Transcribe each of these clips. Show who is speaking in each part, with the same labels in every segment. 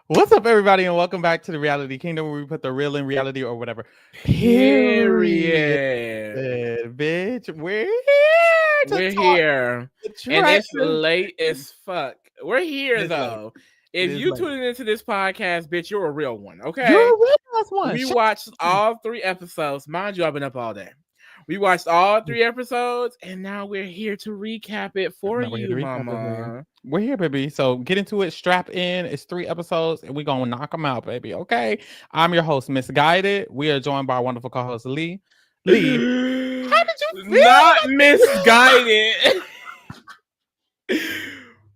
Speaker 1: What's up, everybody, and welcome back to the Reality Kingdom, where we put the real in reality or whatever. Period.
Speaker 2: Period.
Speaker 1: Bitch, we're here to
Speaker 2: We're
Speaker 1: talk
Speaker 2: here.
Speaker 1: the
Speaker 2: And it's
Speaker 1: traitors.
Speaker 2: late as fuck. We're here
Speaker 1: It's late.
Speaker 2: though.
Speaker 1: It
Speaker 2: If
Speaker 1: is
Speaker 2: you
Speaker 1: late.
Speaker 2: tuning into this podcast, bitch, you're a real one,
Speaker 1: You're
Speaker 2: okay?
Speaker 1: a real ass one.
Speaker 2: We watched all 3 episodes. Mind you, I've been up all day. We watched all 3 episodes, and now we're here to recap it for
Speaker 1: Now we're here to
Speaker 2: you,
Speaker 1: recap it, baby.
Speaker 2: mama.
Speaker 1: We're here, baby. So get into it. Strap in. It's 3 episodes, and we're gonna knock them out, baby. Okay. I'm your host, Misguided. We are joined by our wonderful co-host Lee. Lee, how did you feel
Speaker 2: Not
Speaker 1: about
Speaker 2: misguided.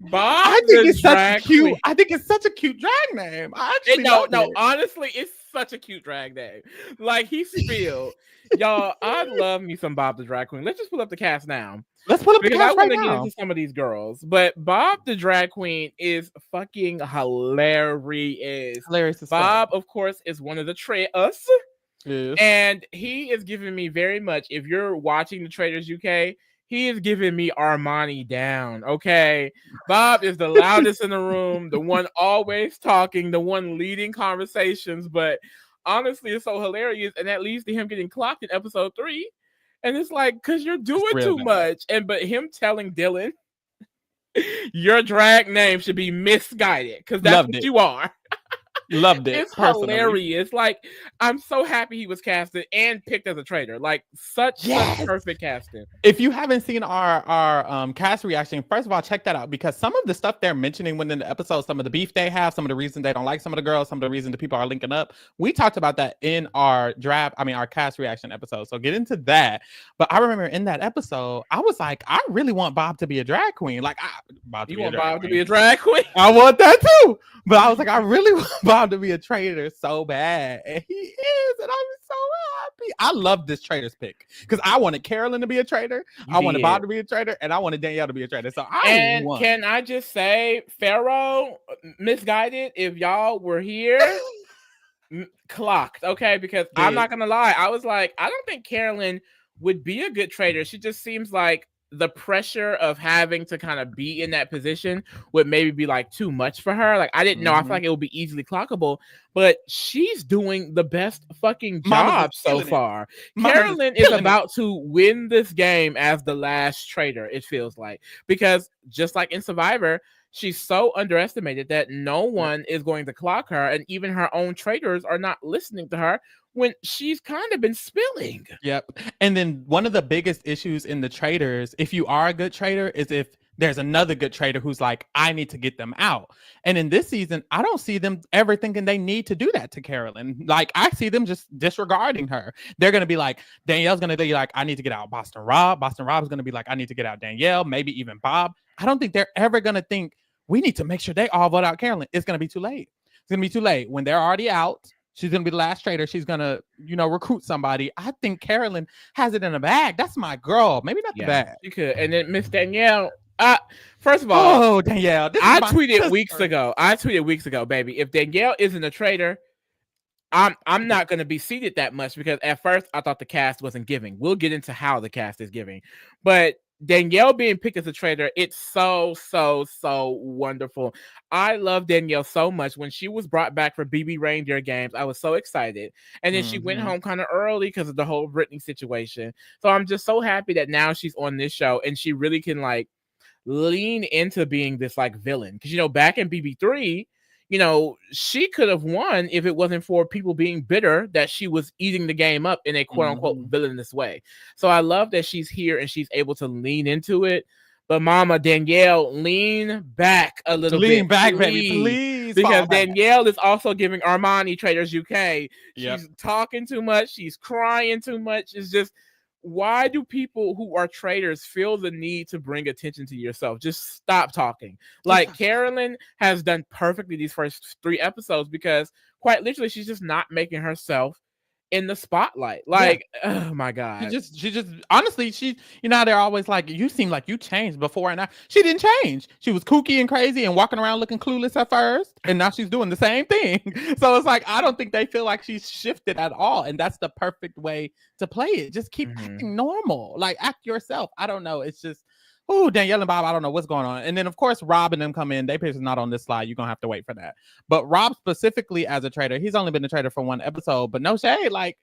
Speaker 2: Bob
Speaker 1: I think
Speaker 2: the
Speaker 1: it's such a
Speaker 2: drag
Speaker 1: cute.
Speaker 2: queen.
Speaker 1: I think it's such a cute drag name. I actually love
Speaker 2: No,
Speaker 1: it.
Speaker 2: honestly, it's such a cute drag name. Like he spilled. Y'all, I love me some Bob the drag queen. Let's just pull up the cast now.
Speaker 1: Let's pull up the
Speaker 2: Because I
Speaker 1: cast right
Speaker 2: want to get
Speaker 1: now.
Speaker 2: into some of these girls. But Bob the drag queen is fucking hilarious.
Speaker 1: Hilarious as
Speaker 2: Bob,
Speaker 1: fuck.
Speaker 2: of course, is one of the Traitors.
Speaker 1: Yes.
Speaker 2: And he is giving me very much, if you're watching the Traitors UK, he is giving me Armani down. Okay. Bob is the loudest in the room, the one always talking, the one leading conversations. But honestly, it's so hilarious. And that leads to him getting clocked in episode 3. And it's like, because you're doing
Speaker 1: real
Speaker 2: too
Speaker 1: bad.
Speaker 2: much. But him telling Dylan, your drag name should be misguided, because that's
Speaker 1: Loved
Speaker 2: what
Speaker 1: it.
Speaker 2: you are.
Speaker 1: Loved it.
Speaker 2: It's
Speaker 1: personally.
Speaker 2: hilarious. Like, I'm so happy he was casted and picked as a traitor. Like, such perfect casting.
Speaker 1: If you haven't seen our cast reaction, first of all, check that out, because some of the stuff they're mentioning within the episode, some of the beef they have, some of the reasons they don't like some of the girls, some of the reasons the people are linking up, we talked about that in our our cast reaction episode. So get into that. But I remember in that episode, I was like, I really want Bob to be a drag queen. Like,
Speaker 2: You want Bob to be a drag queen?
Speaker 1: I want that too. But I was like, I really want Bob to be a traitor so bad. And he is. And I'm so happy. I love this traitor's pick, because I wanted Carolyn to be a traitor. I wanted Bob to be a traitor. And I wanted Danielle to be a traitor. So
Speaker 2: can I just say, Pharaoh, misguided, if y'all were here, clocked, okay? Because I'm not going to lie. I was like, I don't think Carolyn would be a good traitor. She just seems like the pressure of having to kind of be in that position would maybe be like too much for her. Like, I didn't know. I feel like it would be easily clockable, but she's doing the best fucking job so far. Carolyn is about to win this game as the last traitor, it feels like, because just like in Survivor, she's so underestimated that no one is going to clock her, and even her own traitors are not listening to her when she's kind of been spilling.
Speaker 1: Yep. And then one of the biggest issues in the traitors, if you are a good traitor, is if there's another good traitor who's like, I need to get them out. And in this season, I don't see them ever thinking they need to do that to Carolyn. Like, I see them just disregarding her. They're going to be like, Danielle's going to be like, I need to get out Boston Rob. Boston Rob's going to be like, I need to get out Danielle, maybe even Bob. I don't think they're ever going to think, we need to make sure they all vote out Carolyn. It's going to be too late. It's going to be too late. When they're already out, she's going to be the last traitor. She's going to, recruit somebody. I think Carolyn has it in the bag. That's my girl. Maybe not the bag.
Speaker 2: You could. And then Miss Danielle, first of all,
Speaker 1: Danielle,
Speaker 2: I tweeted weeks ago, baby. If Danielle isn't a traitor, I'm not going to be seated that much, because at first I thought the cast wasn't giving. We'll get into how the cast is giving. But Danielle being picked as a traitor, it's so wonderful. I love Danielle so much. When she was brought back for BB Reindeer Games, I was so excited. And then she went home kind of early because of the whole Britney situation. So I'm just so happy that now she's on this show and she really can like lean into being this like villain. Because, back in BB3, she could have won if it wasn't for people being bitter that she was eating the game up in a quote unquote villainous way. So I love that she's here and she's able to lean into it. But Mama Danielle, lean back a little bit.
Speaker 1: Lean back, baby, please.
Speaker 2: Because Danielle is also giving Armani Traitors UK. She's talking too much. She's crying too much. It's just, why do people who are traitors feel the need to bring attention to yourself? Just stop talking. Like, Carolyn has done perfectly these first 3 episodes, because quite literally she's just not making herself in the spotlight. Like, oh my God.
Speaker 1: She just honestly, how they're always like, you seem like you changed before and now. She didn't change. She was kooky and crazy and walking around looking clueless at first, and now she's doing the same thing. So it's like, I don't think they feel like she's shifted at all. And that's the perfect way to play it. Just keep acting normal. Like, act yourself. I don't know. It's just, oh, Danielle and Bob, I don't know what's going on. And then of course Rob and them come in. They picture's not on this slide. You're gonna have to wait for that. But Rob specifically as a trader, he's only been a trader for one episode, but no shade, like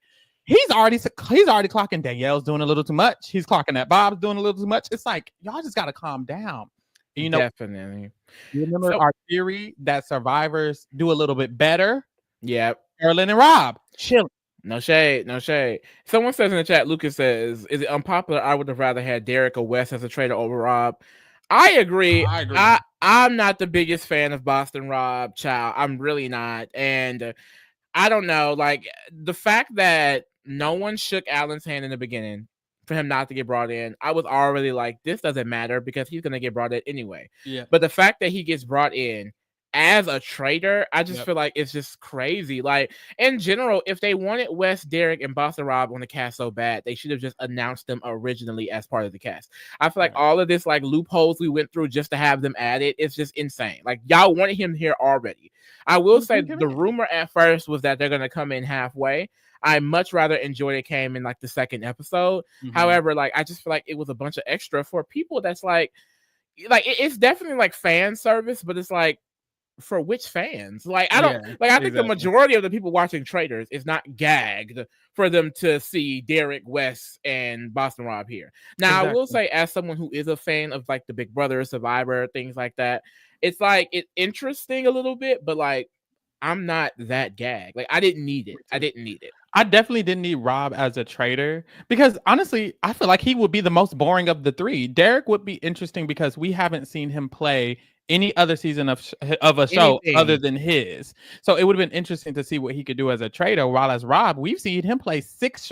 Speaker 1: he's already clocking Danielle's doing a little too much. He's clocking that Bob's doing a little too much. It's like y'all just gotta calm down. You know,
Speaker 2: Definitely.
Speaker 1: you remember our theory that survivors do a little bit better?
Speaker 2: Yep.
Speaker 1: Erlen and Rob, chill.
Speaker 2: No shade, no shade. Someone says in the chat, Lucas says, is it unpopular? I would have rather had Derek or Wes as a trader over Rob. I agree. I'm not the biggest fan of Boston Rob, child. I'm really not. And I don't know, like the fact that no one shook Alan's hand in the beginning for him not to get brought in, I was already like, this doesn't matter because he's going to get brought in anyway.
Speaker 1: Yeah.
Speaker 2: But the fact that he gets brought in as a trader, I just feel like it's just crazy. Like in general, if they wanted Wes, Derek, and Boston Rob on the cast so bad, they should have just announced them originally as part of the cast. I feel like all of this like loopholes we went through just to have them added, it's just insane. Like y'all wanted him here already. I will say the rumor at first was that they're gonna come in halfway. I much rather enjoy they came in like the second episode. However, like I just feel like it was a bunch of extra for people that's like it's definitely like fan service, but it's like for which fans? Like I don't I think the majority of the people watching Traitors is not gagged for them to see Derek, Wes, and Boston Rob here. Now I will say, as someone who is a fan of like the Big Brother, Survivor, things like that, it's like it's interesting a little bit, but like I'm not that gagged. Like I didn't need it.
Speaker 1: I definitely didn't need Rob as a trader because honestly, I feel like he would be the most boring of the three. Derek would be interesting because we haven't seen him play any other season of a show other than his. So it would have been interesting to see what he could do as a trader. While as Rob, we've seen him play 6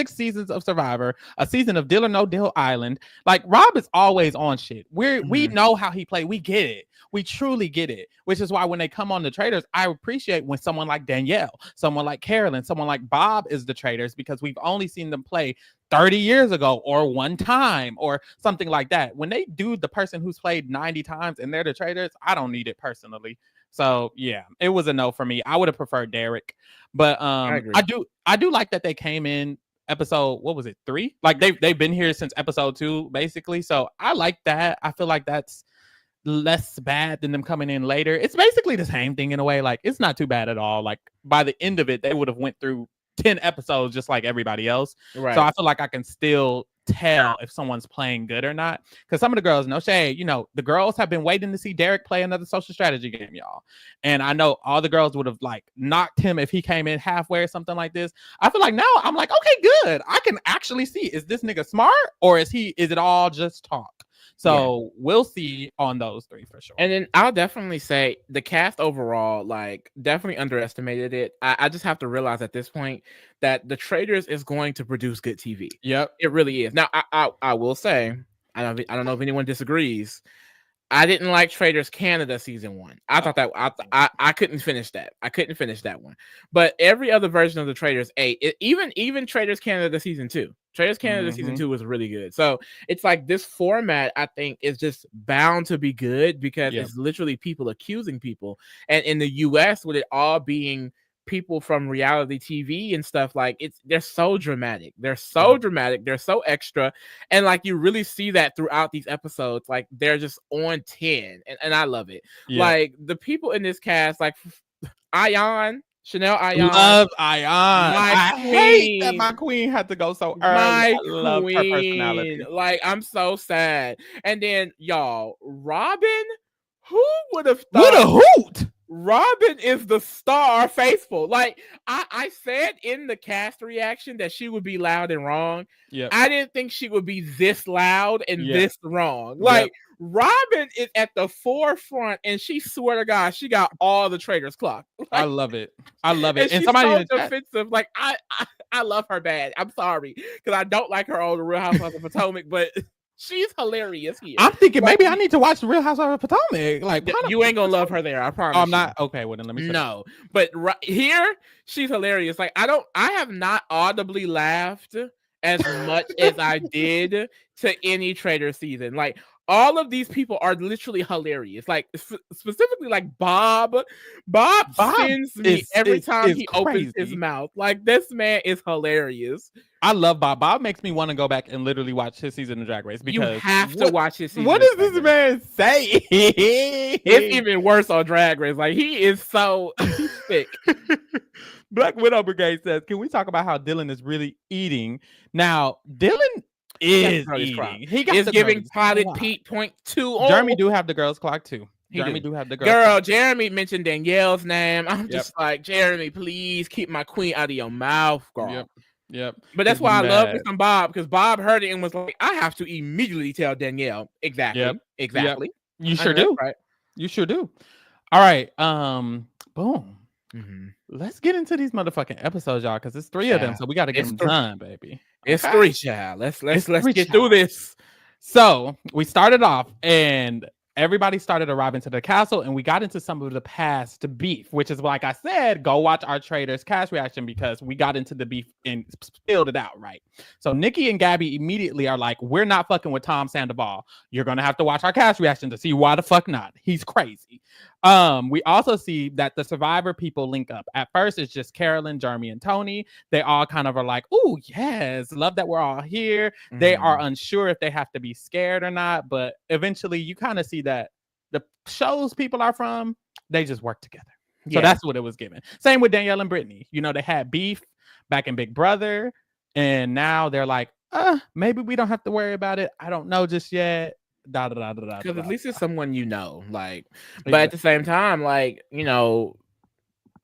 Speaker 1: seasons of Survivor, a season of Deal or No Deal Island. Like Rob is always on shit. We know how he played. We get it. We truly get it. Which is why when they come on the traders, I appreciate when someone like Danielle, someone like Carolyn, someone like Bob is the traders because we've only seen them play 30 years ago or one time or something like that. When they do the person who's played 90 times and they're the traders, I don't need it personally. So yeah, it was a no for me. I would have preferred Derek, but I do like that they came in episode, what was it, 3? Like they've been here since episode 2 basically. So I like that. I feel like that's less bad than them coming in later. It's basically the same thing in a way. Like it's not too bad at all. Like by the end of it, they would have went through 10 episodes just like everybody else. Right. So I feel like I can still tell if someone's playing good or not. Because some of the girls, no shade, you know, the girls have been waiting to see Derek play another social strategy game, y'all. And I know all the girls would have like knocked him if he came in halfway or something like this. I feel like now I'm like, okay, good. I can actually see, is this nigga smart or is it all just talk? So we'll see on those 3 for sure.
Speaker 2: And then I'll definitely say the cast overall, like, definitely underestimated it. I just have to realize at this point that the Traitors is going to produce good TV.
Speaker 1: Yep,
Speaker 2: it really is. Now, I will say, I don't know if anyone disagrees. I didn't like Traitors Canada season 1. I thought that I couldn't finish that. I couldn't finish that one. But every other version of the Traitors 8, even Traitors Canada season 2. Traitors Canada season 2 was really good. So it's like this format, I think, is just bound to be good because it's literally people accusing people. And in the US, with it all being people from reality TV and stuff, like they're so dramatic. They're so dramatic. They're so extra. And like you really see that throughout these episodes. Like they're just on 10. And I love it. Like the people in this cast, like Chanel Ayan.
Speaker 1: Love Ayan. I hate that my queen had to go so early. I love her personality.
Speaker 2: Like, I'm so sad. And then, y'all, Robin, who would have thought?
Speaker 1: What a hoot!
Speaker 2: Robin is the star faithful. Like, I said in the cast reaction that she would be loud and wrong. I didn't think she would be this loud and this wrong. Like, Robin is at the forefront, and she swear to God, she got all the Traitors clocked. Like,
Speaker 1: I love it. I love it.
Speaker 2: And she's so defensive. Like I love her bad. I'm sorry because I don't like her on the Real Housewives of Potomac, but she's hilarious here.
Speaker 1: I'm thinking maybe I need to watch the Real Housewives of Potomac. Like
Speaker 2: you ain't gonna love her there. I promise.
Speaker 1: I'm not okay. Well, then let me.
Speaker 2: No, but here she's hilarious. Like I have not audibly laughed as much as I did to any Traitor season. Like all of these people are literally hilarious. Like specifically, like Bob. Bob sends me every time he opens his mouth. Like, this man is hilarious.
Speaker 1: I love Bob. Bob makes me want to go back and literally watch his season of Drag Race because
Speaker 2: you have to watch his season.
Speaker 1: What does this man say?
Speaker 2: It's even worse on Drag Race. Like, he is so thick.
Speaker 1: Black Widow Brigade says, "Can we talk about how Dylan is really eating now?" Dylan is eating. He got
Speaker 2: giving Pilot Pete .2.
Speaker 1: Jeremy do have the girls clock too. Jeremy do have the girls.
Speaker 2: Girl, Jeremy mentioned Danielle's name. I'm just like, Jeremy, please keep my queen out of your mouth, girl.
Speaker 1: Yep.
Speaker 2: But that's why I love me some Bob, because Bob heard it and was like, I have to immediately tell Danielle. Exactly. Exactly.
Speaker 1: Yep. You sure do. Right. You sure do. All right. Boom. Mm-hmm. Let's get into these motherfucking episodes, y'all, because it's 3 of them, so we got to get them done, baby.
Speaker 2: It's 3, child. Let's get through this.
Speaker 1: So we started off, and everybody started arriving to the castle, and we got into some of the past beef, which is, like I said, go watch our Traitors cast reaction, because we got into the beef and spilled it out, right? So Nikki and Gabby immediately are like, we're not fucking with Tom Sandoval. You're going to have to watch our cast reaction to see why the fuck not. He's crazy. We also see that the Survivor people link up. At first, it's just Carolyn, Jeremy, and Tony. They all kind of are like, oh, yes, love that we're all here. Mm-hmm. They are unsure if they have to be scared or not, but eventually you kind of see that the shows people are from, they just work together. So that's what it was given. Same with Danielle and Brittany. You know, they had beef back in Big Brother, and now they're like, maybe we don't have to worry about it. I don't know just yet.
Speaker 2: Because at least it's someone you know, like, but at the same time, like, you know,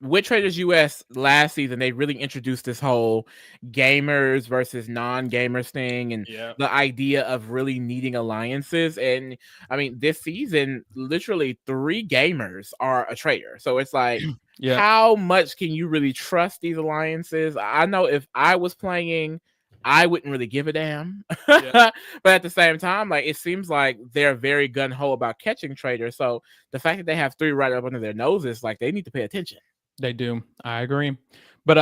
Speaker 2: with Traitors US last season, they really introduced this whole gamers versus non-gamers thing, and the idea of really needing alliances. And I mean, this season, literally 3 gamers are a traitor. So it's like, how much can you really trust these alliances? I know if I was playing, I wouldn't really give a damn. But at the same time, like, it seems like they're very gun-ho about catching traitors. So the fact that they have 3 right up under their noses, like, they need to pay attention.
Speaker 1: They do. I agree. But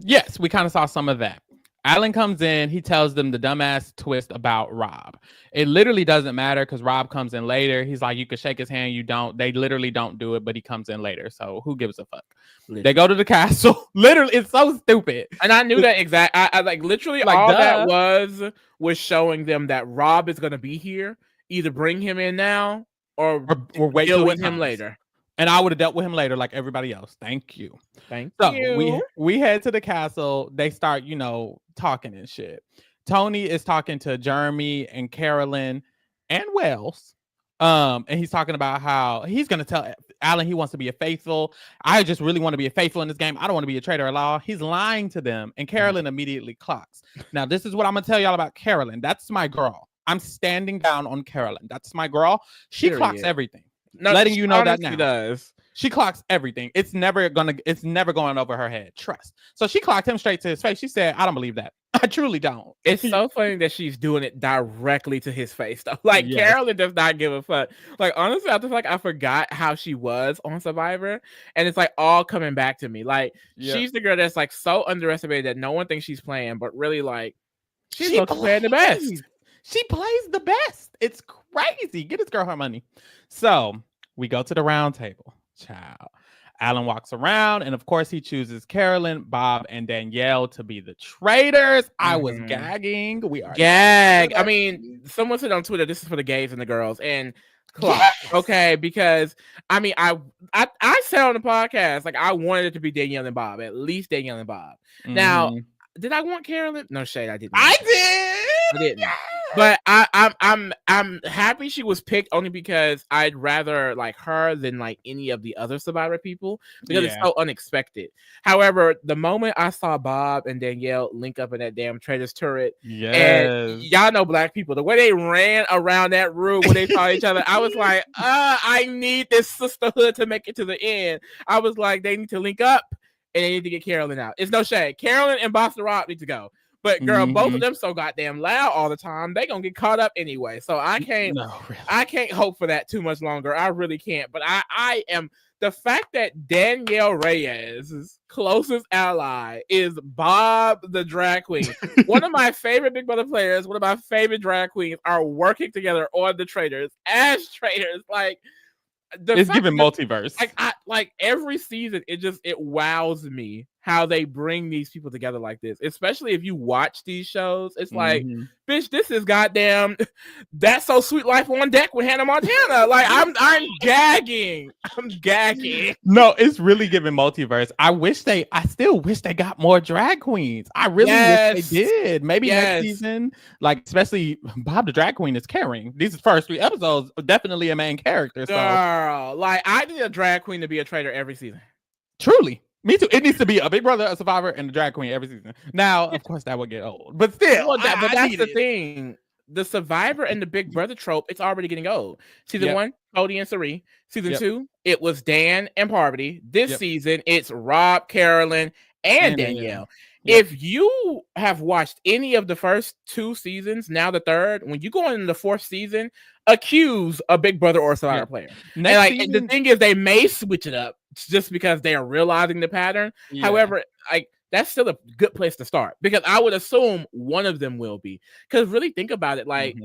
Speaker 1: yes, we kind of saw some of that. Alan comes in, he tells them the dumbass twist about Rob. It literally doesn't matter because Rob comes in later. He's like, you can shake his hand, you don't. They literally don't do it, but he comes in later. So who gives a fuck? Literally. They go to the castle. Literally, it's so stupid.
Speaker 2: And I knew that exact. I like literally like, all that was showing them that Rob is gonna be here. Either bring him in now or wait deal with him later.
Speaker 1: And I would have dealt with him later, like everybody else. Thank you.
Speaker 2: Thank
Speaker 1: you.
Speaker 2: So
Speaker 1: we head to the castle. They start, you know, talking and shit. Tony is talking to Jeremy and Carolyn and Wells. And he's talking about how he's gonna tell Alan he wants to be a faithful. I just really want to be a faithful in this game. I don't want to be a traitor at all. He's lying to them, and Carolyn immediately clocks. Now, this is what I'm gonna tell y'all about Carolyn. That's my girl. I'm standing down on Carolyn. That's my girl. She clocks everything.
Speaker 2: No,
Speaker 1: letting you know that now.
Speaker 2: Does.
Speaker 1: She clocks everything. It's never going over her head. Trust. So she clocked him straight to his face. She said, I don't believe that. I truly don't.
Speaker 2: It's so funny that she's doing it directly to his face, though. Like, Carolyn does not give a fuck. Like, honestly, I just like I forgot how she was on Survivor, and it's like all coming back to me. Like, she's the girl that's like so underestimated that no one thinks she's playing, but really, like, she's playing the best.
Speaker 1: She plays the best. It's crazy. Get this girl her money. So we go to the round table. Child. Alan walks around, and of course he chooses Carolyn, Bob, and Danielle to be the traitors. I was gagging. We are
Speaker 2: gag. I mean, someone said on Twitter, this is for the gays and the girls. And okay, because I mean, I said on the podcast, like, I wanted it to be Danielle and Bob, at least Danielle and Bob. Now, did I want Carolyn? No shade, I didn't.
Speaker 1: I didn't.
Speaker 2: Yeah. But I'm happy she was picked, only because I'd rather like her than like any of the other Survivor people, because it's so unexpected. However, the moment I saw Bob and Danielle link up in that damn Traitors turret, and y'all know black people, the way they ran around that room when they saw each other, I was like, I need this sisterhood to make it to the end. I was like, they need to link up and they need to get Carolyn out. It's no shade. Carolyn and Boston Rob need to go. But girl, both of them so goddamn loud all the time, they gonna get caught up anyway. So I can't hope for that too much longer. I really can't. But I am the fact that Danielle Reyes' closest ally is Bob the drag queen. One of my favorite Big Brother players, one of my favorite drag queens are working together on the Traitors as traitors. Like
Speaker 1: it's giving multiverse.
Speaker 2: Like every season, it wows me how they bring these people together like this. Especially if you watch these shows, it's like, bitch, this is goddamn That's So Sweet Life on Deck with Hannah Montana. Like I'm gagging. I'm gagging.
Speaker 1: No, it's really giving multiverse. I still wish they got more drag queens. I really wish they did. Maybe next season, like especially Bob the drag queen is caring. These first 3 episodes are definitely a main character.
Speaker 2: Girl, like I need a drag queen to be a traitor every season.
Speaker 1: Truly. Me too. It needs to be a Big Brother, a Survivor, and a drag queen every season. Now, of course, that would get old. But still,
Speaker 2: that's the thing. The Survivor and the Big Brother trope, it's already getting old. Season 1, Cody and Sari. Season 2, it was Dan and Parvati. This season, it's Rob, Carolyn, and Danielle. If you have watched any of the first 2 seasons, now the third, when you go into the 4th season, accuse a Big Brother or Survivor player. And the thing is, they may switch it up just because they are realizing the pattern. However, like that's still a good place to start because I would assume one of them will be. Because really think about it, like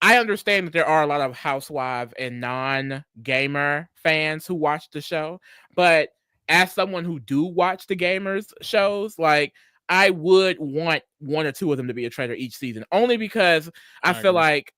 Speaker 2: I understand that there are a lot of housewife and non-gamer fans who watch the show, but as someone who do watch the gamers shows, like I would want 1 or 2 of them to be a traitor each season, only because I feel like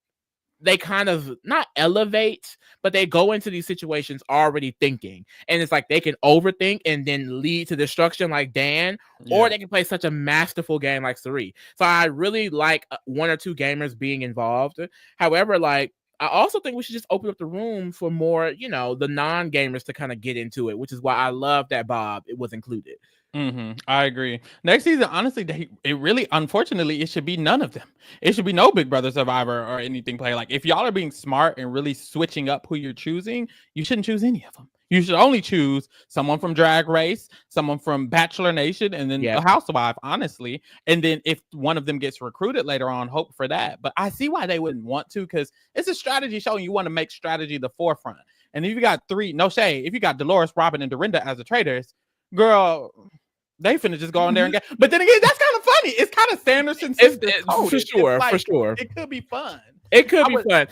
Speaker 2: they kind of not elevate, but they go into these situations already thinking, and it's like they can overthink and then lead to destruction like Dan, or they can play such a masterful game like Sari. So I really like 1 or 2 gamers being involved. However, like I also think we should just open up the room for more, the non-gamers to kind of get into it, which is why I love that Bob it was included.
Speaker 1: I agree. Next season, honestly, unfortunately, it should be none of them. It should be no Big Brother Survivor or anything play. Like if y'all are being smart and really switching up who you're choosing, you shouldn't choose any of them. You should only choose someone from Drag Race, someone from Bachelor Nation, and then a housewife, honestly. And then if one of them gets recruited later on, hope for that. But I see why they wouldn't want to, because it's a strategy show and you want to make strategy the forefront. And if you got 3, no shade, if you got Dolores, Robin, and Dorinda as the traitors, girl, they finna just go in there and get. But then again, that's kind of funny. It's kind of Sanderson
Speaker 2: for sure.
Speaker 1: It could be fun.
Speaker 2: It could be fun.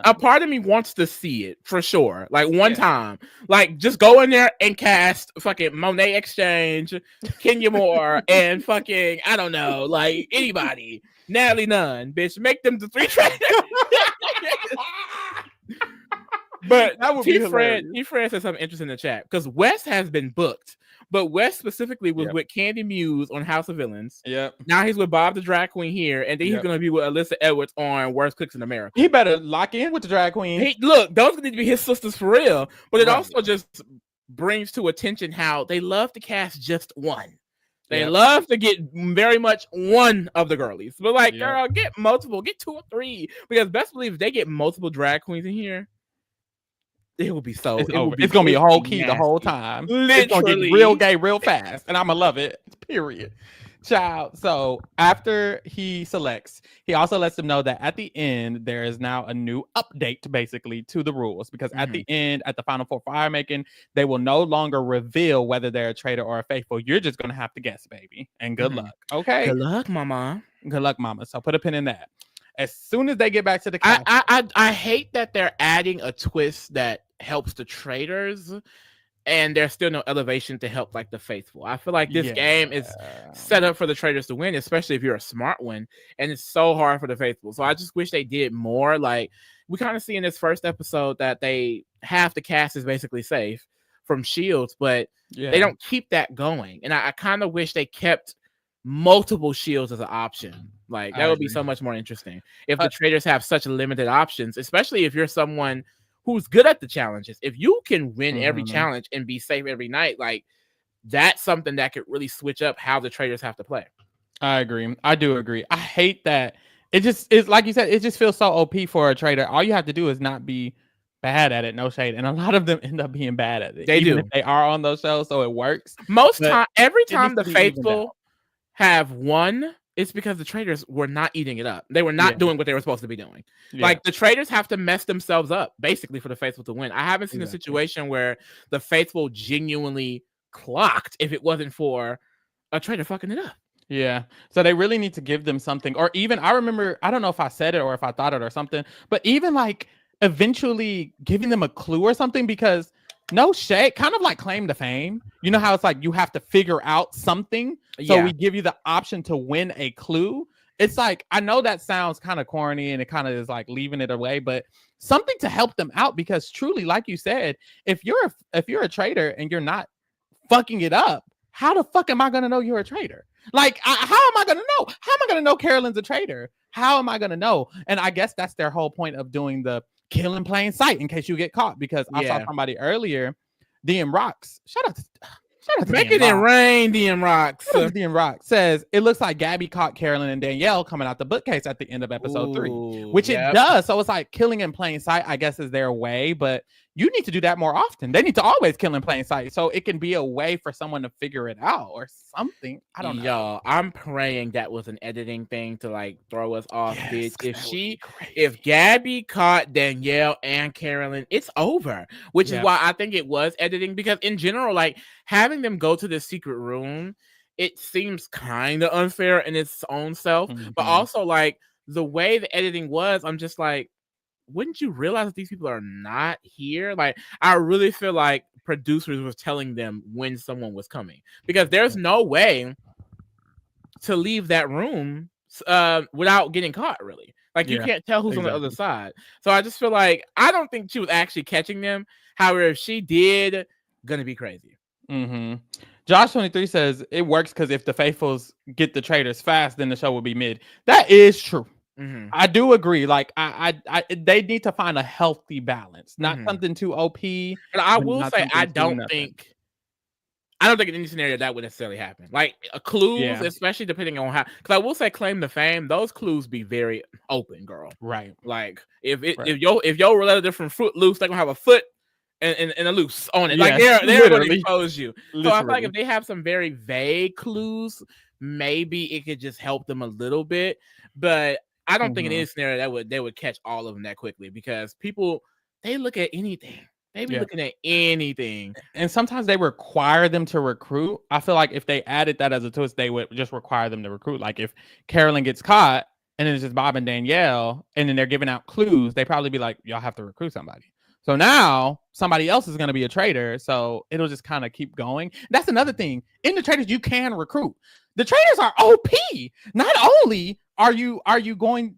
Speaker 2: A part of me wants to see it for sure. Like one time, like just go in there and cast fucking Monet Exchange, Kenya Moore, and fucking I don't know, like anybody, Natalie Nunn, bitch, make them the 3 traitors. But that would be hilarious. Fred said something interesting in the chat because Wes has been booked. But Wes specifically was with Candy Muse on House of Villains. Now he's with Bob the drag queen here, and then he's going to be with Alyssa Edwards on Worst Cooks in America.
Speaker 1: He better lock in with the drag queen.
Speaker 2: Look, those need to be his sisters for real. But it also just brings to attention how they love to cast just one. They love to get very much one of the girlies. But like, girl, get multiple, get 2 or 3. Because best believe if they get multiple drag queens in here, it will be so.
Speaker 1: It's gonna be a whole key the whole time.
Speaker 2: Literally.
Speaker 1: It's gonna get real gay real fast, and I'm gonna love it. Period. Child. So after he selects, he also lets them know that at the end there is now a new update, basically, to the rules. Because at the end, at the final 4 fire making, they will no longer reveal whether they're a traitor or a faithful. You're just gonna have to guess, baby. And good luck. Okay.
Speaker 2: Good luck, mama.
Speaker 1: Good luck, mama. So put a pin in that. As soon as they get back to the cast,
Speaker 2: I hate that they're adding a twist that helps the traitors and there's still no elevation to help like the faithful. I feel like this game is set up for the traitors to win, especially if you're a smart one, and it's so hard for the faithful. So I just wish they did more. Like we kind of see in this first episode that they half the cast is basically safe from shields, but they don't keep that going. And I kind of wish they kept multiple shields as an option. Like that would be so much more interesting if the traitors have such limited options, especially if you're someone who's good at the challenges. If you can win every challenge and be safe every night, like that's something that could really switch up how the traitors have to play.
Speaker 1: I agree. I do agree. I hate that. It's like you said, it just feels so OP for a traitor. All you have to do is not be bad at it, no shade. And a lot of them end up being bad at it.
Speaker 2: They do.
Speaker 1: If they are on those shows, so it works.
Speaker 2: Every time the faithful have won, it's because the traitors were not eating it up. They were not doing what they were supposed to be doing.
Speaker 1: Yeah.
Speaker 2: Like the traitors have to mess themselves up basically for the faithful to win. I haven't seen a situation where the faithful genuinely clocked if it wasn't for a traitor fucking it up.
Speaker 1: Yeah. So they really need to give them something. Or even, I remember, I don't know if I said it or if I thought it or something, but even like eventually giving them a clue or something, because no shade, kind of like claim to fame. You know how it's like you have to figure out something. So we give you the option to win a clue. It's like, I know that sounds kind of corny and it kind of is like leaving it away, but something to help them out, because truly, like you said, if you're a traitor and you're not fucking it up, how the fuck am I gonna know you're a traitor? Like, how am I gonna know? How am I gonna know Carolyn's a traitor? How am I gonna know? And I guess that's their whole point of doing the kill in plain sight in case you get caught. Because I saw somebody earlier, DM Rocks. Shout out to
Speaker 2: Make it rain, DM Rocks.
Speaker 1: DM Rocks says it looks like Gabby caught Carolyn and Danielle coming out the bookcase at the end of episode 3, which it does. So it's like killing in plain sight, I guess, is their way, but you need to do that more often. They need to always kill in plain sight, so it can be a way for someone to figure it out or something. I don't know.
Speaker 2: Yo, I'm praying that was an editing thing to like throw us off. Bitch. If Gabby caught Danielle and Carolyn, it's over. Which is why I think it was editing, because in general, like having them go to the secret room, it seems kind of unfair in its own self. But also like the way the editing was, I'm just like, wouldn't you realize that these people are not here? Like, I really feel like producers were telling them when someone was coming, because there's no way to leave that room without getting caught, really. Like, you can't tell who's on the other side. So I just feel like, I don't think she was actually catching them. However, if she did, gonna be crazy.
Speaker 1: Josh 23 says it works because if the faithfuls get the traitors fast, then the show will be mid. That is true. I do agree. Like, I they need to find a healthy balance, not something too OP.
Speaker 2: But I will say, I don't think in any scenario that would necessarily happen. Like clues, especially depending on how. Because I will say, claim to fame, those clues be very open, girl.
Speaker 1: Right.
Speaker 2: Like if your relative from Footloose, they're gonna have a foot and a loose on it. Like they're gonna expose you. So I feel like if they have some very vague clues, maybe it could just help them a little bit. But I don't think in any scenario they would catch all of them that quickly, because people, they look at anything. They be looking at anything.
Speaker 1: And sometimes they require them to recruit. I feel like if they added that as a twist, they would just require them to recruit. Like if Carolyn gets caught and then it's just Bob and Danielle and then they're giving out clues, they probably be like, y'all have to recruit somebody. So now somebody else is going to be a traitor. So it'll just kind of keep going. That's another thing. In the traitors, you can recruit. The traitors are OP. Not only are you going,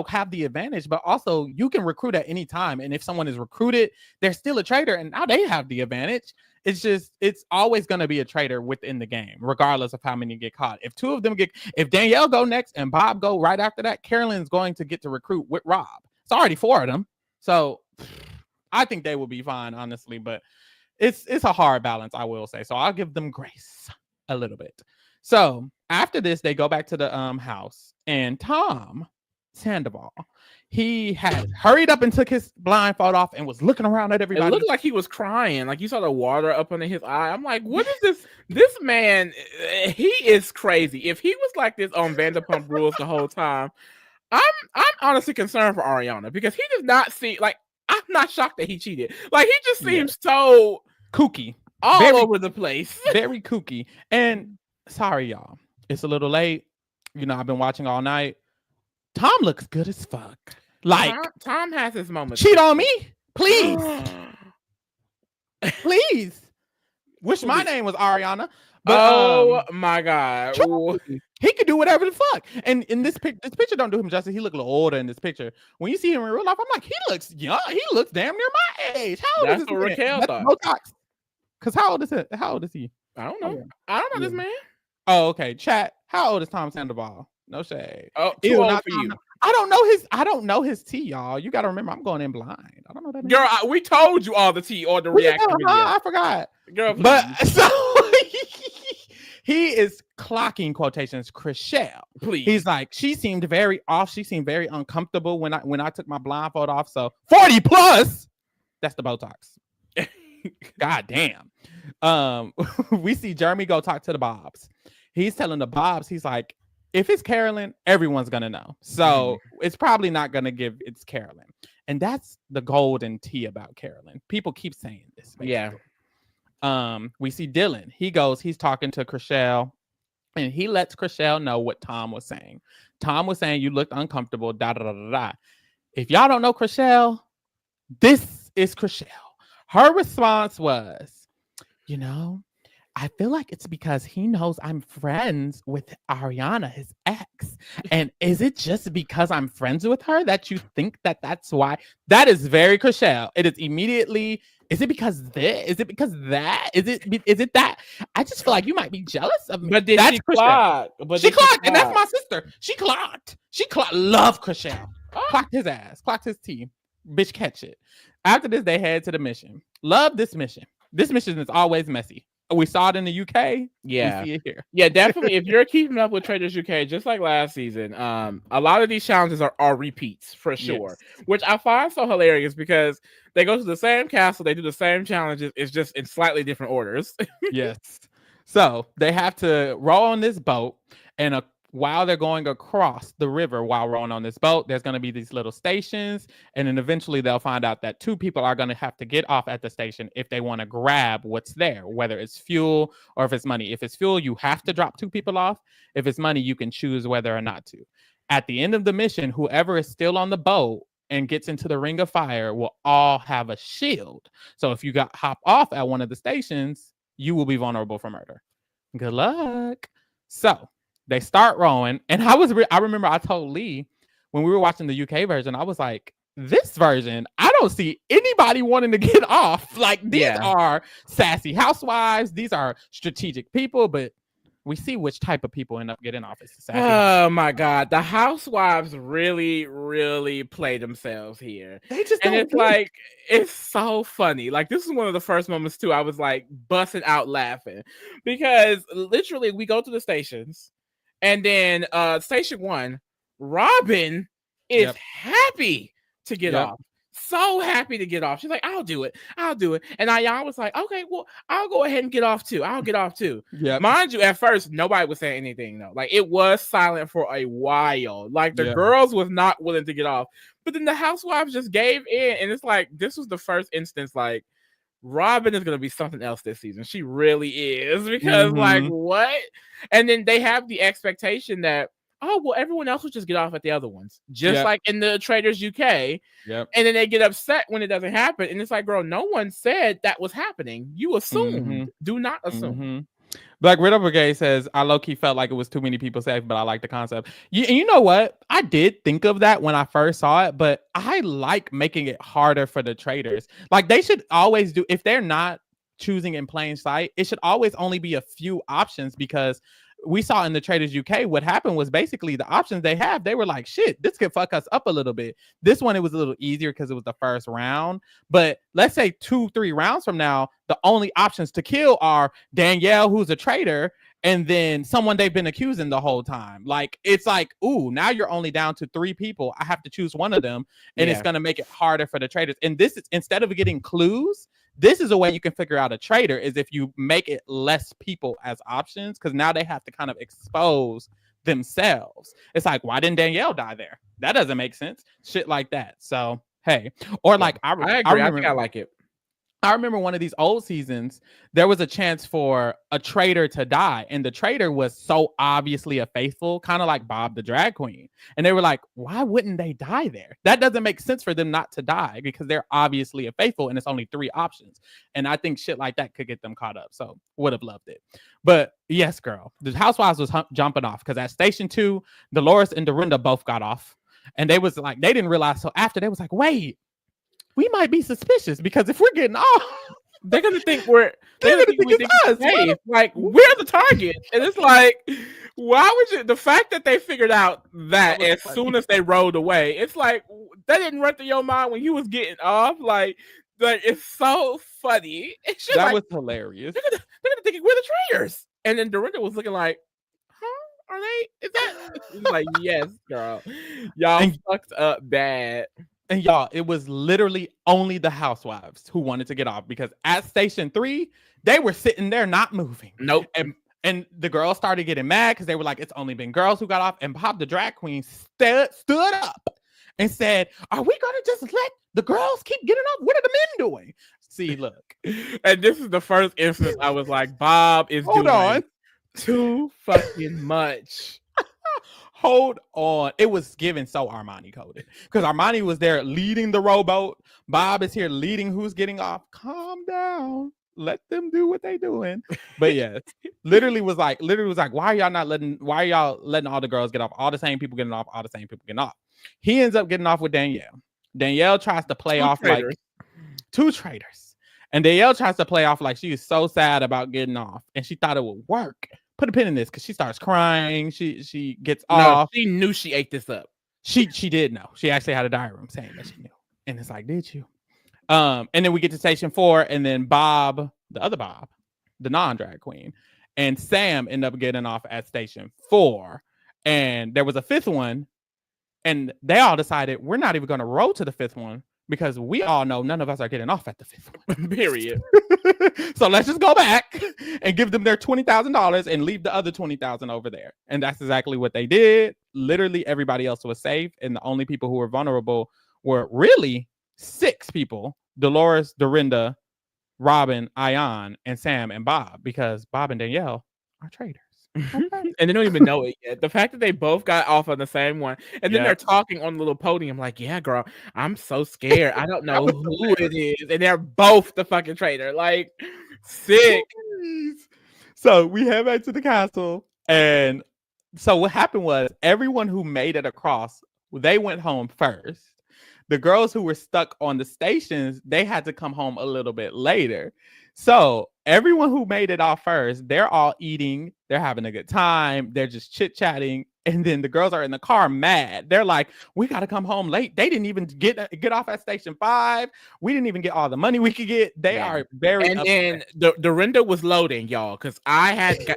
Speaker 1: have the advantage, but also you can recruit at any time. And if someone is recruited, they're still a traitor, and now they have the advantage. It's always going to be a traitor within the game, regardless of how many get caught. If two of them if Danielle go next and Bob go right after that, Carolyn's going to get to recruit with Rob. It's already 4 of them. So I think they will be fine, honestly, but it's a hard balance, I will say. So I'll give them grace a little bit. So after this, they go back to the house, and Tom Sandoval, he had hurried up and took his blindfold off and was looking around at everybody.
Speaker 2: It looked like he was crying. Like you saw the water up under his eye. I'm like, what is this? This man, he is crazy. If he was like this on Vanderpump Rules the whole time, I'm honestly concerned for Ariana, because he does not seem like, I'm not shocked that he cheated. Like, he just seems so
Speaker 1: kooky,
Speaker 2: all over the place.
Speaker 1: Very kooky. And sorry, y'all, it's a little late. I've been watching all night. Tom looks good as fuck. Like,
Speaker 2: Tom has his moments.
Speaker 1: Cheat on me, please. Please. Wish my name was Ariana. But,
Speaker 2: my God.
Speaker 1: He could do whatever the fuck. And in this picture don't do him justice. He look a little older in this picture. When you see him in real life, I'm like, he looks young. He looks damn near my age. How old is this man?
Speaker 2: Raquel thought.
Speaker 1: Botox. Because how old is it? How old is he?
Speaker 2: I don't know. I don't know this man.
Speaker 1: Oh, okay. Chat. How old is Tom Sandoval? No shade.
Speaker 2: Oh, too old for you.
Speaker 1: I don't know his tea, y'all. You got to remember, I'm going in blind. I don't know that.
Speaker 2: Girl, we told you all the tea or the reaction video.
Speaker 1: I forgot.
Speaker 2: Girl, please.
Speaker 1: But so he is clocking quotations Chriselle.
Speaker 2: Please.
Speaker 1: He's like, she seemed very off. She seemed very uncomfortable when I took my blindfold off. So 40 plus. That's the Botox. God damn. We see Jeremy go talk to the Bobs. he's telling the Bobs, he's like, if it's Carolyn, everyone's gonna know. So it's probably not gonna give it's Carolyn. And that's the golden tea about Carolyn. People keep saying this, basically. We see Dylan. He's talking to Chriselle, and he lets Chriselle know what Tom was saying. Tom was saying, you looked uncomfortable, da da da da da. If y'all don't know Chriselle, this is Chriselle. Her response was, you know, I feel like it's because he knows I'm friends with Ariana, his ex. And is it just because I'm friends with her that you think that that's why? That is very Chriselle. It is immediately, is it because this? Is it because that? Is it that? I just feel like you might be jealous of me.
Speaker 2: But did she clock?
Speaker 1: She clocked, and that's my sister. She clocked. Love Chriselle. Clocked his ass. Clocked his team. Bitch, catch it. After this, they head to the mission. Love this mission. This mission is always messy. We saw it in the UK.
Speaker 2: Yeah.
Speaker 1: We see it here.
Speaker 2: Yeah, definitely. If you're keeping up with Traitors UK, just like last season, a lot of these challenges are repeats for sure, which I find so hilarious because they go to the same castle, they do the same challenges, it's just in slightly different orders.
Speaker 1: Yes. So they have to row on this boat, and while they're going across the river while rowing on this boat, there's going to be these little stations, and then eventually they'll find out that 2 people are going to have to get off at the station if they want to grab what's there, whether it's fuel or if it's money. If it's fuel, you have to drop 2 people off. If it's money, you can choose whether or not to. At the end of the mission, whoever is still on the boat and gets into the ring of fire will all have a shield. So if you hop off at one of the stations, you will be vulnerable for murder. Good luck. So they start rowing, and I remember I told Lee when we were watching the UK version, I was like, this version, I don't see anybody wanting to get off. Like, these are sassy housewives, these are strategic people, but we see which type of people end up getting off.
Speaker 2: Oh my God, the housewives really, really play themselves here.
Speaker 1: They just
Speaker 2: and it's like, it's so funny. Like, this is one of the first moments too. I was like busting out laughing because literally we go to the stations. And then station 1, Robin is happy to get off. So happy to get off. She's like, I'll do it. And Ayana was like, okay, well, I'll go ahead and get off too. I'll get off too. Mind you, at first, nobody was saying anything though. Like, it was silent for a while. Like, the girls was not willing to get off. But then the housewives just gave in. And it's like, this was the first instance, like, Robin is going to be something else this season. She really is, because like, what? And then they have the expectation that, oh, well, everyone else will just get off at the other ones, just like in the Traitors UK. And then they get upset when it doesn't happen. And it's like, girl, no one said that was happening. You assumed. Do not assume.
Speaker 1: Black Widow Brigade says, I low-key felt like it was too many people safe, but I like the concept. You know what? I did think of that when I first saw it, but I like making it harder for the traitors. Like, they should always do, if they're not choosing in plain sight, it should always only be a few options, because we saw in the Traitors UK, what happened was basically the options they have, they were like, shit, this could fuck us up a little bit. This one, it was a little easier because it was the first round. But let's say 2-3 rounds from now, the only options to kill are Danielle, who's a traitor, and then someone they've been accusing the whole time. Like, it's like, ooh, now you're only down to 3 people. I have to choose one of them, and it's going to make it harder for the traitors. And this is, instead of getting clues, this is a way you can figure out a traitor, is if you make it less people as options, because now they have to kind of expose themselves. It's like, why didn't Danielle die there? That doesn't make sense. Shit like that. So, hey. Or like, I agree.
Speaker 2: I think I like it.
Speaker 1: I remember one of these old seasons, there was a chance for a traitor to die, and the traitor was so obviously a faithful, kind of like Bob the drag queen. And they were like, why wouldn't they die there? That doesn't make sense for them not to die, because they're obviously a faithful, and it's only 3 options. And I think shit like that could get them caught up. So would have loved it. But yes, girl, the housewives was jumping off, because at station 2, Dolores and Dorinda both got off. And they was like, they didn't realize. So after, they was like, wait, we might be suspicious, because if we're getting off,
Speaker 2: they're gonna think it's us. Hey, like, we're the target. And it's like, why would you? The fact that they figured out that as soon as they rode away, it's like, that didn't run through your mind when you was getting off. Like it's so funny. It's just
Speaker 1: that was hilarious.
Speaker 2: They're gonna think we're the traitors. And then Dorinda was looking like, huh? Are they? Is that? Like, yes, girl. Y'all fucked up bad.
Speaker 1: And y'all, it was literally only the housewives who wanted to get off, because at station 3, they were sitting there not moving.
Speaker 2: Nope.
Speaker 1: And And the girls started getting mad because they were like, it's only been girls who got off. And Bob, the drag queen, stood up and said, are we going to just let the girls keep getting off? What are the men doing? See, look.
Speaker 2: And this is the first instance I was like, Bob is doing too fucking much.
Speaker 1: Hold on. It was given so Armani coded because Armani was there leading the rowboat. Bob is here leading who's getting off. Calm down. Let them do what they doing. But yes, literally was like, why are y'all letting all the girls get off? All the same people getting off, all the same people getting off. He ends up getting off with Danielle. Danielle tries to play off like two traitors. And Danielle tries to play off like she is so sad about getting off. And she thought it would work. Put a pin in this because she starts crying. She gets off.
Speaker 2: She knew she ate this up.
Speaker 1: She did know. She actually had a diary room saying that she knew. And it's like, did you? And then we get to station 4, and then Bob, the other Bob, the non-drag queen, and Sam end up getting off at station 4. And there was a 5th one, and they all decided we're not even going to row to the 5th one because we all know none of us are getting off at the 5th one.
Speaker 2: Period.
Speaker 1: So let's just go back and give them their $20,000 and leave the other $20,000 over there. And that's exactly what they did. Literally everybody else was safe, and the only people who were vulnerable were really 6 people: Dolores, Dorinda, Robin, Ayan, and Sam and Bob, because Bob and Danielle are traitors.
Speaker 2: Okay. And they don't even know it yet. The fact that they both got off on the same one, and then they're talking on the little podium like, yeah, girl, I'm so scared. I don't know who it is. And they're both the fucking traitor. Like, sick.
Speaker 1: So we head back to the castle. And so what happened was everyone who made it across, they went home first. The girls who were stuck on the stations, they had to come home a little bit later. So everyone who made it off first, they're all eating, they're having a good time, they're just chit-chatting. And then the girls are in the car mad. They're like, we got to come home late. They didn't even get off at station 5. We didn't even get all the money we could get. They are very
Speaker 2: and
Speaker 1: upset.
Speaker 2: then Dorinda was loading, y'all, because I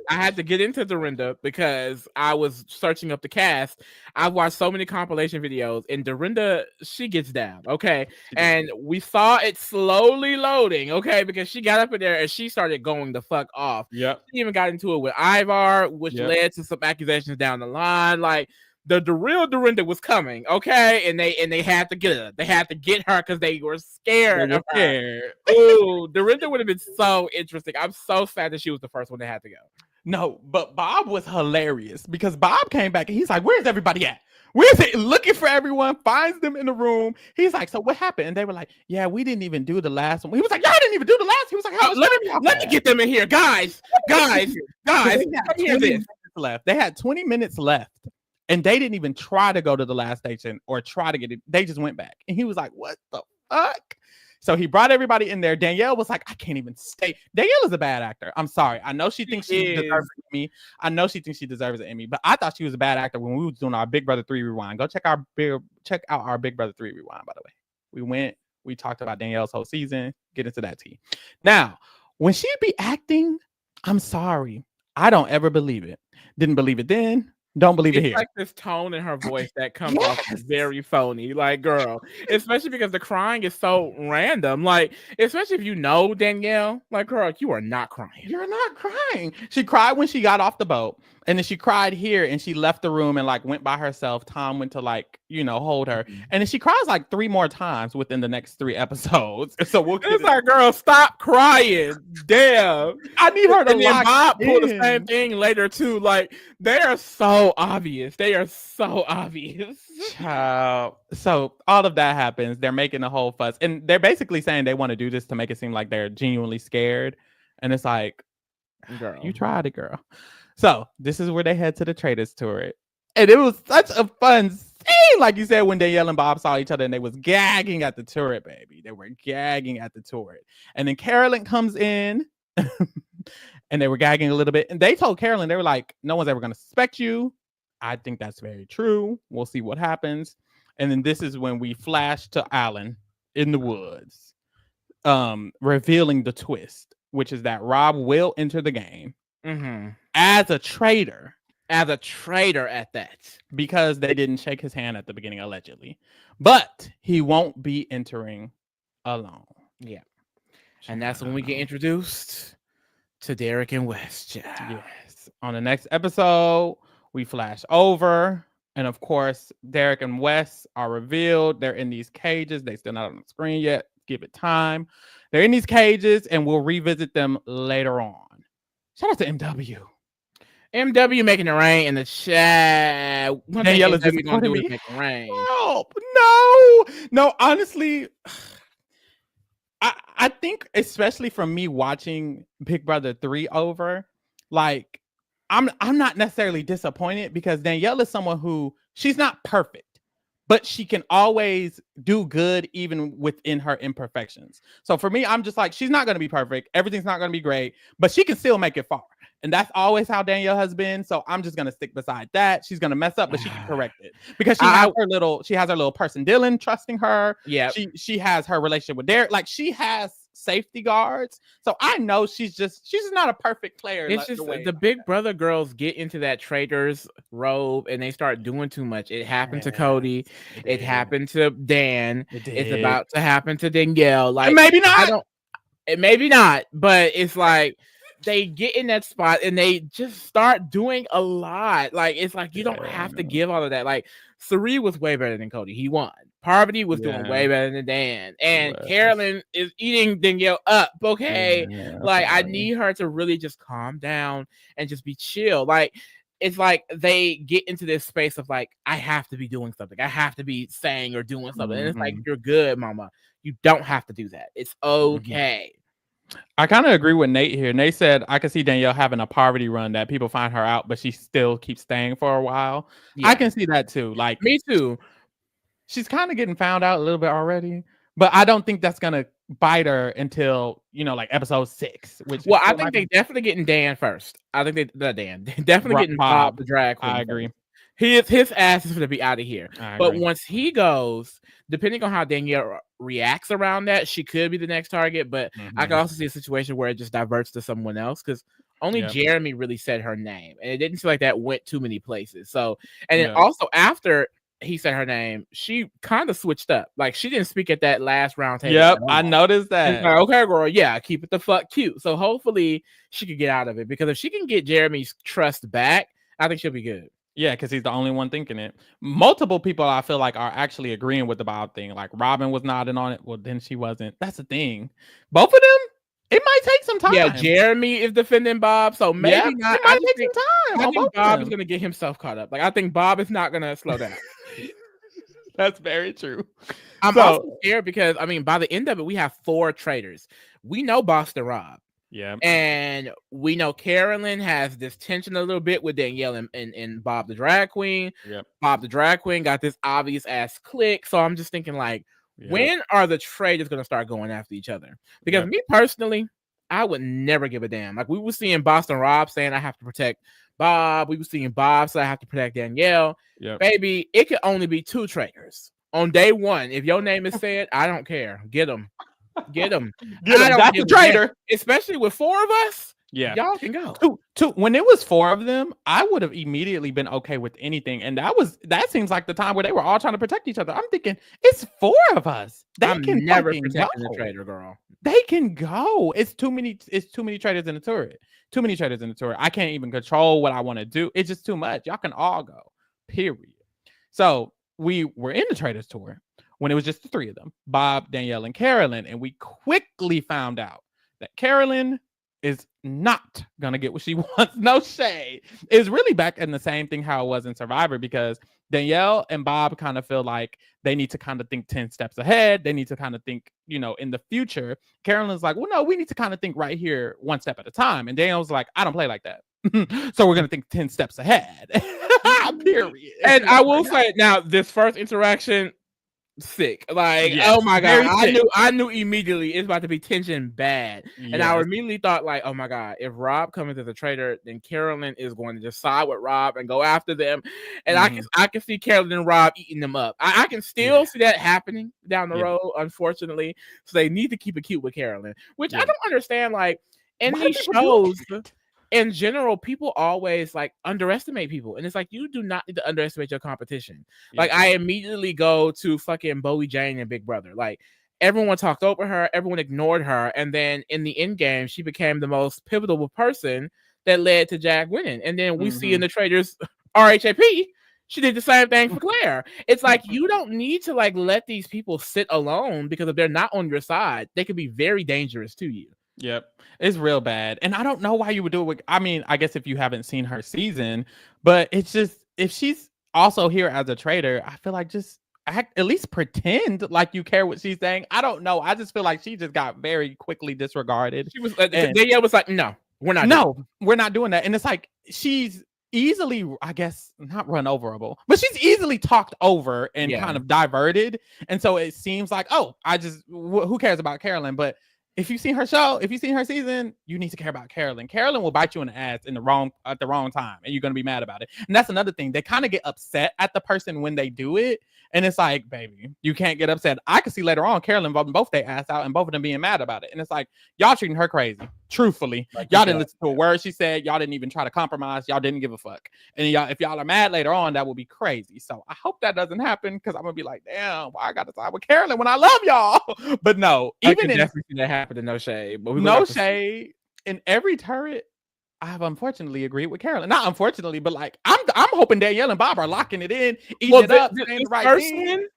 Speaker 2: had to get into Dorinda because I was searching up the cast. I've watched so many compilation videos, and Dorinda, she gets down, okay? And we saw it slowly loading, okay? Because she got up in there and she started going the fuck off.
Speaker 1: Yep.
Speaker 2: She even got into it with Ivar, which led to some accusations down the line. Like the real Dorinda was coming, okay, and they had to get her. They had to get her because they were scared. Ooh, Dorinda would have been so interesting. I'm so sad that she was the first one that had to go.
Speaker 1: No, but Bob was hilarious because Bob came back and he's like, "Where's everybody at? Where's it?" Looking for everyone, finds them in the room. He's like, "So what happened?" And they were like, "Yeah, we didn't even do the last one." He was like, "Y'all didn't even do the last." He was like,
Speaker 2: "Let me get them in here, guys. Come hear this."
Speaker 1: Left. They had 20 minutes left, and they didn't even try to go to the last station or try to get it. They just went back, and he was like, "What the fuck?" So he brought everybody in there. Danielle was like, "I can't even stay." Danielle is a bad actor. I'm sorry. I know she thinks she deserves an Emmy. I know she thinks she deserves an Emmy, but I thought she was a bad actor when we were doing our Big Brother 3 rewind. Go check out our Big Brother 3 rewind, by the way. We talked about Danielle's whole season. Get into that tea. Now, when she be acting, I'm sorry. I don't ever believe it. Didn't believe it then. Don't believe it here.
Speaker 2: Like this tone in her voice that comes off very phony. Like, girl, especially because the crying is so random. Like, especially if you know Danielle, like, girl, you are not crying.
Speaker 1: You're not crying. She cried when she got off the boat, and then she cried here, and she left the room and like went by herself. Tom went to like, hold her, and then she cries like 3 more times within the next 3 episodes. So
Speaker 2: it's like, girl, stop crying. Damn,
Speaker 1: I need her to.
Speaker 2: And then Bob pulled the same thing later too. Like, they are so obvious. They are so obvious.
Speaker 1: So all of that happens. They're making a whole fuss, and they're basically saying they want to do this to make it seem like they're genuinely scared. And it's like, girl, you tried it, girl. So this is where they head to the Traitors turret, and it was such a fun scene, like you said, when Danielle and Bob saw each other, and they was gagging at the turret, baby. They were gagging at the turret, and then Carolyn comes in. And they were gagging a little bit. And they told Carolyn, they were like, no one's ever going to suspect you. I think that's very true. We'll see what happens. And then this is when we flash to Alan in the woods, revealing the twist, which is that Rob will enter the game as a traitor.
Speaker 2: As a traitor at that.
Speaker 1: Because they didn't shake his hand at the beginning, allegedly. But he won't be entering alone.
Speaker 2: Yeah. And that's when we get introduced to Derek and West.
Speaker 1: Yes. course, on the next episode, we flash over. And of course, Derek and Wes are revealed. They're in these cages. They still not on the screen yet. Give it time. They're in these cages, and we'll revisit them later on. Shout out to MW.
Speaker 2: MW making it rain in the chat. One thing
Speaker 1: Danielle is
Speaker 2: MW gonna do
Speaker 1: disappointing
Speaker 2: is
Speaker 1: me.
Speaker 2: make it rain.
Speaker 1: Help. No, honestly, I think especially from me watching Big Brother 3 over, like I'm not necessarily disappointed because Danielle is someone who she's not perfect, but she can always do good even within her imperfections. So for me, I'm just like, she's not going to be perfect. Everything's not going to be great, but she can still make it far. And that's always how Danielle has been. So I'm just going to stick beside that. She's going to mess up, but she can correct it because she has her little person, Dylan, trusting her.
Speaker 2: Yeah.
Speaker 1: She has her relationship with Derek. Like she has safety guards. So I know she's just not a perfect player.
Speaker 2: It's just the Big Brother girls get into that Traitors robe and they start doing too much. It happened to Cody. It happened to Dan. It's about to happen to Danielle. Like
Speaker 1: maybe not.
Speaker 2: Maybe not, but it's like they get in that spot and they just start doing a lot. Like it's like you don't have to give all of that. Like Suri was way better than Cody. He won. Parvati was doing way better than Dan. And Carolyn is eating Danielle up. Okay. Like I need her to really just calm down and just be chill. Like it's like they get into this space of like, I have to be doing something. I have to be saying or doing something. And it's like, you're good, mama. You don't have to do that. It's okay.
Speaker 1: I kind of agree with Nate here. Nate said, I can see Danielle having a poverty run that people find her out, but she still keeps staying for a while. Yeah. I can see that too. Like
Speaker 2: me too.
Speaker 1: She's kind of getting found out a little bit already, but I don't think that's going to bite her until, like episode 6.
Speaker 2: I think they definitely getting Dan first. I think they're definitely getting Bob the drag queen.
Speaker 1: I agree.
Speaker 2: His ass is going to be out of here. But once he goes, depending on how Danielle reacts around that, she could be the next target. But I can also see a situation where it just diverts to someone else because only Jeremy really said her name. And it didn't feel like that went too many places. So, and then also after he said her name, she kind of switched up. Like she didn't speak at that last round table.
Speaker 1: Yep, I noticed that.
Speaker 2: Like, okay, girl, yeah, keep it the fuck cute. So hopefully she could get out of it because if she can get Jeremy's trust back, I think she'll be good.
Speaker 1: Yeah, because he's the only one thinking it. Multiple people I feel like are actually agreeing with the Bob thing. Like Robin was nodding on it. Well, then she wasn't. That's the thing. Both of them, it might take some time.
Speaker 2: Yeah, Jeremy is defending Bob, so maybe not.
Speaker 1: It might take some time.
Speaker 2: I think Bob is going to get himself caught up. Like I think Bob is not going to slow down.
Speaker 1: That's very true.
Speaker 2: I'm also scared because by the end of it, we have 4 traitors. We know Boston Rob.
Speaker 1: Yeah.
Speaker 2: And we know Carolyn has this tension a little bit with Danielle and Bob the drag queen.
Speaker 1: Yep.
Speaker 2: Bob the drag queen got this obvious ass click. So I'm just thinking like, when are the traitors going to start going after each other? Because me personally, I would never give a damn. Like we were seeing Boston Rob saying I have to protect Bob. We were seeing Bob say I have to protect Danielle.
Speaker 1: Yep.
Speaker 2: Baby, it could only be 2 traitors. On day 1, if your name is said, I don't care. Get them. Get them.
Speaker 1: That's a traitor.
Speaker 2: Especially with 4 of us.
Speaker 1: Yeah.
Speaker 2: Y'all can go.
Speaker 1: Two. When it was 4 of them, I would have immediately been okay with anything. And that seems like the time where they were all trying to protect each other. I'm thinking, it's 4 of us.
Speaker 2: I'm never protecting the traitor, girl.
Speaker 1: They can go. It's too many traitors in the turret. Too many traitors in the turret. I can't even control what I want to do. It's just too much. Y'all can all go. Period. So we were in the Traitors tour when it was just the 3 of them, Bob, Danielle, and Carolyn. And we quickly found out that Carolyn is not going to get what she wants. No shade. It's really back in the same thing how it was in Survivor because Danielle and Bob kind of feel like they need to kind of think 10 steps ahead. They need to kind of think, in the future. Carolyn's like, well, no, we need to kind of think right here 1 step at a time. And Danielle's like, I don't play like that. So we're going to think 10 steps ahead. Period.
Speaker 2: And I will say now, this first interaction, sick. Like, oh my God. I knew immediately it's about to be tension bad. Yes. And I immediately thought like, oh my God, if Rob comes as a traitor, then Carolyn is going to just side with Rob and go after them. And I can see Carolyn and Rob eating them up. I can still see that happening down the road, unfortunately. So they need to keep it cute with Carolyn, which I don't understand. Like in these shows, in general, people always like underestimate people. And it's like, you do not need to underestimate your competition. Yeah. Like I immediately go to fucking Bowie Jane and Big Brother. Like everyone talked over her. Everyone ignored her. And then in the end game, she became the most pivotal person that led to Jack winning. And then we see in the Traitors RHAP, she did the same thing for Claire. It's like, you don't need to like let these people sit alone, because if they're not on your side, they could be very dangerous to you.
Speaker 1: Yep. It's real bad. And I don't know why you would do it with, I mean, I guess if you haven't seen her season, but it's just, if she's also here as a traitor, I feel like just act, at least pretend like you care what she's saying. I don't know. I just feel like she just got very quickly disregarded.
Speaker 2: She was, Danielle was like, no, we're not
Speaker 1: doing that. And it's like, she's easily, I guess, not run overable, but she's easily talked over and kind of diverted. And so it seems like, oh, who cares about Carolyn? But if you've seen her show, if you've seen her season, you need to care about Carolyn. Carolyn will bite you in the ass at the wrong time, and you're gonna be mad about it. And that's another thing. They kind of get upset at the person when they do it, and it's like, baby, you can't get upset. I can see later on Carolyn voting both their ass out, and both of them being mad about it. And it's like, y'all treating her crazy. Truthfully, like, y'all didn't listen to a word she said. Y'all didn't even try to compromise. Y'all didn't give a fuck. And y'all, if y'all are mad later on, that will be crazy. So I hope that doesn't happen, because I'm gonna be like, damn, why I got to side with Carolyn when I love y'all? But no,
Speaker 2: even definitely that happened. No shade, but
Speaker 1: no shade. In every turret, I have unfortunately agreed with Carolyn. Not unfortunately, but like I'm hoping Danielle and Bob are locking it in, eating it up, saying the right thing.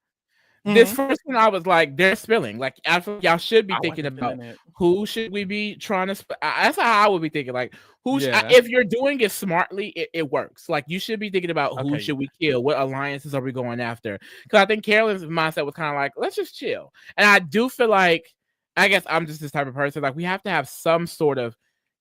Speaker 2: This first one, I was like, they're spilling. Like, I feel y'all should be thinking about who should we be trying to. That's how I would be thinking. Like, if you're doing it smartly, it works. Like, you should be thinking about who should we kill, what alliances are we going after? Because I think Carolyn's mindset was kind of like, let's just chill. And I do feel like, I guess I'm just this type of person. Like, we have to have some sort of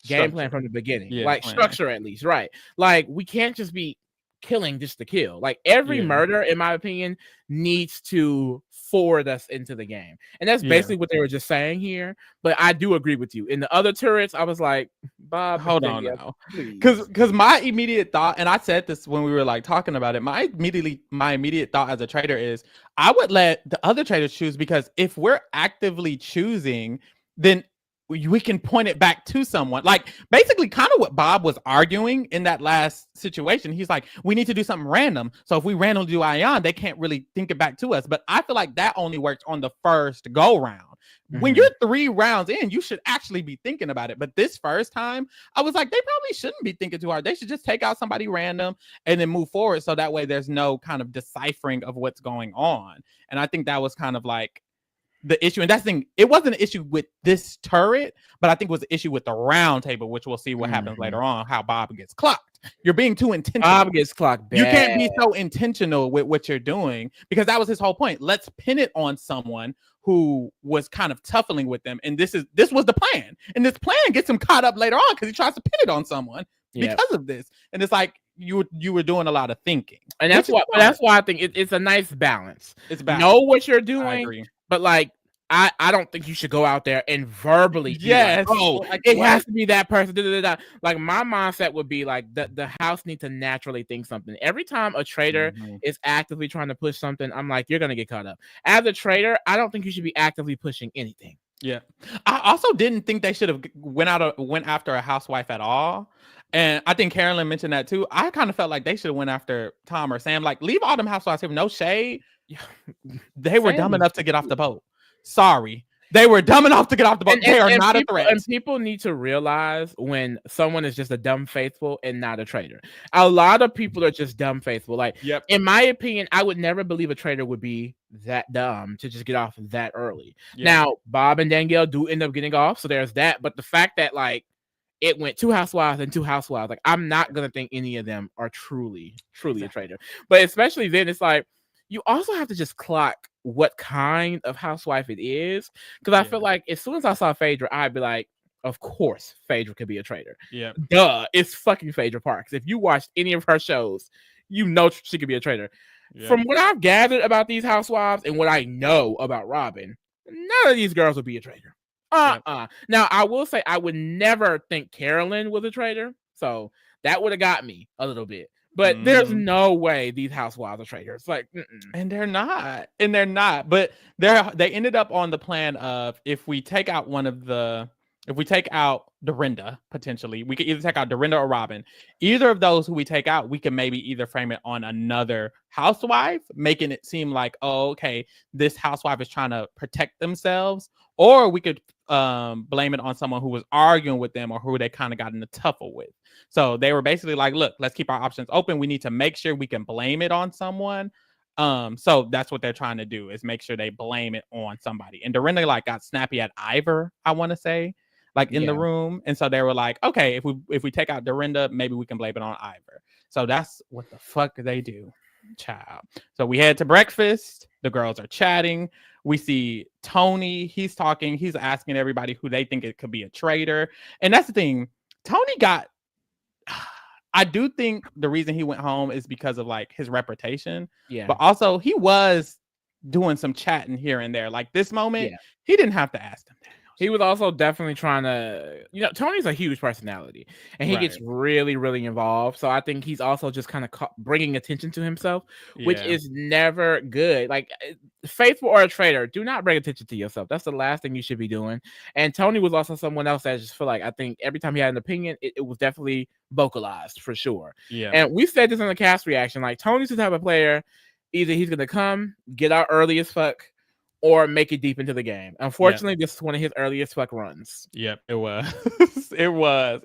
Speaker 2: game plan from the beginning, like structure at least, right? Like, we can't just be killing just to kill. Like, every murder, in my opinion, needs to forward us into the game, and that's basically what they were just saying here. But I do agree with you. In the other turrets, I was like, Bob,
Speaker 1: hold on now, because my immediate thought, and I said this when we were like talking about it, my immediate thought as a traitor is I would let the other traitors choose, because if we're actively choosing, then we can point it back to someone. Like, basically kind of what Bob was arguing in that last situation. He's like, we need to do something random. So if we randomly do Ion, they can't really think it back to us. But I feel like that only works on the first go round. When you're 3 rounds in, you should actually be thinking about it. But this first time, I was like, they probably shouldn't be thinking too hard. They should just take out somebody random and then move forward. So that way there's no kind of deciphering of what's going on. And I think that was kind of like the issue. And that's the thing, it wasn't an issue with this turret, but I think it was an issue with the round table, which we'll see what happens later on, how Bob gets clocked. You're being too intentional.
Speaker 2: Bob gets clocked bad.
Speaker 1: You can't be so intentional with what you're doing, because that was his whole point. Let's pin it on someone who was kind of tuffling with them. And this was the plan. And this plan gets him caught up later on, because he tries to pin it on someone because of this. And it's like, you were doing a lot of thinking.
Speaker 2: And that's why I think it's a nice balance.
Speaker 1: It's balance.
Speaker 2: Know what you're doing, but like, I don't think you should go out there and verbally like, it has to be that person. Like, my mindset would be like, the house needs to naturally think something. Every time a traitor is actively trying to push something, I'm like, you're gonna get caught up. As a traitor, I don't think you should be actively pushing anything.
Speaker 1: Yeah. I also didn't think they should have went after a housewife at all. And I think Carolyn mentioned that too. I kind of felt like they should have went after Tom or Sam. Like, leave all them housewives here. No shade. They were dumb enough to get off the boat. Sorry. They were dumb enough to get off the boat. They are not a threat.
Speaker 2: And people need to realize when someone is just a dumb faithful and not a traitor. A lot of people are just dumb faithful. Like, in my opinion, I would never believe a traitor would be that dumb to just get off that early. Now, Bob and Danielle do end up getting off, so there's that. But the fact that, like, it went 2 housewives and 2 housewives, like, I'm not gonna think any of them are truly a traitor. But especially then, it's like, you also have to just clock what kind of housewife it is. Because I feel like as soon as I saw Phaedra, I'd be like, of course Phaedra could be a traitor. Yeah. Duh. It's fucking Phaedra Parks. If you watched any of her shows, you know she could be a traitor. Yeah. From what I've gathered about these housewives and what I know about Robin, none of these girls would be a traitor. Now, I will say I would never think Carolyn was a traitor. So that would have got me a little bit. But there's no way these housewives are traitors. Like,
Speaker 1: and they're not. But they ended up on the plan of, if we take out one of the if we take out Dorinda, potentially, we could either take out Dorinda or Robin. Either of those who we take out, we can maybe either frame it on another housewife, making it seem like, oh, okay, this housewife is trying to protect themselves, or we could blame it on someone who was arguing with them or who they kind of got in a tuffle with. So they were basically like, look, let's keep our options open. We need to make sure we can blame it on someone. So that's what they're trying to do, is make sure they blame it on somebody. And Dorinda like got snappy at Ivor, I want to say, like in the room. And so they were like, okay, if we take out Dorinda, maybe we can blame it on Ivor. So that's what the fuck they do, child. So we head to breakfast. The girls are chatting. We see Tony. He's talking. He's asking everybody who they think it could be a traitor. And that's the thing. Tony got... I do think the reason he went home is because of like his reputation. Yeah. But also he was doing some chatting here and there. Like this moment, he didn't have to ask them that.
Speaker 2: He was also definitely trying to, Tony's a huge personality and he gets really, really involved. So I think he's also just kind of bringing attention to himself, which is never good. Like, faithful or a traitor, do not bring attention to yourself. That's the last thing you should be doing. And Tony was also someone else that I just feel like, I think every time he had an opinion, it was definitely vocalized for sure. Yeah. And we said this in the cast reaction, like Tony's the type of player, either he's going to come, get out early as fuck, or make it deep into the game. Unfortunately, this is one of his earliest fuck runs.
Speaker 1: Yep, it was. it was.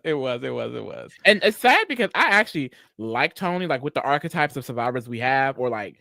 Speaker 2: And it's sad because I actually like Tony, like with the archetypes of survivors we have, or like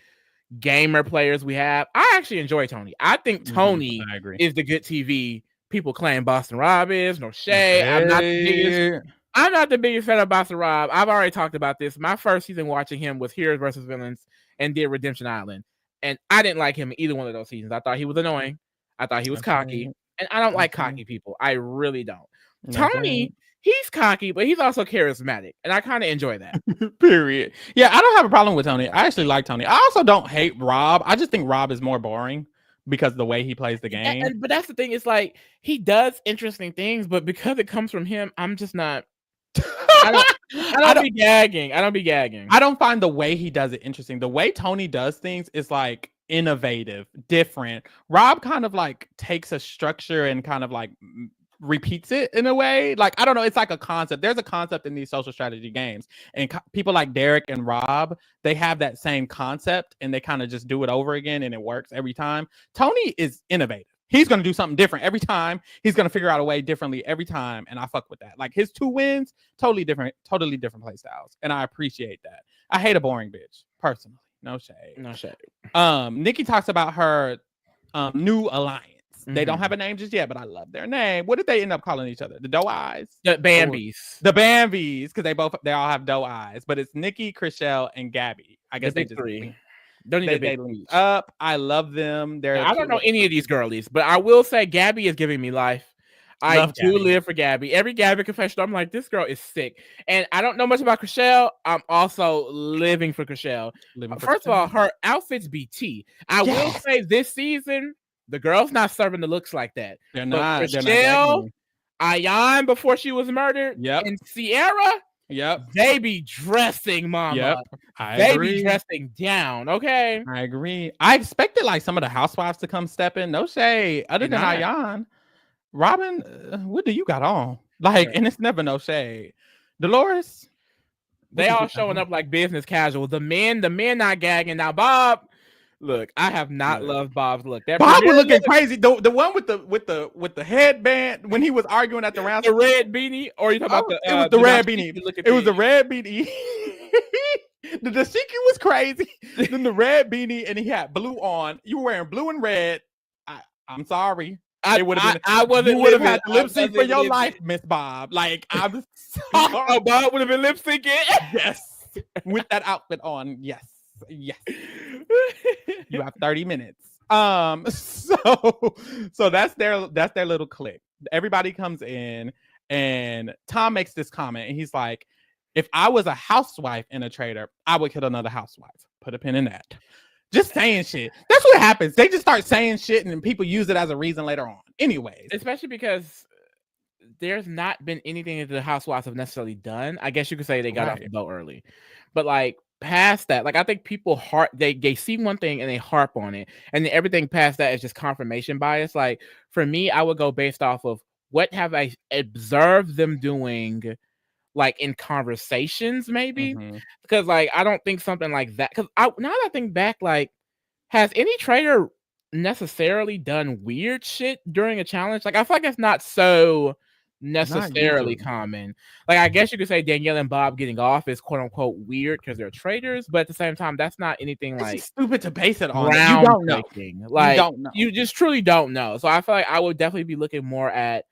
Speaker 2: gamer players we have. I actually enjoy Tony. I think Tony is the good TV people claim Boston Rob is. No shade. Hey. I'm not the biggest fan of Boston Rob. I've already talked about this. My first season watching him was Heroes versus Villains and did Redemption Island. And I didn't like him in either one of those seasons. I thought he was annoying. I thought he was cocky. And I don't like cocky people. I really don't. Tony, he's cocky, but he's also charismatic. And I kind of enjoy that.
Speaker 1: Period. Yeah, I don't have a problem with Tony. I actually like Tony. I also don't hate Rob. I just think Rob is more boring because of the way he plays the game.
Speaker 2: But that's the thing. It's like he does interesting things, but because it comes from him, I'm just not... I don't be gagging. I
Speaker 1: don't find the way he does it interesting. The way Tony does things is like innovative, different. Rob kind of like takes a structure and kind of like repeats it in a way. Like, I don't know. It's like a concept. There's a concept in these social strategy games, and people like Derek and Rob, they have that same concept and they kind of just do it over again and it works every time. Tony is innovative. He's going to do something different every time. He's going to figure out a way differently every time. And I fuck with that. Like his 2 wins, totally different play styles. And I appreciate that. I hate a boring bitch, personally. No shade. Nikki talks about her new alliance. They don't have a name just yet, but I love their name. What did they end up calling each other? The Doe Eyes?
Speaker 2: The Bambies.
Speaker 1: The Bambies, because they all have doe eyes. But it's Nikki, Chriselle, and Gabby. I guess they just... 3.
Speaker 2: Don't need
Speaker 1: they link up. I love them.
Speaker 2: I don't know any of these girlies, but I will say Gabby is giving me life. I do live for Gabby. Every Gabby confession, I'm like, this girl is sick. And I don't know much about Chriselle. I'm also living for Chriselle. First of all, her outfits be tea. I will say this season, the girl's not serving the looks like that.
Speaker 1: They're not.
Speaker 2: Chriselle, Ayan before she was murdered, and Sierra, they be dressing, mama. They agree. Be dressing down, okay?
Speaker 1: I agree. I expected like some of the housewives to come step in. No shade. Other than Ayan. Robin, what do you got on? Like, and it's never no shade. Dolores,
Speaker 2: they all showing up like business casual. The men not gagging. Now, Bob, look, I have not loved Bob's look.
Speaker 1: That Bob was looking crazy. The one with the headband when he was arguing at the round.
Speaker 2: The red beanie, or you talking about the?
Speaker 1: It was the red beanie. It was the red beanie. The dashiki was crazy. Then the red beanie, and he had blue on. You were wearing blue and red. I'm sorry. It would have been. You would have had lip sync for your life, Miss Bob. Like, I'm sorry.
Speaker 2: Oh, Bob would have been lip syncing.
Speaker 1: Yes, with that outfit on. Yes. You have 30 minutes. So that's their little clique. Everybody comes in, and Tom makes this comment, and he's like, if I was a housewife and a traitor, I would kill another housewife. Put a pin in that. Just saying shit. That's what happens. They just start saying shit, and then people use it as a reason later on. Anyways.
Speaker 2: Especially because there's not been anything that the housewives have necessarily done. I guess you could say they got off the boat early. But like past that, like I think people they see one thing and they harp on it. And then everything past that is just confirmation bias. Like for me, I would go based off of what have I observed them doing, like in conversations, maybe?
Speaker 1: Mhm.
Speaker 2: Because like I don't think something like that. Because now that I think back, like, has any trader necessarily done weird shit during a challenge? Like I feel like it's not so
Speaker 1: Not
Speaker 2: necessarily
Speaker 1: usually.
Speaker 2: common. Like I guess you could say Danielle and Bob getting off is quote unquote weird because they're traitors, but at the same time, that's not anything
Speaker 1: It's
Speaker 2: like
Speaker 1: just stupid to base it on it. You don't know.
Speaker 2: groundbreaking.
Speaker 1: You
Speaker 2: Like
Speaker 1: don't know.
Speaker 2: you just truly don't know. So I feel like I would definitely be looking more at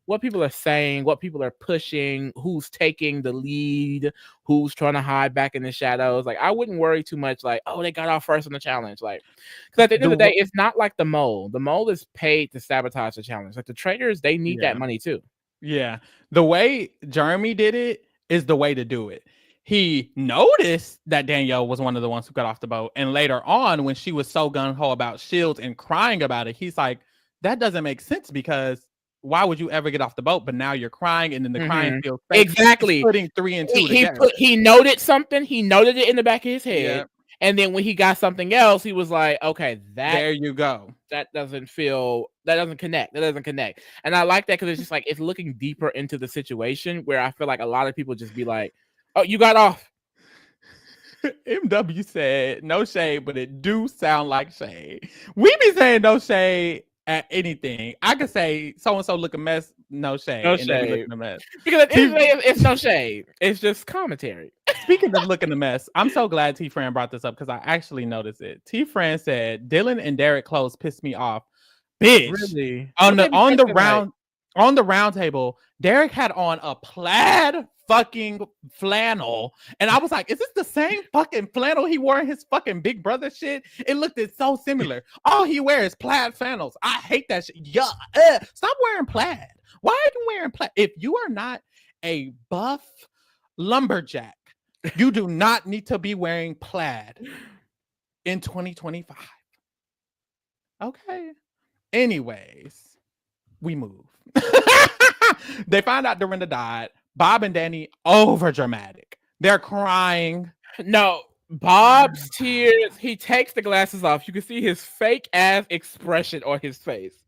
Speaker 2: what people are saying, what people are pushing, who's taking the lead, who's trying to hide back in the shadows. Like I wouldn't worry too much. Like, oh, they got off first on the challenge. Like, because at the end of the day, it's not like the mole. The mole is paid to sabotage the challenge. Like the traders, they need that money too.
Speaker 1: Yeah. The way Jeremy did it is the way to do it. He noticed that Danielle was one of the ones who got off the boat. And later on, when she was so gung-ho about Shields and crying about it, he's like, that doesn't make sense because why would you ever get off the boat? But now you're crying, and then the crying feels fake.
Speaker 2: Exactly.
Speaker 1: It's putting 3 and 2 together.
Speaker 2: He noted something. He noted it in the back of his head.
Speaker 1: Yeah.
Speaker 2: And then when he got something else, he was like, okay,
Speaker 1: there you go.
Speaker 2: That doesn't connect. That doesn't connect. And I like that because it's just like it's looking deeper into the situation where I feel like a lot of people just be like, oh, you got off.
Speaker 1: MW said no shade, but it do sound like shade. We be saying no shade at anything. I could say so and so look a mess, no shade.
Speaker 2: No
Speaker 1: and
Speaker 2: shade.
Speaker 1: Look a mess.
Speaker 2: Because at the end of the day, it's no shade. It's just commentary.
Speaker 1: Speaking of looking a mess, I'm so glad T Fran brought this up because I actually noticed it. T Fran said Dylan and Derek clothes pissed me off. Bitch.
Speaker 2: Really?
Speaker 1: On the round table, Derek had on a plaid fucking flannel. And I was like, is this the same fucking flannel he wore in his fucking Big Brother shit? It looked so similar. All he wears is plaid flannels. I hate that shit. Yeah. Stop wearing plaid. Why are you wearing plaid? If you are not a buff lumberjack, you do not need to be wearing plaid in 2025. Okay. Anyways, we move. They find out Dorinda died. Bob and Danny over dramatic. They're crying.
Speaker 2: No, Bob's tears. He takes the glasses off. You can see his fake ass expression on his face.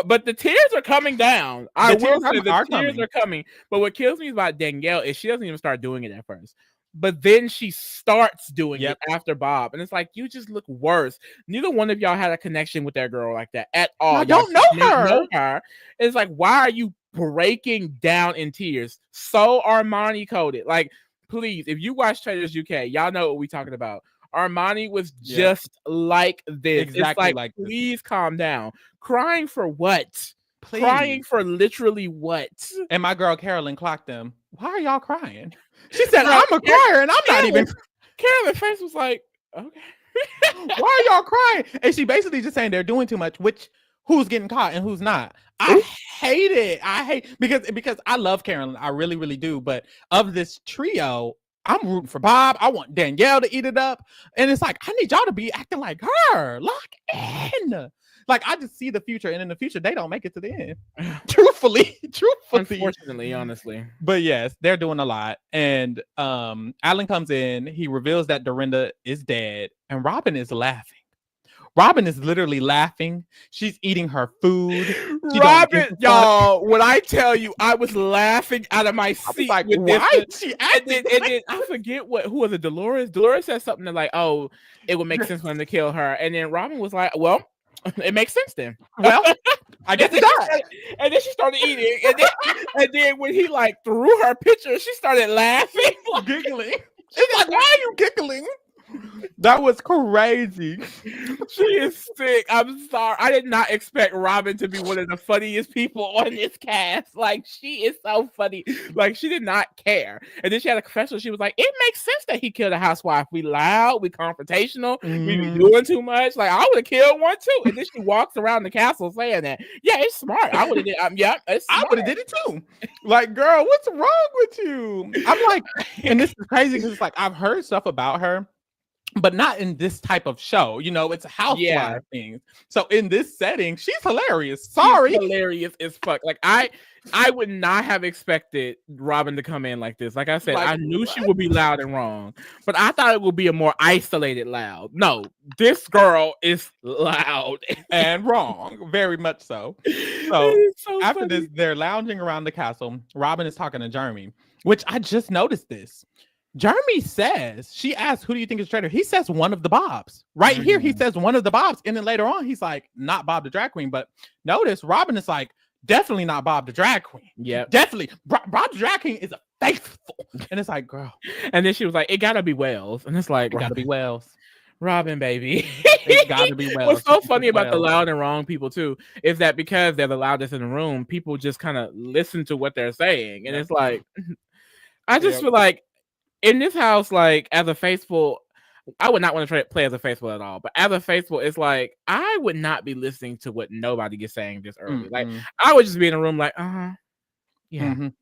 Speaker 2: But the tears are coming down. I will say the tears are coming. But what kills me about Danielle is she doesn't even start doing it at first. But then she starts doing it after Bob. And it's like, you just look worse. Neither one of y'all had a connection with that girl like that at all.
Speaker 1: I don't know her.
Speaker 2: It's like, why are you breaking down in tears? So Armani coded. Like, please, if you watch Traitors UK, y'all know what we're talking about. Armani was just like this.
Speaker 1: Exactly
Speaker 2: it's like please calm down. Crying for what?
Speaker 1: Please.
Speaker 2: Crying for literally what?
Speaker 1: And my girl Carolyn clocked them. Why are y'all crying? She said, I'm a crier and I'm not even.
Speaker 2: Carolyn's face was like, okay.
Speaker 1: Why are y'all crying? And she basically just saying they're doing too much, which who's getting caught and who's not. I hate it. I hate because I love Carolyn. I really, really do. But of this trio, I'm rooting for Bob. I want Danielle to eat it up. And it's like, I need y'all to be acting like her. Lock in. Like, I just see the future. And in the future, they don't make it to the end. Truthfully.
Speaker 2: Unfortunately, honestly.
Speaker 1: But yes, they're doing a lot. And Alan comes in. He reveals that Dorinda is dead. And Robin is laughing. Robin is literally laughing. She's eating her food.
Speaker 2: Robin, y'all, when I tell you, I was laughing out of my seat.
Speaker 1: Like, why? She
Speaker 2: acted. And then I forget who was it? Dolores. Dolores said something like, "Oh, it would make sense for them to kill her." And then Robin was like, "Well, it makes sense then."
Speaker 1: Well, I guess it does.
Speaker 2: And then she started eating. And then when he like threw her picture, she started laughing,
Speaker 1: giggling. She's like, "Why are you giggling?" That was crazy.
Speaker 2: She is sick. I'm sorry. I did not expect Robin to be one of the funniest people on this cast. Like, she is so funny. Like, she did not care. And then she had a confession. She was like, it makes sense that he killed a housewife. We loud, we confrontational, we be doing too much. Like, I would have killed one too. And then she walks around the castle saying that. Yeah, it's smart. I would have did I
Speaker 1: would have did it too. Like, girl, what's wrong with you? I'm like, and this is crazy because it's like I've heard stuff about her. but not in this type of show. You know, it's a housewife thing. So in this setting, she's hilarious. Sorry.
Speaker 2: She's hilarious as fuck. Like I would not have expected Robin to come in like this. Like I said,
Speaker 1: Like,
Speaker 2: I knew she would be loud and wrong, but I thought it would be a more isolated loud. No, this girl is loud
Speaker 1: and wrong, very much so. So, after
Speaker 2: funny.
Speaker 1: this, they're lounging around the castle. Robin is talking to Jeremy, which I just noticed this. Jeremy says, she asks, who do you think is traitor? He says one of the Bobs. Right here, he says one of the Bobs. And then later on, he's like, not Bob the drag queen. But notice, Robin is like, definitely not Bob the drag queen.
Speaker 2: Yeah.
Speaker 1: Definitely. Bob the drag queen is a faithful. And it's like, girl.
Speaker 2: And then she was like, it gotta be Wells. And it's like,
Speaker 1: it gotta be Wells.
Speaker 2: Robin, baby.
Speaker 1: It's gotta be Wells.
Speaker 2: What's so funny about the loud and wrong people too is that because they're the loudest in the room, people just kind of listen to what they're saying. And it's like, I just feel like in this house, like as a faithful, I would not want to play as a faithful at all. But as a faithful, it's like I would not be listening to what nobody is saying this early. Like I would just be in a room like,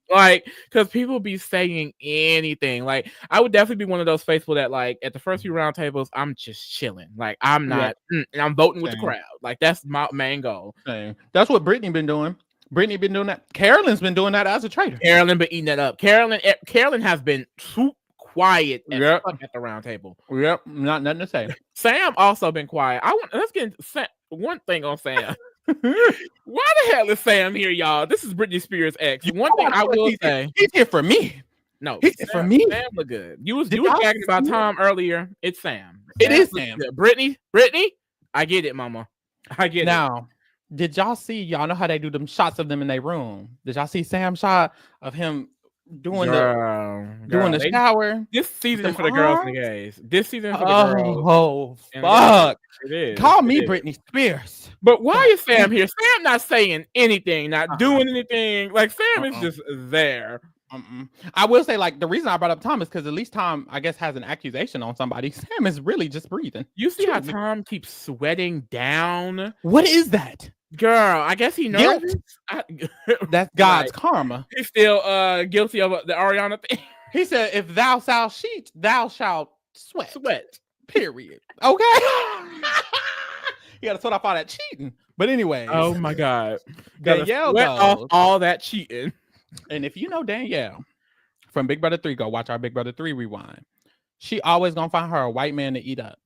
Speaker 2: like because people be saying anything. Like I would definitely be one of those faithful that like at the first few round tables, I'm just chilling. Like I'm not, and I'm voting with the crowd. Like that's my main goal.
Speaker 1: That's what Brittany been doing. Brittany been doing that. Carolyn's been doing that as a traitor.
Speaker 2: Carolyn been eating that up. Carolyn has been too quiet as fuck at the round table.
Speaker 1: Yep, not nothing to say.
Speaker 2: Sam also been quiet. Let's get into one thing on Sam. Why the hell is Sam here, y'all? This is Britney Spears' ex. One thing I will say,
Speaker 1: he's here for me.
Speaker 2: No,
Speaker 1: he's here for me.
Speaker 2: Sam look good. You was talking about Tom earlier. It's Sam.
Speaker 1: It is Sam.
Speaker 2: Brittany, I get it, mama. I get it.
Speaker 1: Now, did y'all see? Y'all know how they do them shots of them in their room. Did y'all see Sam's shot of him doing the shower?
Speaker 2: This season is for the girls and the gays. This season is for the girls.
Speaker 1: Oh, fuck.
Speaker 2: It is.
Speaker 1: Call me Britney Spears.
Speaker 2: But why is Sam here? Sam not saying anything, not doing anything. Like Sam is just there.
Speaker 1: I will say, like, the reason I brought up Tom is because at least Tom, I guess, has an accusation on somebody. Sam is really just breathing.
Speaker 2: You see how Tom keeps sweating down?
Speaker 1: What is that?
Speaker 2: Girl, I guess he nervous.
Speaker 1: That's God's karma.
Speaker 2: He's still guilty of the Ariana thing.
Speaker 1: He said, if thou shalt cheat, thou shalt sweat. Period. Okay? You gotta sort off all that cheating. But anyway.
Speaker 2: Oh my God.
Speaker 1: Danielle
Speaker 2: sweat off all that cheating.
Speaker 1: And if you know Danielle from Big Brother 3, go watch our Big Brother 3 rewind. She always gonna find her a white man to eat up.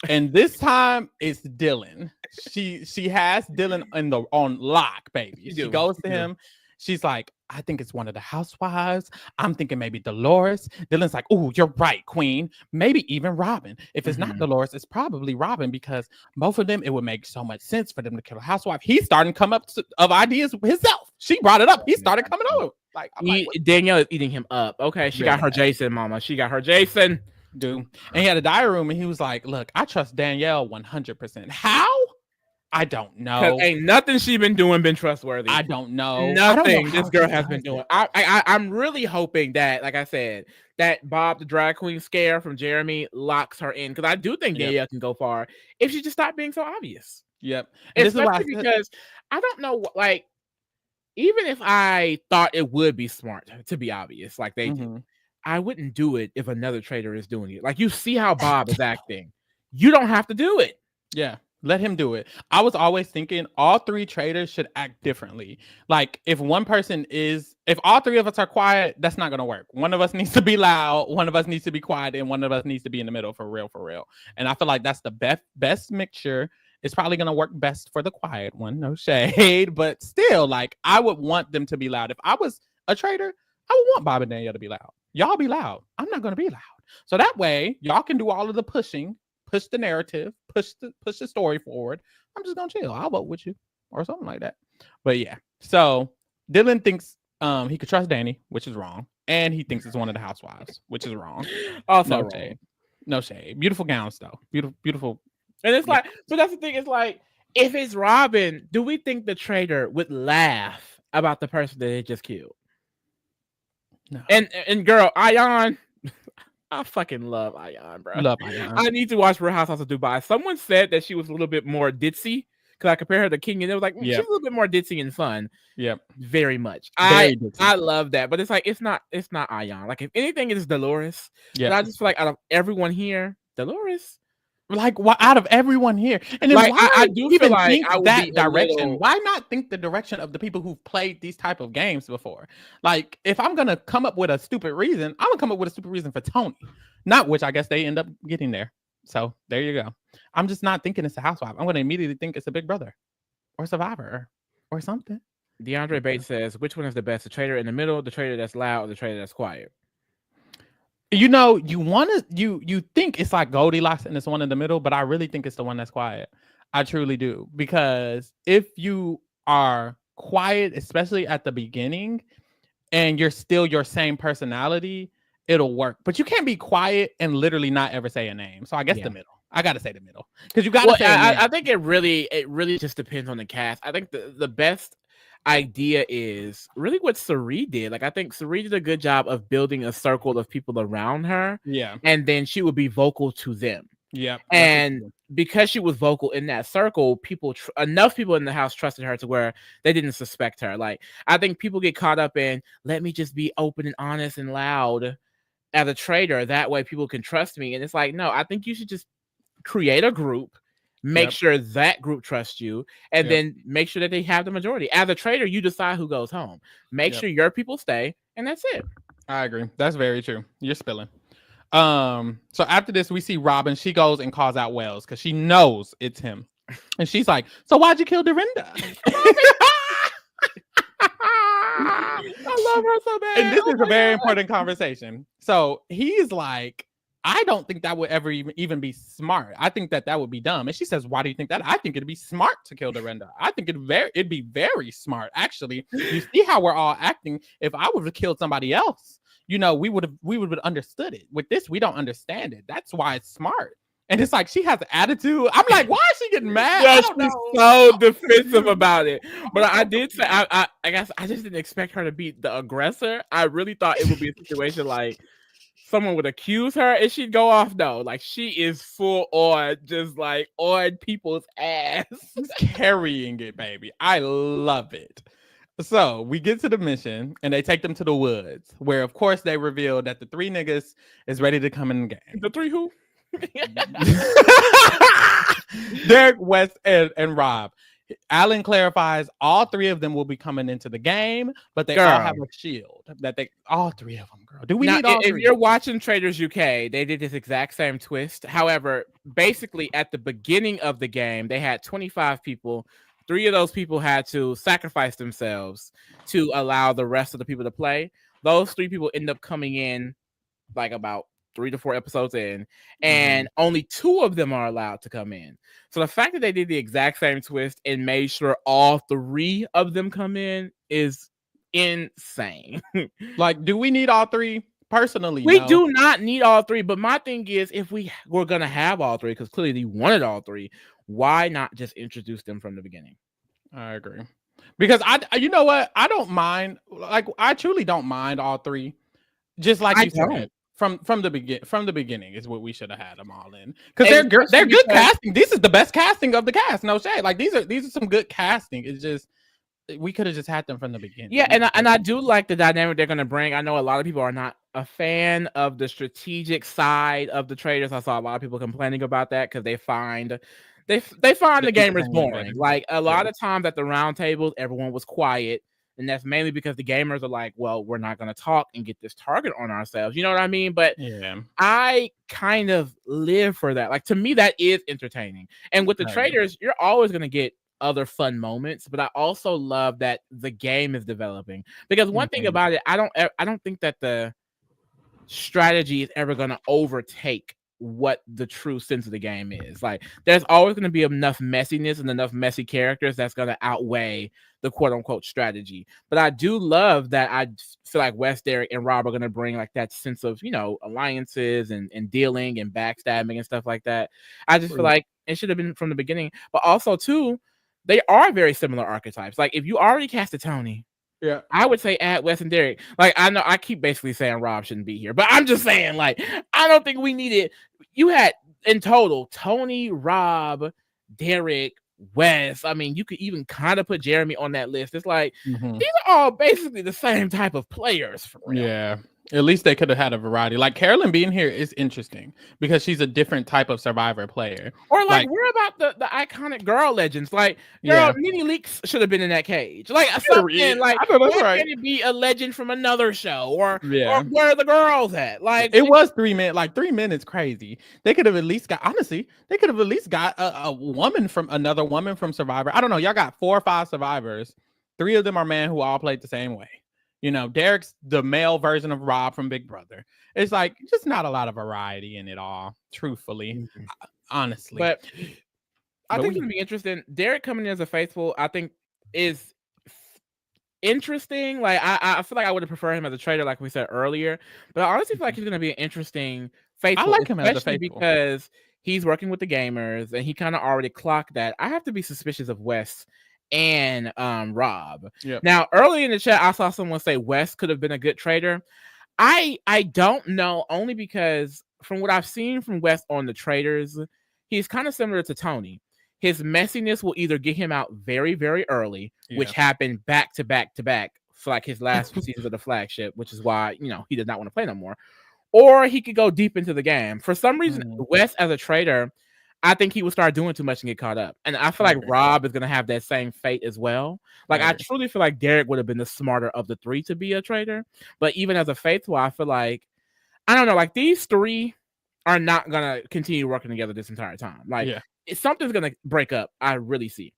Speaker 1: And this time it's Dylan. She has Dylan on lock, baby. She goes to him. She's like, I think it's one of the housewives. I'm thinking maybe Dolores. Dylan's like, oh, you're right, queen. Maybe even Robin. If it's not Dolores, it's probably Robin because both of them, it would make so much sense for them to kill a housewife. He's starting to come up of ideas himself. She brought it up. He started coming over. Like,
Speaker 2: Danielle is eating him up. Okay, she got her Jason, mama. She got her Jason.
Speaker 1: Dude. And he had a diary room and he was like, look, I trust Danielle 100%. How? I don't know.
Speaker 2: Ain't nothing she been doing been trustworthy.
Speaker 1: I don't know.
Speaker 2: Nothing this girl has been doing. I'm really hoping that, like I said, that Bob the drag queen scare from Jeremy locks her in because I do think Danielle can go far if she just stopped being so obvious.
Speaker 1: Yep.
Speaker 2: And especially because I don't know, like, even if I thought it would be smart to be obvious like they do, I wouldn't do it if another traitor is doing it. Like, you see how Bob is acting. You don't have to do it.
Speaker 1: Yeah. Let him do it. I was always thinking all three traitors should act differently. Like if all three of us are quiet, that's not going to work. One of us needs to be loud. One of us needs to be quiet. And one of us needs to be in the middle for real. And I feel like that's the best mixture. It's probably going to work best for the quiet one. No shade, but still like I would want them to be loud. If I was a traitor, I would want Bob and Danielle to be loud. Y'all be loud. I'm not going to be loud. So that way y'all can do all of the pushing. Push the narrative, push the story forward. I'm just gonna chill. I'll vote with you or something like that. But yeah, so Dylan thinks he could trust Danny, which is wrong, and he thinks it's one of the housewives, which is wrong.
Speaker 2: Also,
Speaker 1: no shade. Beautiful gowns though, beautiful.
Speaker 2: And it's like, so that's the thing. It's like, if it's Robin, do we think the traitor would laugh about the person that they just killed?
Speaker 1: No.
Speaker 2: And girl, Ayan. I fucking love Ayan, bro.
Speaker 1: Love Ayan.
Speaker 2: I need to watch Real Housewives of Dubai. Someone said that she was a little bit more ditzy because I compare her to King, and it was like she's a little bit more ditzy and fun.
Speaker 1: Yep,
Speaker 2: very much. I love that, but it's like it's not Ayan. Like if anything, it is Dolores. Yeah, I just feel like out of everyone here, Dolores
Speaker 1: Like, why, out of everyone here, and then
Speaker 2: Like,
Speaker 1: why
Speaker 2: I do feel
Speaker 1: even
Speaker 2: like
Speaker 1: think
Speaker 2: I would
Speaker 1: that
Speaker 2: be a
Speaker 1: direction?
Speaker 2: little.
Speaker 1: Why not think the direction of the people who've played these type of games before? Like, if I'm gonna come up with a stupid reason, I'm gonna come up with a stupid reason for Tony, not which I guess they end up getting there. So there you go. I'm just not thinking it's a housewife. I'm gonna immediately think it's a Big Brother or Survivor or something.
Speaker 2: DeAndre Bates says, which one is the best? The traitor in the middle, the traitor that's loud, or the traitor that's quiet?
Speaker 1: You know, you think it's like Goldilocks and it's one in the middle, but I really think it's the one that's quiet. I truly do, because if you are quiet, especially at the beginning, and you're still your same personality, it'll work. But you can't be quiet and literally not ever say a name. So I guess the middle. I gotta say the middle, because you gotta say a name.
Speaker 2: I think it really just depends on the cast. I think the best idea is really what Sari did. Like, I think Sari did a good job of building a circle of people around her.
Speaker 1: Yeah.
Speaker 2: And then she would be vocal to them.
Speaker 1: Yeah.
Speaker 2: And because she was vocal in that circle, enough people in the house trusted her to where they didn't suspect her. Like, I think people get caught up in, let me just be open and honest and loud as a traitor. That way people can trust me. And it's like, no, I think you should just create a group, make sure that group trusts you, and then make sure that they have the majority. As a traitor, you decide who goes home. Make sure your people stay, and that's it.
Speaker 1: I agree. That's very true. You're spilling. So after this, we see Robin. She goes and calls out Wells because she knows it's him. And she's like, so why'd you kill Dorinda?
Speaker 2: I love her so bad.
Speaker 1: And this is a very important conversation. So he's like, I don't think that would ever even be smart. I think that would be dumb. And she says, why do you think that? I think it'd be smart to kill Dorinda. I think it'd be very smart, actually. You see how we're all acting. If I would have killed somebody else, you know, we would have understood it. With this, we don't understand it. That's why it's smart. And it's like, she has an attitude. I'm like, why is she getting mad?
Speaker 2: Yeah, she's so defensive about it. But I did say, I guess I just didn't expect her to be the aggressor. I really thought it would be a situation like someone would accuse her and she'd go off. No, like, she is full on, just like on people's ass.
Speaker 1: Carrying it, baby. I love it. So we get to the mission and they take them to the woods, where of course they reveal that the three niggas is ready to come in the game.
Speaker 2: The three who?
Speaker 1: Derek, West, and Rob. Alan clarifies all three of them will be coming into the game, but they all have a shield. All three of them, girl. Do we need all
Speaker 2: if
Speaker 1: three?
Speaker 2: You're watching Traitors UK, they did this exact same twist. However, basically at the beginning of the game, they had 25 people. 3 of those people had to sacrifice themselves to allow the rest of the people to play. Those 3 people end up coming in like about 3 to 4 episodes in, and only 2 of them are allowed to come in. So the fact that they did the exact same twist and made sure all 3 of them come in is insane.
Speaker 1: Like, do we need all 3? Personally,
Speaker 2: we do not need all 3, but my thing is, if we were gonna have all 3, because clearly you wanted all 3, why not just introduce them from the beginning?
Speaker 1: I agree, because you know what, I don't mind. Like, I truly don't mind all 3. Just like you said, from the beginning is what we should have had them all in, because they're good casting. This is the best casting of the cast. No shade. Like, these are some good casting. It's just, we could have just had them from the beginning.
Speaker 2: Yeah, and I do like the dynamic they're gonna bring. I know a lot of people are not a fan of the strategic side of the Traitors. I saw a lot of people complaining about that because they find the gamers boring. Like, a lot of times at the round tables, everyone was quiet, and that's mainly because the gamers are like, well, we're not gonna talk and get this target on ourselves. You know what I mean? But I kind of live for that. Like, to me, that is entertaining. And with the Traitors, you're always gonna get other fun moments, but I also love that the game is developing, because one thing about it, I don't think that the strategy is ever going to overtake what the true sense of the game is. Like, there's always going to be enough messiness and enough messy characters that's going to outweigh the quote unquote strategy. But I do love that. I feel like Wes, Derek, and Rob are going to bring like that sense of, you know, alliances and dealing and backstabbing and stuff like that. I just feel like it should have been from the beginning. But also too, they are very similar archetypes. Like, if you already cast a Tony, I would say add Wes and Derek. Like, I know I keep basically saying Rob shouldn't be here, but I'm just saying, like, I don't think we needed. You had in total Tony, Rob, Derek, Wes. I mean, you could even kind of put Jeremy on that list. It's like, these are all basically the same type of players for real.
Speaker 1: Yeah, At least they could have had a variety. Like Carolyn being here is interesting because she's a different type of Survivor player.
Speaker 2: Or like,
Speaker 1: Like,
Speaker 2: where about the iconic girl legends? Like, girl,
Speaker 1: yeah,
Speaker 2: Nene Leakes should have been in that cage. Like something
Speaker 1: period.
Speaker 2: like,
Speaker 1: I know that's
Speaker 2: why
Speaker 1: right.
Speaker 2: can't it be a legend from another show? Or
Speaker 1: Yeah.
Speaker 2: where are the girls at? Like,
Speaker 1: It was 3 minutes. Like 3 minutes, crazy. They could have at least got. Honestly, they could have at least got a woman from another woman from Survivor. I don't know. Y'all got 4 or 5 survivors. 3 of them are men who all played the same way. You know, Derek's the male version of Rob from Big Brother. It's like just not a lot of variety in it all. Truthfully, honestly.
Speaker 2: but I
Speaker 1: But
Speaker 2: think it's
Speaker 1: we,
Speaker 2: gonna be interesting. Derek coming in as a faithful, I think, is interesting. Like I feel like I would have preferred him as a traitor, like we said earlier. But I honestly feel like he's gonna be an interesting
Speaker 1: I
Speaker 2: faithful,
Speaker 1: like him as a
Speaker 2: especially
Speaker 1: faithful.
Speaker 2: because he's working with the gamers and he kind of already clocked that. I have to be suspicious of Wes and Rob.
Speaker 1: Yep.
Speaker 2: Now, early in the chat, I saw someone say Wes could have been a good traitor. I don't know, only because from what I've seen from Wes on the Traitors, he's kind of similar to Tony. His messiness will either get him out very, very early, which happened back to back to back for like his last few seasons of the flagship, which is why, he did not want to play no more. Or he could go deep into the game. For some reason, Wes as a traitor, I think he would start doing too much and get caught up. And I feel like Rob is going to have that same fate as well. Like, I truly feel like Derek would have been the smarter of the 3 to be a traitor. But even as a faithful, I feel like, I don't know, like these 3 are not going to continue working together this entire time. Like, something's going to break up. I really see.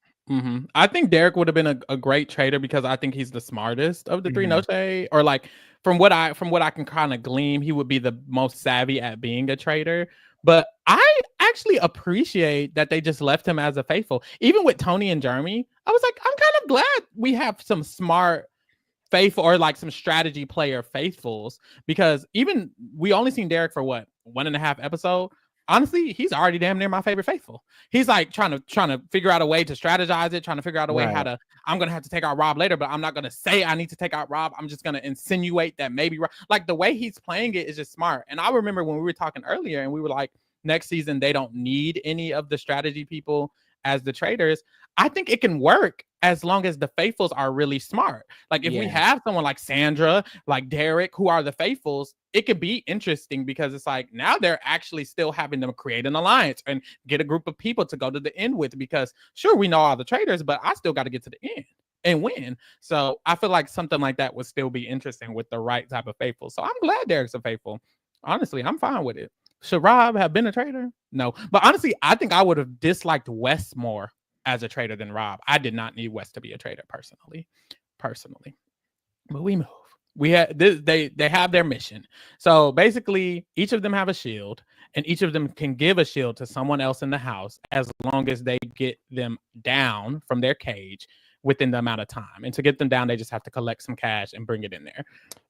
Speaker 1: I think Derek would have been a great trader because I think he's the smartest of the 3. No shade, or like from what I can kind of glean, he would be the most savvy at being a trader. But I actually appreciate that they just left him as a faithful. Even with Tony and Jeremy, I was like, I'm kind of glad we have some smart faithful or like some strategy player faithfuls, because even we only seen Derek for what, 1.5 episode. Honestly, he's already damn near my favorite faithful. He's like trying to figure out a way to strategize it, trying to figure out a way how to. I'm gonna have to take out Rob later, but I'm not gonna say I need to take out Rob. I'm just gonna insinuate that maybe like the way he's playing it is just smart. And I remember when we were talking earlier, and we were like, next season they don't need any of the strategy people as the traders. I think it can work as long as the faithfuls are really smart. Like if we have someone like Sandra, like Derek, who are the faithfuls, it could be interesting because it's like now they're actually still having them create an alliance and get a group of people to go to the end with, because sure, we know all the traders, but I still got to get to the end and win. So I feel like something like that would still be interesting with the right type of faithful. So I'm glad Derek's a faithful. Honestly, I'm fine with it. Should Rob have been a traitor? No. But honestly, I think I would have disliked Wes more as a traitor than Rob. I did not need Wes to be a traitor personally. But we move. We had this, they have their mission. So basically, each of them have a shield, and each of them can give a shield to someone else in the house as long as they get them down from their cage within the amount of time. And to get them down, they just have to collect some cash and bring it in there.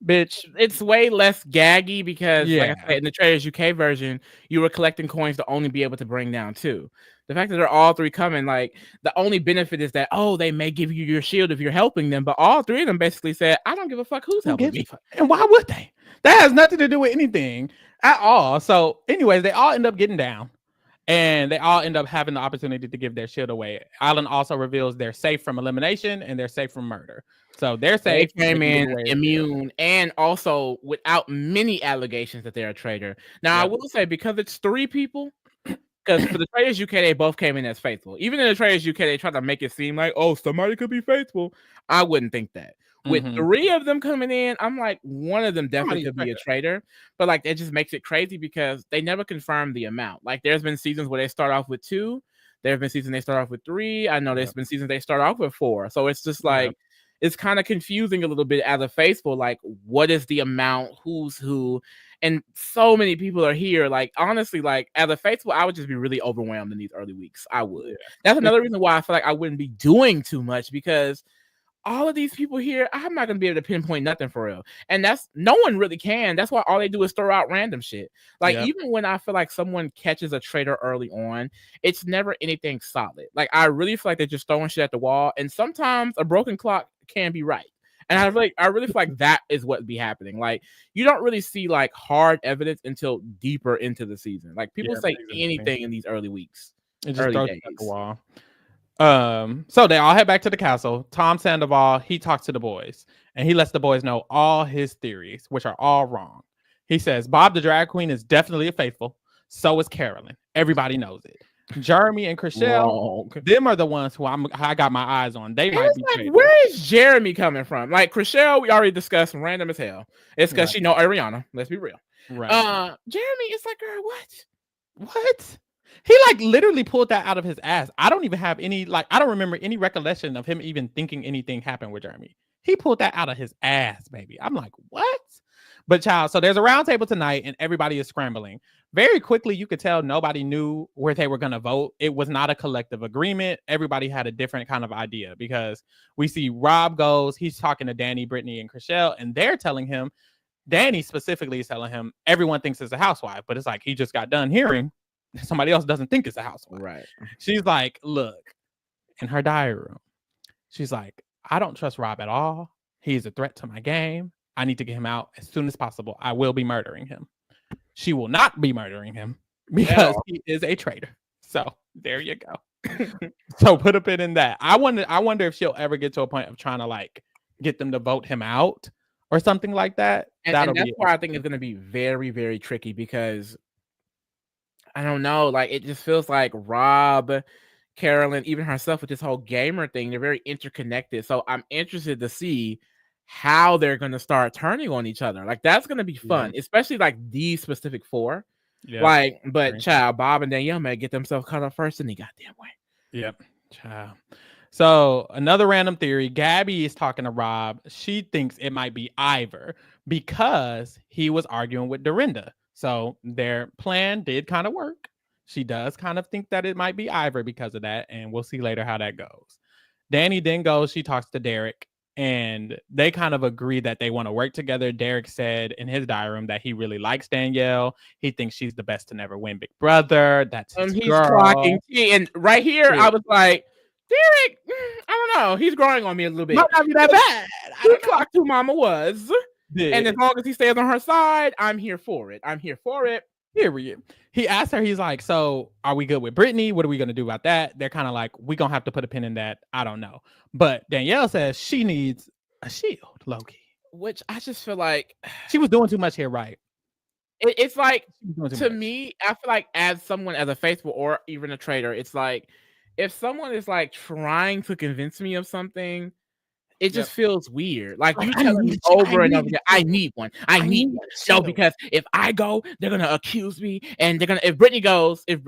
Speaker 1: Bitch,
Speaker 2: it's way less gaggy because like I said, in the Traitors UK version, you were collecting coins to only be able to bring down 2. The fact that they're all 3 coming, like the only benefit is that, they may give you your shield if you're helping them, but all 3 of them basically said, I don't give a fuck who's helping me.
Speaker 1: And why would they? That has nothing to do with anything at all. So anyways, they all end up getting down. And they all end up having the opportunity to give their shield away. Alan also reveals they're safe from elimination and they're safe from murder. So they're safe.
Speaker 2: They came in immune and also without many allegations that they're a traitor. Now, I will say, because it's 3 people, because for the Traitors UK, they both came in as faithful. Even in the Traitors UK, they tried to make it seem like, somebody could be faithful. I wouldn't think that. With 3 of them coming in, I'm like, one of them definitely could be a traitor. But like, that just makes it crazy because they never confirmed the amount. Like, there's been seasons where they start off with 2. There have been seasons they start off with 3. I know there's been seasons they start off with 4. So it's just like, it's kind of confusing a little bit as a faithful. Like, what is the amount? Who's who? And so many people are here. Like, honestly, like as a faithful, I would just be really overwhelmed in these early weeks. I would. That's another reason why I feel like I wouldn't be doing too much, because all of these people here, I'm not going to be able to pinpoint nothing for real. And that's, no one really can. That's why all they do is throw out random shit. Like, even when I feel like someone catches a traitor early on, it's never anything solid. Like, I really feel like they're just throwing shit at the wall. And sometimes a broken clock can be right. And I really feel like that is what be happening. Like, you don't really see like hard evidence until deeper into the season. Like, people say anything in these early weeks.
Speaker 1: It just throws at the wall. So they all head back to the castle. Tom Sandoval, he talks to the boys and he lets the boys know all his theories, which are all wrong. He says Bob the drag queen is definitely a faithful. So is Carolyn. Everybody knows it. Jeremy and Chriselle, them are the ones who I got my eyes on. They might be
Speaker 2: like, where is Jeremy coming from? Like Chriselle, we already discussed, random as hell. It's because she know Ariana. Let's be real. Right. Jeremy, it's like, girl,
Speaker 1: what? He like literally pulled that out of his ass. I don't even have any I don't remember any recollection of him even thinking anything happened with Jeremy. He pulled that out of his ass, baby. I'm like, what? But child, so there's a round table tonight and everybody is scrambling. Very quickly, you could tell nobody knew where they were going to vote. It was not a collective agreement. Everybody had a different kind of idea because we see Rob goes, he's talking to Danny, Brittany, and Chriselle, and they're telling him, Danny specifically is telling him, everyone thinks it's a housewife, but it's like he just got done hearing somebody else doesn't think it's a housewife.
Speaker 2: Right.
Speaker 1: She's like, look, in her diary room, she's like, I don't trust Rob at all. He's a threat to my game. I need to get him out as soon as possible. I will be murdering him. She will not be murdering him because he is a traitor. So there you go. So put a pin in that. I wonder if she'll ever get to a point of trying to get them to vote him out or something like that.
Speaker 2: And that's why I think it's going to be very, very tricky because I don't know. Like, it just feels like Rob, Carolyn, even herself with this whole gamer thing, they're very interconnected. So I'm interested to see how they're going to start turning on each other. Like, that's going to be fun, especially like these specific four. Yeah. But child, Bob and Danielle may get themselves cut off first in the goddamn way.
Speaker 1: Yep. Child. So another random theory, Gabby is talking to Rob. She thinks it might be Ivor because he was arguing with Dorinda. So their plan did kind of work. She does kind of think that it might be Ivor because of that. And we'll see later how that goes. Danny then goes, she talks to Derek. And they kind of agree that they want to work together. Derek said in his diary room that he really likes Danielle. He thinks she's the best to never win Big Brother. That's his
Speaker 2: he's
Speaker 1: girl.
Speaker 2: Clocking. And right here, I was like, Derek, I don't know. He's growing on me a little bit.
Speaker 1: Might not be that bad.
Speaker 2: I don't clocked who Mama was. And as long as he stays on her side, I'm here for it.
Speaker 1: Period. He asked her, he's like, so are we good with Brittany? What are we going to do about that? They're kind of like, we're going to have to put a pin in that. I don't know. But Danielle says she needs a shield, Loki.
Speaker 2: Which I just feel like
Speaker 1: she was doing too much here, right?
Speaker 2: It's like, to me, I feel like as someone, as a faithful or even a traitor, it's like, if someone is like trying to convince me of something, it just feels weird. Like you telling me over and over again, I need one. I need one. No, because if I go, they're gonna accuse me, and they're gonna. If Brittany goes, if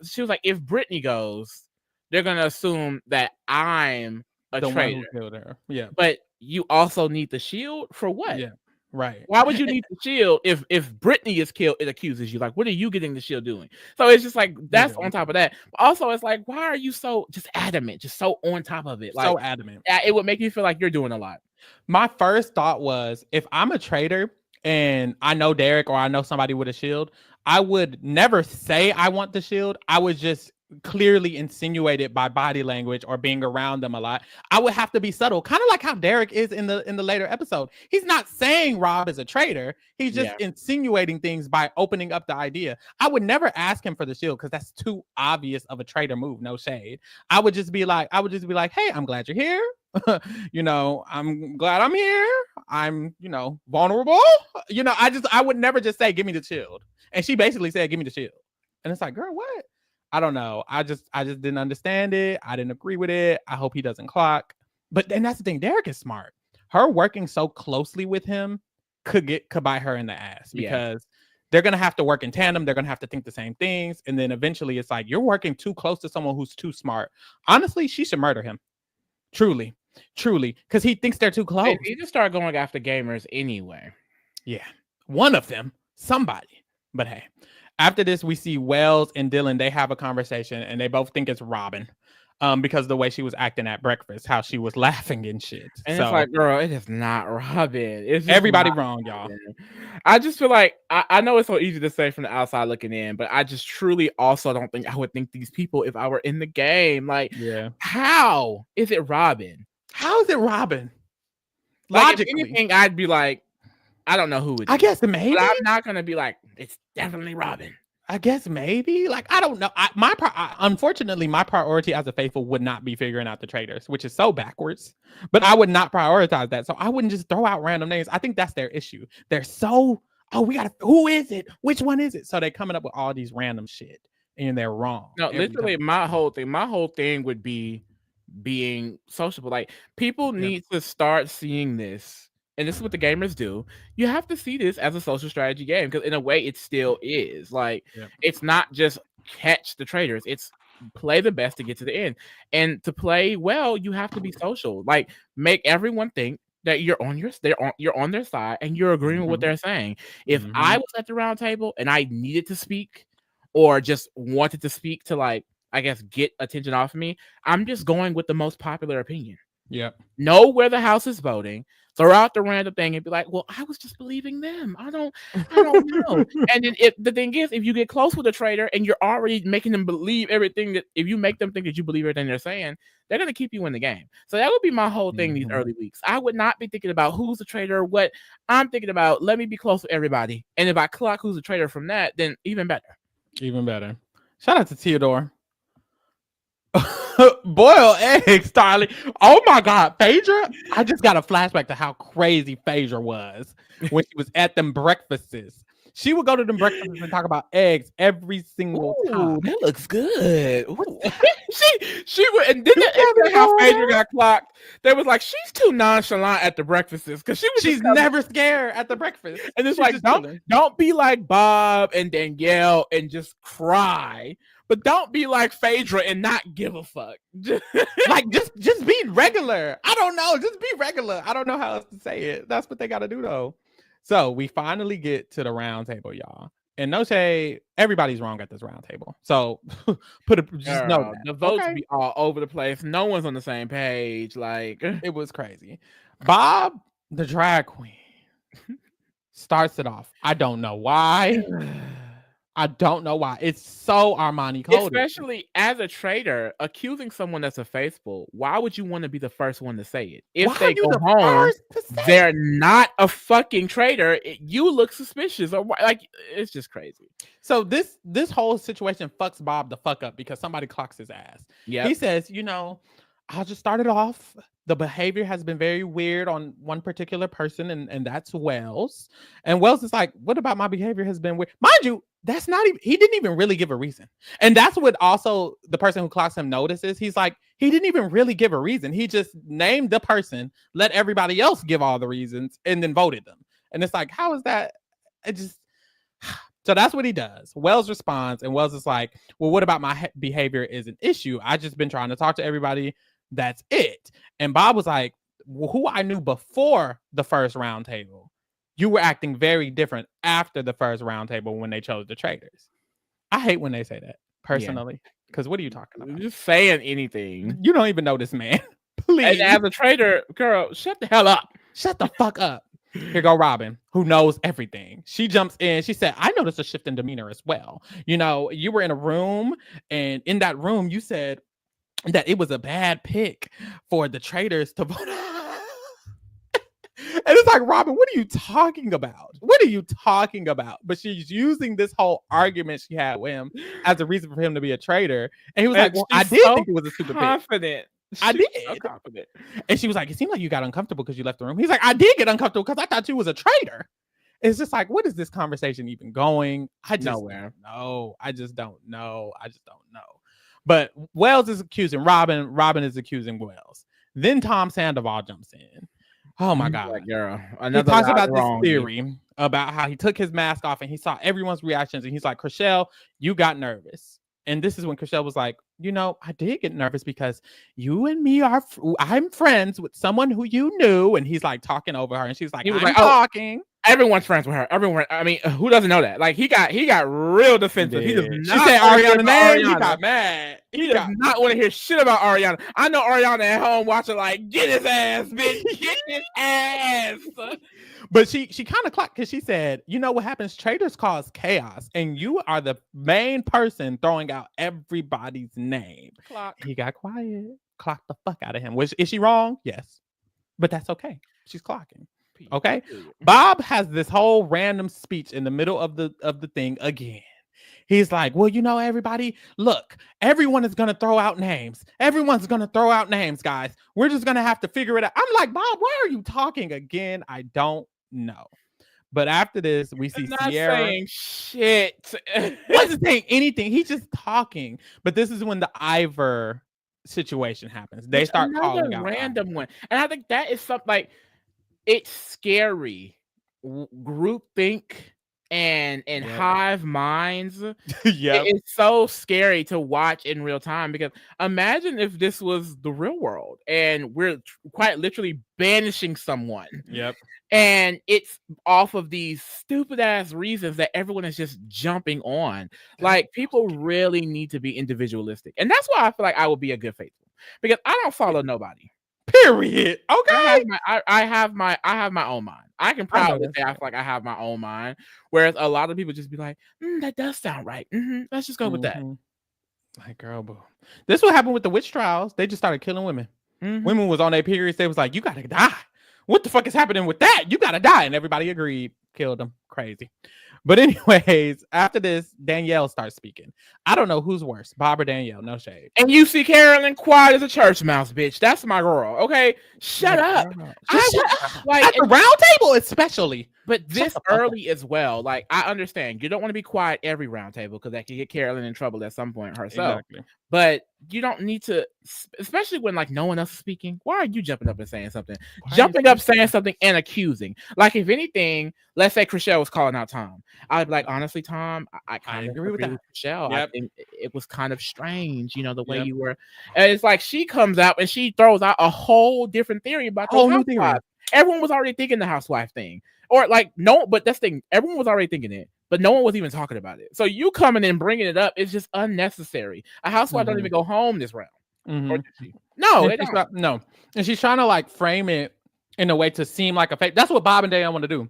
Speaker 2: she was like, if Brittany goes, they're gonna assume that I'm a traitor.
Speaker 1: Who killed her. Yeah,
Speaker 2: but you also need the shield for what?
Speaker 1: Yeah, right.
Speaker 2: Why would you need the shield if Brittany is killed? It accuses you. Like, what are you getting the shield doing? So it's just like that's on top of that. But also, it's like, why are you so just adamant, just so on top of it? Like,
Speaker 1: so adamant.
Speaker 2: It would make you feel like you're doing a lot.
Speaker 1: My first thought was, if I'm a traitor and I know Derek or I know somebody with a shield, I would never say I want the shield. I would just clearly insinuate it by body language or being around them a lot. I would have to be subtle, kind of like how Derek is in the later episode. He's not saying Rob is a traitor. He's just insinuating things by opening up the idea. I would never ask him for the shield because that's too obvious of a traitor move. No shade. I would just be like, hey, I'm glad you're here. I'm glad I'm here. I'm, vulnerable. I would never just say, give me the shield. And she basically said, give me the shield. And it's like, girl, what? I don't know. I just didn't understand it. I didn't agree with it. I hope he doesn't clock. But then that's the thing. Derek is smart. Her working so closely with him could bite her in the ass because they're going to have to work in tandem. They're going to have to think the same things. And then eventually it's like, you're working too close to someone who's too smart. Honestly, she should murder him. Truly. Because he thinks they're too close.
Speaker 2: He just start going after gamers anyway.
Speaker 1: Yeah. One of them. Somebody. But hey. After this, we see Wells and Dylan. They have a conversation, and they both think it's Robin, because of the way she was acting at breakfast, how she was laughing and shit.
Speaker 2: And so, it's like, girl, it is not Robin. It's
Speaker 1: everybody wrong, y'all.
Speaker 2: I just feel like I know it's so easy to say from the outside looking in, but I just truly also don't think I would think these people if I were in the game. Like, how is it Robin?
Speaker 1: How is it Robin?
Speaker 2: Like, if anything, I'd be like, I don't know who it is.
Speaker 1: I guess maybe.
Speaker 2: But I'm not gonna be like, it's definitely Robin.
Speaker 1: I guess maybe. Like, I don't know. Unfortunately, my priority as a faithful would not be figuring out the traitors, which is so backwards. But I would not prioritize that. So I wouldn't just throw out random names. I think that's their issue. They're so, oh, we gotta, who is it? Which one is it? So they're coming up with all these random shit. And they're wrong.
Speaker 2: No, literally, my whole thing would be being sociable. Like, people need to start seeing this, and this is what the gamers do. You have to see this as a social strategy game, because in a way, it still is. Like, it's not just catch the traitors; it's play the best to get to the end. And to play well, you have to be social. Like, make everyone think that you're on their side and you're agreeing with what they're saying. If I was at the round table and I needed to speak, or just wanted to speak to, like, I guess, get attention off of me, I'm just going with the most popular opinion.
Speaker 1: Yep.
Speaker 2: Know where the house is voting, throw out the random thing and be like, well, I was just believing them. I don't know. And then the thing is, if you get close with a traitor and you're already making them believe everything, that if you make them think that you believe everything they're saying, they're gonna keep you in the game. So that would be my whole thing these early weeks. I would not be thinking about who's the traitor or what. I'm thinking about, let me be close with everybody. And if I clock who's a traitor from that, then even better.
Speaker 1: Even better. Shout out to Theodore. Boiled eggs, darling. Oh my God, Phaedra. I just got a flashback to how crazy Phaedra was when she was at them breakfasts. She would go to them breakfasts and talk about eggs every single time.
Speaker 2: That looks good. she would, and didn't that how Phaedra got clocked? They was like, she's too nonchalant at the breakfasts, because
Speaker 1: she's never scared at the breakfast.
Speaker 2: And it's like, don't be like Bob and Danielle and just cry. But don't be like Phaedra and not give a fuck.
Speaker 1: Like, just be regular. I don't know. Just be regular. I don't know how else to say it. That's what they got to do, though. So we finally get to the round table, y'all. And no shade, everybody's wrong at this round table. So just know that.
Speaker 2: The votes be all over the place. No one's on the same page. Like,
Speaker 1: it was crazy. Bob, the drag queen, starts it off. I don't know why. I don't know why. It's so Armani coded.
Speaker 2: Especially as a traitor, accusing someone that's a faithful, why would you want to be the first one to say it? If they go home, they're not a fucking traitor. You look suspicious. Or like, it's just crazy.
Speaker 1: So this whole situation fucks Bob the fuck up because somebody clocks his ass. Yeah. He says, I'll just start it off. The behavior has been very weird on one particular person, and that's Wells. And Wells is like, what about my behavior has been weird? Mind you, that's not even, he didn't even really give a reason. And that's what also the person who clocks him notices. He's like, he didn't even really give a reason. He just named the person, let everybody else give all the reasons, and then voted them. And it's like, how is that? So that's what he does. Wells responds, and Wells is like, well, what about my behavior is an issue? I just been trying to talk to everybody. That's it. And Bob was like, well, who I knew before the first round table, you were acting very different after the first round table when they chose the traitors. I hate when they say that, personally, because what are you talking about?
Speaker 2: Just saying anything.
Speaker 1: You don't even know this man. Please.
Speaker 2: And as a traitor, girl, shut the hell up.
Speaker 1: Shut the fuck up. Here go Robin, who knows everything. She jumps in. She said, I noticed a shift in demeanor as well. You were in a room, and in that room, you said that it was a bad pick for the traitors to vote. And it's like, Robin, what are you talking about? What are you talking about? But she's using this whole argument she had with him as a reason for him to be a traitor. And he was like, well, I did think it was a stupid pick. I did. So confident. And she was like, it seemed like you got uncomfortable because you left the room. He's like, I did get uncomfortable because I thought you was a traitor. It's just like, what is this conversation even going? I just don't know. I just don't know. But Wells is accusing Robin. Robin is accusing Wells. Then Tom Sandoval jumps in. Oh my God.
Speaker 2: Like, girl,
Speaker 1: he talks about this theory about how he took his mask off and he saw everyone's reactions. And he's like, Chriselle, you got nervous. And this is when Chriselle was like, I did get nervous because you and me I'm friends with someone who you knew. And he's like talking over her. And she's like, I'm talking.
Speaker 2: Everyone's friends with her. Everyone. I mean, who doesn't know that? Like, he got real defensive. He does not.
Speaker 1: She said Ariana's name. He got mad.
Speaker 2: He does not want to hear shit about Ariana. I know Ariana at home watching, like, get his ass, bitch. Get his ass.
Speaker 1: But she kind of clocked because she said, you know what happens? Traitors cause chaos, and you are the main person throwing out everybody's name.
Speaker 2: Clock.
Speaker 1: He got quiet. Clocked the fuck out of him. Is she wrong? Yes. But that's okay. She's clocking. Okay. Bob has this whole random speech in the middle of the thing again. He's like, well, everybody, look, everyone is going to throw out names. Everyone's going to throw out names, guys. We're just going to have to figure it out. I'm like, Bob, why are you talking again? I don't know. But after this, we see
Speaker 2: I'm not
Speaker 1: Sierra.
Speaker 2: saying shit.
Speaker 1: Wasn't saying anything. He's just talking. But this is when the Ivor situation happens. They start calling out
Speaker 2: random one. And I think that is something like, it's scary. Groupthink and hive minds.
Speaker 1: Yeah,
Speaker 2: It's so scary to watch in real time, because imagine if this was the real world and we're quite literally banishing someone.
Speaker 1: Yep.
Speaker 2: And it's off of these stupid ass reasons that everyone is just jumping on. Like, people really need to be individualistic. And that's why I feel like I will be a good faithful, because I don't follow nobody.
Speaker 1: Period. Okay.
Speaker 2: I have my own mind. I can proudly say I feel like I have my own mind. Whereas a lot of people just be like, that does sound right. Let's just go with that.
Speaker 1: Like, girl, boo. This what happened with the witch trials. They just started killing women. Women was on their periods. They was like, you gotta die. What the fuck is happening with that? You gotta die. And everybody agreed. Killed them. Crazy. But anyways, after this, Danielle starts speaking. I don't know who's worse, Bob or Danielle. No shade.
Speaker 2: And you see Carolyn quiet as a church mouse, bitch. That's my girl. Okay, shut up.
Speaker 1: Like, at the round table, especially.
Speaker 2: But this early as well. Like, I understand you don't want to be quiet every round table, because that could get Carolyn in trouble at some point herself. Exactly. But you don't need to, especially when like no one else is speaking. Why are you jumping up and saying something? Jumping up, saying something, and accusing. Like, if anything, let's say Chriselle was calling out Tom. I'd be like, honestly, Tom, I kind of agree with that. Chriselle, I think it was kind of strange, the way you were. And it's like she comes out and she throws out a whole different theory about the housewife. Everyone was already thinking the housewife thing. Or like, no, but that's the thing. Everyone was already thinking it, but no one was even talking about it. So you coming and bringing it up is just unnecessary. A housewife don't even go home this round. Or did she? No,
Speaker 1: no. And she's trying to like frame it in a way to seem like a fake. That's what Bob and Danielle want to do.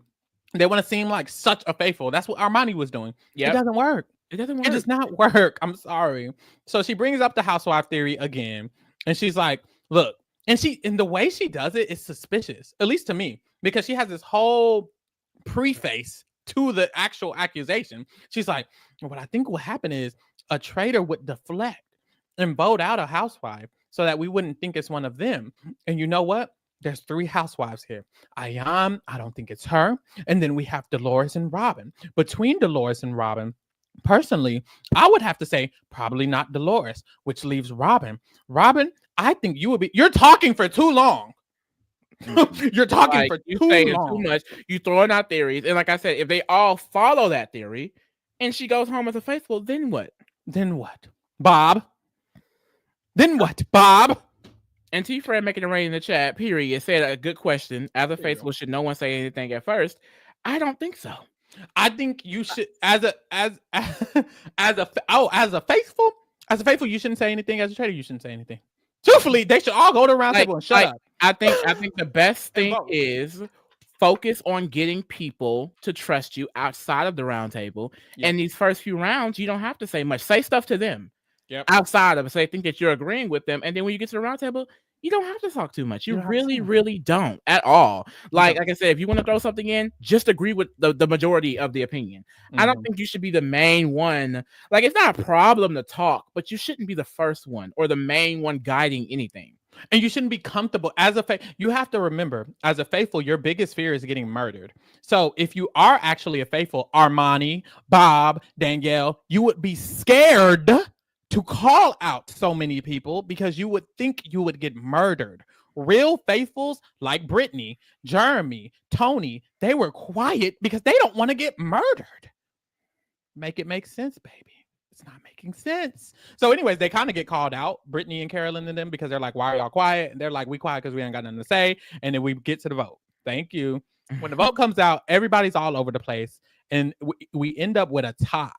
Speaker 1: They want to seem like such a faithful. That's what Armani was doing. It doesn't work. It does not work. I'm sorry. So she brings up the housewife theory again, and she's like, look, and the way she does it is suspicious, at least to me, because she has this whole preface to the actual accusation. She's like, what I think will happen is a traitor would deflect and vote out a housewife so that we wouldn't think it's one of them. And you know what? There's 3 housewives here. I don't think it's her. And then we have Dolores and Robin. Between Dolores and Robin, personally, I would have to say probably not Dolores, which leaves Robin. Robin, I think you're talking for too long. You're talking for too long.
Speaker 2: Too much. You throwing out theories. And like I said, if they all follow that theory and she goes home as a faithful, then what?
Speaker 1: Then what? Bob? Then what, Bob?
Speaker 2: And T-Fred making it rain in the chat, period, said a good question. As a faithful, should no one say anything at first? I don't think so.
Speaker 1: I think you should, as a faithful, you shouldn't say anything. As a traitor, you shouldn't say anything. Truthfully, they should all go to the round table and shut up.
Speaker 2: I think the best thing is focus on getting people to trust you outside of the round table. Yep. And these first few rounds, you don't have to say much. Say stuff to them outside of it. So they think that you're agreeing with them. And then when you get to the round table, you don't have to talk too much. You really, really don't at all. Like I said, if you want to throw something in, just agree with the majority of the opinion. I don't think you should be the main one. Like, it's not a problem to talk, but you shouldn't be the first one or the main one guiding anything.
Speaker 1: And you shouldn't be comfortable you have to remember, as a faithful, your biggest fear is getting murdered. So if you are actually a faithful, Armani, Bob, Danielle, you would be scared to call out so many people because you would think you would get murdered. Real faithfuls like Brittany, Jeremy, Tony, they were quiet because they don't want to get murdered. Make it make sense, baby. It's not making sense. So anyways, they kind of get called out, Brittany and Carolyn and them, because they're like, why are y'all quiet? And they're like, we quiet because we ain't got nothing to say. And then we get to the vote. Thank you. When the vote comes out, everybody's all over the place. And we end up with a tie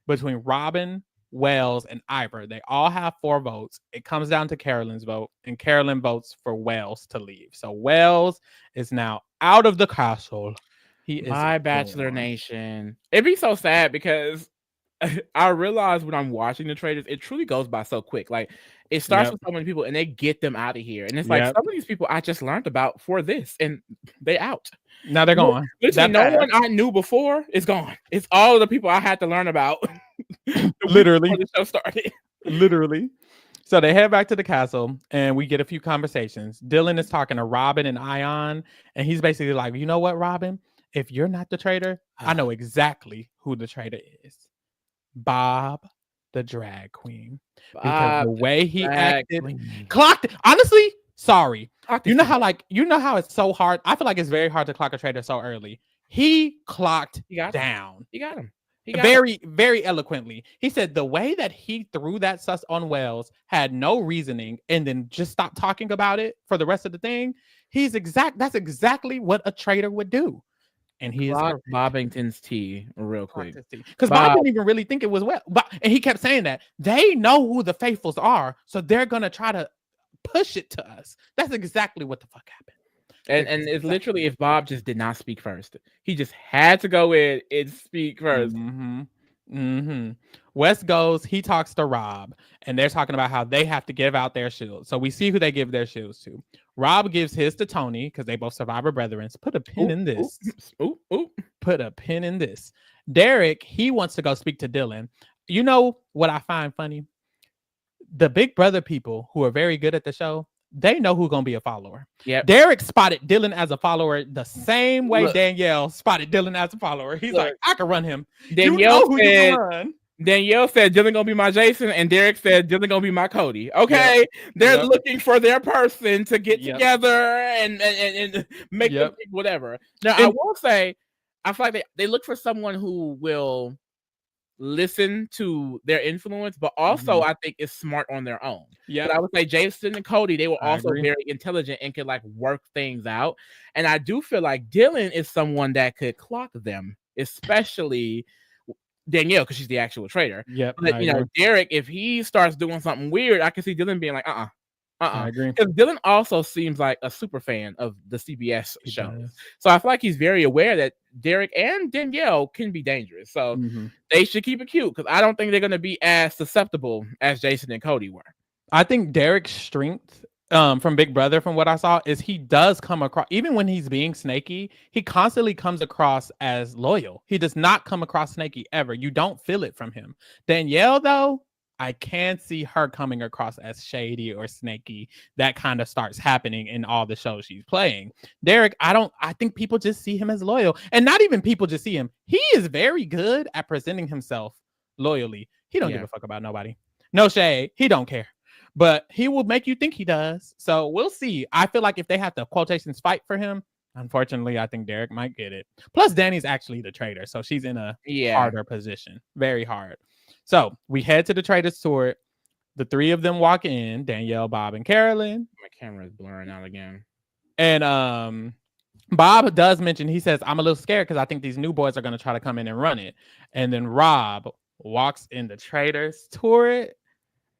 Speaker 1: between Robin, Wells, and Ivor. They all have 4 votes. It comes down to Carolyn's vote, and Carolyn votes for Wells to leave. So Wells is now out of the castle. He is
Speaker 2: my Bachelor Nation. It'd be so sad because I realize when I'm watching the Traitors, it truly goes by so quick. Like, it starts with so many people and they get them out of here. And it's like some of these people I just learned about for this, and they out.
Speaker 1: Now they're gone.
Speaker 2: Literally, no one I knew before is gone. It's all of the people I had to learn about
Speaker 1: Literally.
Speaker 2: Before the show started.
Speaker 1: Literally. So they head back to the castle and we get a few conversations. Dylan is talking to Robin and Ion, and he's basically like, you know what, Robin? If you're not the traitor, I know exactly who the traitor is. Bob, the drag queen. Because the way he acted, clocked it. Honestly, sorry. You know how it's so hard. I feel like it's very hard to clock a traitor so early. He clocked down.
Speaker 2: He got him.
Speaker 1: Very, very eloquently. He said the way that he threw that sus on Wells had no reasoning and then just stopped talking about it for the rest of the thing. That's exactly what a traitor would do. And he is
Speaker 2: Bobbington's tea real quick.
Speaker 1: Because Bob didn't even really think it was well. And he kept saying that they know who the faithfuls are, so they're gonna try to push it to us. That's exactly what the fuck happened.
Speaker 2: And it's literally if Bob just did not speak first. He just had to go in and speak first.
Speaker 1: Wes goes, he talks to Rob, and they're talking about how they have to give out their shields. So we see who they give their shields to. Rob gives his to Tony because they both survivor brethren. Put a pin in this. Put a pin in this. Derek, he wants to go speak to Dylan. You know what I find funny? The Big Brother people who are very good at the show, they know who's gonna be a follower.
Speaker 2: Yeah.
Speaker 1: Derek spotted Dylan as a follower the same way Danielle spotted Dylan as a follower. He's like, I can run him.
Speaker 2: Danielle said Dylan gonna be my Jason, and Derek said Dylan gonna be my Cody. Okay, they're looking for their person to get together and make them whatever. Now I will say, I feel like they look for someone who will listen to their influence, but also I think is smart on their own. Yeah, I would say Jason and Cody, they were also very intelligent and could like work things out. And I do feel like Dylan is someone that could clock them, especially Danielle, because she's the actual traitor.
Speaker 1: Yeah,
Speaker 2: but you know, Derek, if he starts doing something weird, I can see Dylan being like, I agree. Because Dylan also seems like a super fan of the CBS shows. So I feel like he's very aware that Derek and Danielle can be dangerous. So they should keep it cute because I don't think they're going to be as susceptible as Jason and Cody were.
Speaker 1: I think Derek's strength from Big Brother, from what I saw, is he does come across, even when he's being snaky, he constantly comes across as loyal. He does not come across snaky ever. You don't feel it from him. Danielle, though, I can see her coming across as shady or snaky. That kind of starts happening in all the shows she's playing. Derek, I think people just see him as loyal. And not even people just see him. He is very good at presenting himself loyally. He don't give a fuck about nobody. No shade. He don't care. But he will make you think he does. So we'll see. I feel like if they have to quotations fight for him, unfortunately, I think Derek might get it. Plus, Danny's actually the traitor. So she's in a harder position. Very hard. So we head to the Traitors Tour. The three of them walk in, Danielle, Bob, and Carolyn.
Speaker 2: My camera is blurring out again.
Speaker 1: And Bob does mention, he says, I'm a little scared because I think these new boys are going to try to come in and run it. And then Rob walks in the Traitors Tour,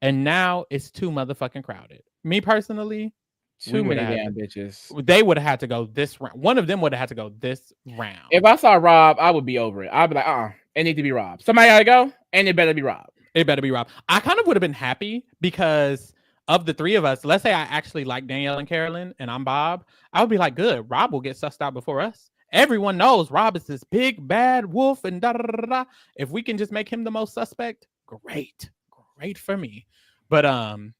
Speaker 1: and now it's too motherfucking crowded. Me personally,
Speaker 2: too many damn bitches.
Speaker 1: They would have had to go this round. One of them would have had to go this round.
Speaker 2: If I saw Rob, I would be over it. I'd be like, it need to be Rob. Somebody gotta go, and it better be Rob.
Speaker 1: It better be Rob. I kind of would have been happy because of the three of us. Let's say I actually like Danielle and Carolyn, and I'm Bob. I would be like, good. Rob will get sussed out before us. Everyone knows Rob is this big bad wolf, and da da da da. If we can just make him the most suspect, great for me. But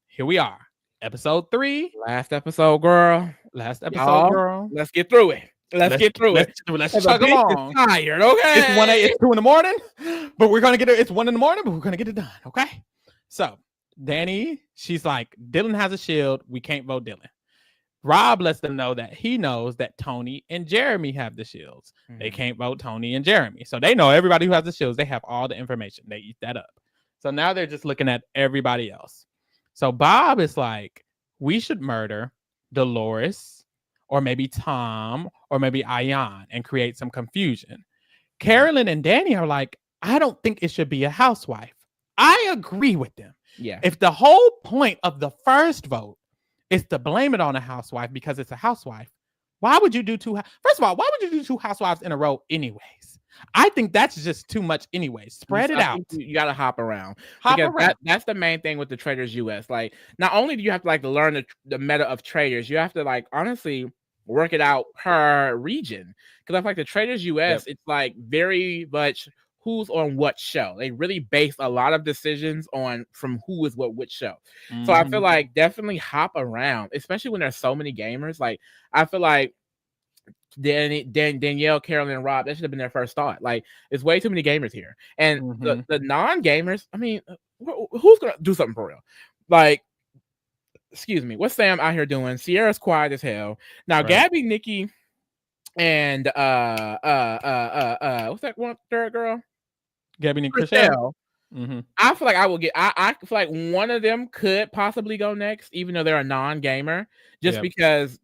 Speaker 1: here we are. Episode 3.
Speaker 2: Last episode, girl.
Speaker 1: Let's get through it.
Speaker 2: Let's chug along. Tired, okay?
Speaker 1: It's 2 in the morning, but we're gonna get it. It's 1 in the morning, but we're gonna get it done, okay? So Danny, she's like, Dylan has a shield. We can't vote Dylan. Rob lets them know that he knows that Tony and Jeremy have the shields. They can't vote Tony and Jeremy. So they know everybody who has the shields. They have all the information. They eat that up. So now they're just looking at everybody else. So Bob is like, we should murder Dolores or maybe Tom or maybe Ayan and create some confusion. Carolyn and Danny are like, I don't think it should be a housewife. I agree with them.
Speaker 2: Yeah.
Speaker 1: If the whole point of the first vote is to blame it on a housewife because it's a housewife, why would you do first of all, why would you do 2 housewives in a row anyways? I think that's just too much anyways. Spread it out.
Speaker 2: You got to hop around. That's the main thing with the Traitors US. Like, not only do you have to like learn the meta of Traitors, you have to like honestly work it out per region. Because I feel like the Traitors US, it's like very much who's on what show. They really base a lot of decisions on from who is which show. So I feel
Speaker 1: Mhm.
Speaker 2: like definitely hop around, especially when there's so many gamers. Like I feel like Danielle, Carolyn, and Rob, that should have been their first thought. Like, there's way too many gamers here. And
Speaker 1: Mhm.
Speaker 2: the non-gamers, I mean, who's gonna do something for real? Like, excuse me, what's Sam out here doing? Sierra's quiet as hell. Now,
Speaker 1: Right.
Speaker 2: Gabby, Nikki, and what's that one third girl?
Speaker 1: Gabby and Chriselle.
Speaker 2: Chriselle.
Speaker 1: Mhm.
Speaker 2: I feel like I will get. I feel like one of them could possibly go next, even though they're a non-gamer, just
Speaker 1: Yep.
Speaker 2: because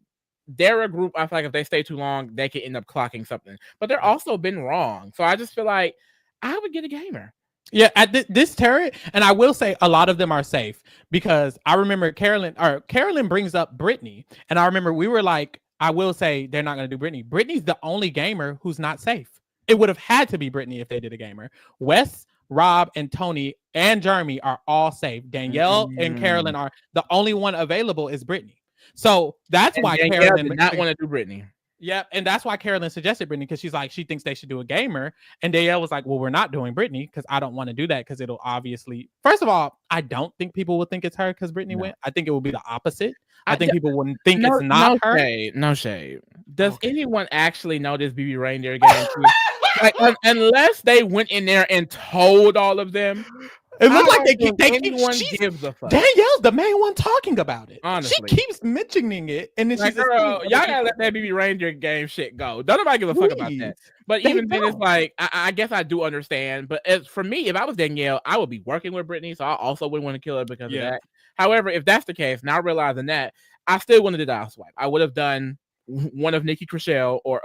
Speaker 2: they're a group. I feel like if they stay too long, they could end up clocking something. But they're also been wrong, so I just feel like I would get a gamer.
Speaker 1: Yeah, at this turret, and I will say a lot of them are safe because I remember Carolyn brings up Brittany, and I remember we were like, I will say they're not going to do Brittany. Brittany's the only gamer who's not safe. It would have had to be Brittany if they did a gamer. Wes, Rob, and Tony and Jeremy are all safe. Danielle and Carolyn are the only one available is Brittany. So that's why
Speaker 2: Danielle
Speaker 1: Carolyn
Speaker 2: did not want to do Brittany.
Speaker 1: Yeah, and that's why Carolyn suggested Brittany because she's like, she thinks they should do a gamer. And Danielle was like, well, we're not doing Brittany because I don't want to do that because it'll obviously, first of all, I don't think people will think it's her because Brittany went. I think it will be the opposite. I think people wouldn't think it's not her.
Speaker 2: No shade. Does anyone actually know this BB Reindeer game? Like, unless they went in there and told all of them.
Speaker 1: It looked like they keep
Speaker 2: gives a fuck.
Speaker 1: Danielle's the main one talking about it.
Speaker 2: Honestly,
Speaker 1: she keeps mentioning it, and then
Speaker 2: like,
Speaker 1: she's
Speaker 2: y'all gotta let that BB Reindeer game shit go. Don't nobody give a fuck about that. But even then, it's like I guess I do understand. But as for me, if I was Danielle, I would be working with Brittany, so I also wouldn't want to kill her because of that. However, if that's the case, now realizing that, I still wanted to die swipe. I would have done one of Nikki Chriselle or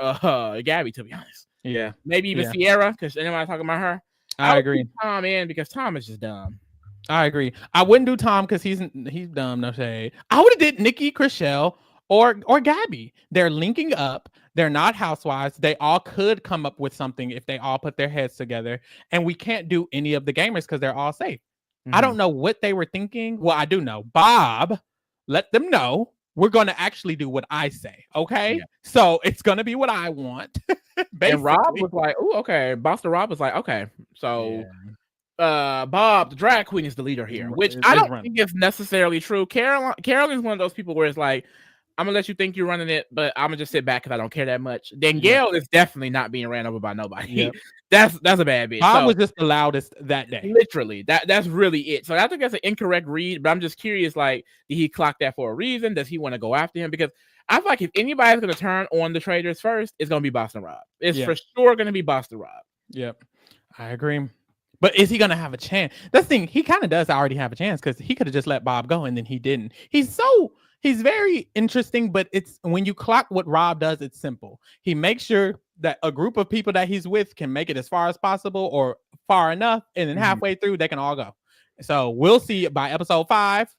Speaker 2: Gabby, to be honest.
Speaker 1: Yeah,
Speaker 2: maybe even Sierra, because anybody talking about her.
Speaker 1: I agree.
Speaker 2: Tom in because Tom is just dumb.
Speaker 1: I agree. I wouldn't do Tom because he's dumb. No shade. I would have did Nikki, Chriselle, or Gabby. They're linking up. They're not housewives. They all could come up with something if they all put their heads together. And we can't do any of the gamers because they're all safe. Mm-hmm. I don't know what they were thinking. Well, I do know. Bob, let them know. We're going to actually do what I say. Okay. Yeah. So it's going to be what I want.
Speaker 2: And Rob was like, oh, okay. Boston Rob was like, okay. So Bob, the drag queen, is the leader here, which I don't think is necessarily true. Carolyn's one of those people where it's like, I'm gonna let you think you're running it, but I'm gonna just sit back because I don't care that much. Danielle is definitely not being ran over by nobody. Yep. That's a bad bitch.
Speaker 1: Bob was just the loudest that day.
Speaker 2: Literally, that's really it. So I think that's an incorrect read, but I'm just curious, like, did he clock that for a reason? Does he want to go after him? Because I feel like if anybody's gonna turn on the Traitors first, it's gonna be Boston Rob. It's for sure gonna be Boston Rob.
Speaker 1: Yep, I agree. But is he going to have a chance? That's the thing. He kind of does already have a chance because he could have just let Bob go and then he didn't. He's very interesting, but it's when you clock what Rob does, it's simple. He makes sure that a group of people that he's with can make it as far as possible or far enough. And then halfway through, they can all go. So we'll see by episode 5,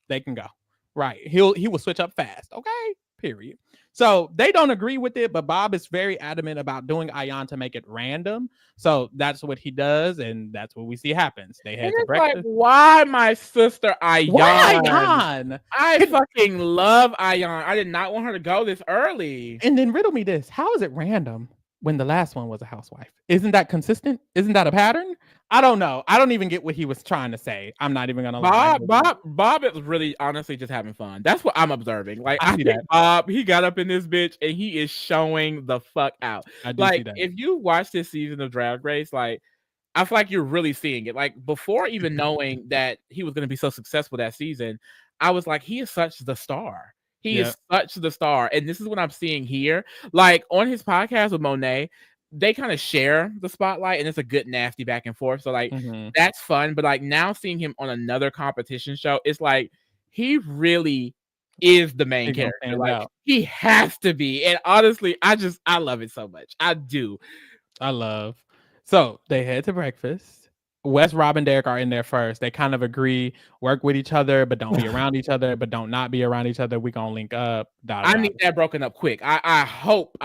Speaker 1: they can go. Right. He will switch up fast. Okay. Period. So they don't agree with it, but Bob is very adamant about doing Ayan to make it random. So that's what he does, and that's what we see happens. They head to breakfast.
Speaker 2: Like, why my sister Ayan?
Speaker 1: Why Ayan?
Speaker 2: I fucking love Ayan. I did not want her to go this early.
Speaker 1: And then riddle me this: how is it random when the last one was a housewife? Isn't that consistent? Isn't that a pattern? I don't know. I don't even get what he was trying to say. I'm not even gonna lie.
Speaker 2: Bob is really honestly just having fun. That's what I'm observing. Like, I see that Bob, he got up in this bitch and he is showing the fuck out. I do see that. If you watch this season of Drag Race, like, I feel like you're really seeing it. Like, before even knowing that he was gonna be so successful that season, I was like, he is such the star. He is such the star. And this is what I'm seeing here. Like, on his podcast with Monet, they kind of share the spotlight and it's a good nasty back and forth. So like that's fun. But like now seeing him on another competition show, it's like he really is the main character. Like he has to be. And honestly, I love it so much. I do.
Speaker 1: So they head to breakfast. Wes, Rob, and Derek are in there first. They kind of agree, work with each other, but don't be around each other, but don't not be around each other. We gonna link up.
Speaker 2: I need that broken up quick. I hope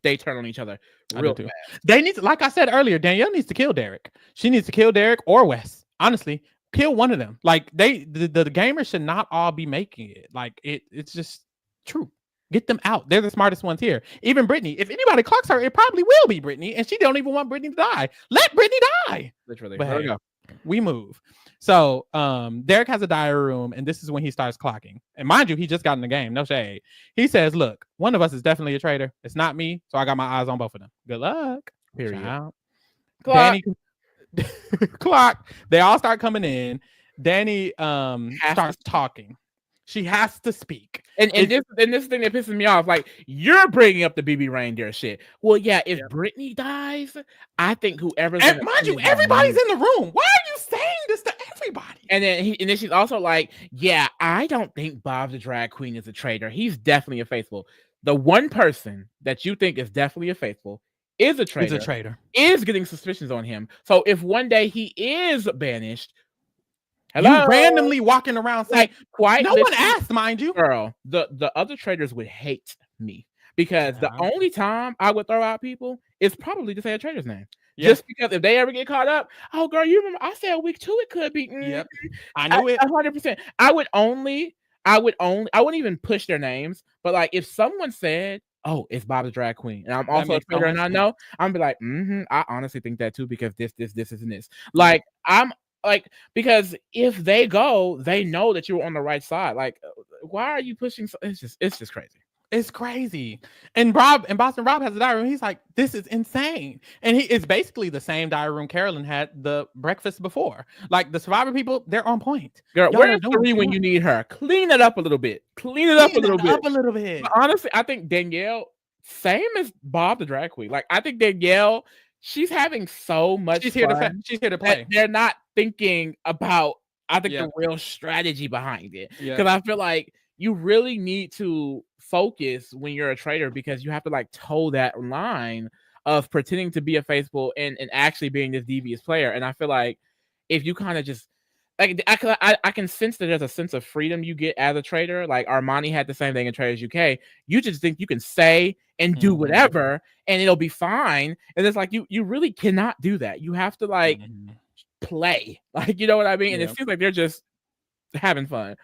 Speaker 2: they turn on each other real fast.
Speaker 1: They need to, like I said earlier, Danielle needs to kill Derek. She needs to kill Derek or Wes. Honestly, kill one of them. Like the gamers should not all be making it. Like it's just true. Get them out. They're the smartest ones here. Even Brittany. If anybody clocks her, it probably will be Brittany, and she don't even want Brittany to die. Let Brittany die.
Speaker 2: Literally.
Speaker 1: But hey, we move. So Derek has a diary room, and this is when he starts clocking. And mind you, he just got in the game. No shade. He says, "Look, one of us is definitely a traitor. It's not me. So I got my eyes on both of them. Good luck."
Speaker 2: Period.
Speaker 1: Clock. Danny, clock. They all start coming in. Danny starts talking. She has to speak.
Speaker 2: And this thing that pisses me off, like, you're bringing up the BB reindeer shit. Well, yeah, if Brittany dies, I think whoever's
Speaker 1: and mind you, everybody's in the room. Why are you saying this to everybody?
Speaker 2: And then she's also like, yeah, I don't think Bob the drag queen is a traitor. He's definitely a faithful. The one person that you think is definitely a faithful is a traitor.
Speaker 1: He's a traitor.
Speaker 2: Is getting suspicions on him. So if one day he is banished, hello?
Speaker 1: You randomly walking around saying,
Speaker 2: like,
Speaker 1: no one asked, mind you.
Speaker 2: Girl, the other traitors would hate me because the only time I would throw out people is probably to say a traitor's name. Yeah. Just because if they ever get caught up, oh girl, you remember I said week 2 it could be.
Speaker 1: Yep, I knew it
Speaker 2: 100%. I wouldn't even push their names, but like if someone said, "Oh, it's Bob the drag queen," and I'm also a traitor, and I know, I'm be like, I honestly think that too because this, and this. Like I'm. Like, because if they go, they know that you're on the right side. Like, why are you pushing? It's just crazy.
Speaker 1: It's crazy. And Boston Rob has a diary room. He's like, this is insane. And it's basically the same diary room Carolyn had the breakfast before. Like the Survivor people, they're on point.
Speaker 2: Girl, where's Marie when you need her? Clean it up a little bit. Clean it up a little bit. But honestly, I think Danielle, same as Bob the drag queen. Like, I think Danielle, she's having so much
Speaker 1: she's
Speaker 2: fun.
Speaker 1: She's here to play.
Speaker 2: They're not thinking about, I think, the real strategy behind it. Because I feel like you really need to focus when you're a traitor because you have to like toe that line of pretending to be a faithful and actually being this devious player. And I feel like if you kind of just like I can sense that there's a sense of freedom you get as a traitor. Like Armani had the same thing in Traitors UK. You just think you can say and do whatever and it'll be fine. And it's like you really cannot do that. You have to like play, like, you know what I mean? And it seems like they're just having fun.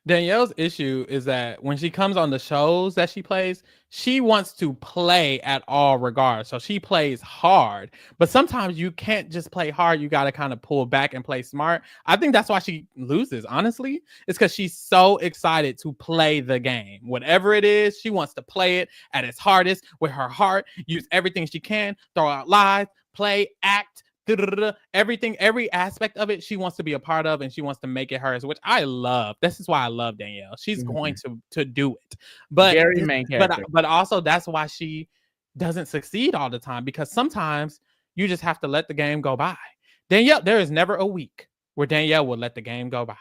Speaker 1: Danielle's issue is that when she comes on the shows that she plays, she wants to play at all regards. So she plays hard, but sometimes you can't just play hard. You got to kind of pull back and play smart. I think that's why she loses, honestly. It's because she's so excited to play the game. Whatever it is, she wants to play it at its hardest with her heart, use everything she can, throw out lies, play, act, everything, every aspect of it she wants to be a part of and she wants to make it hers, which I love. This is why I love Danielle. She's going to do it, but
Speaker 2: very main character.
Speaker 1: But also that's why she doesn't succeed all the time, because sometimes you just have to let the game go by. Danielle, there is never a week where Danielle will let the game go by.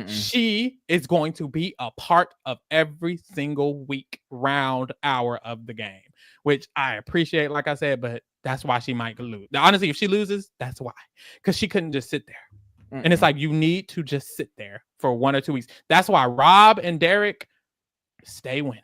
Speaker 1: She is going to be a part of every single week, round, hour of the game, which I appreciate, like I said, but that's why she might lose. Honestly, if she loses, that's why. Because she couldn't just sit there. And it's like, you need to just sit there for 1 or 2 weeks. That's why Rob and Derek stay winning.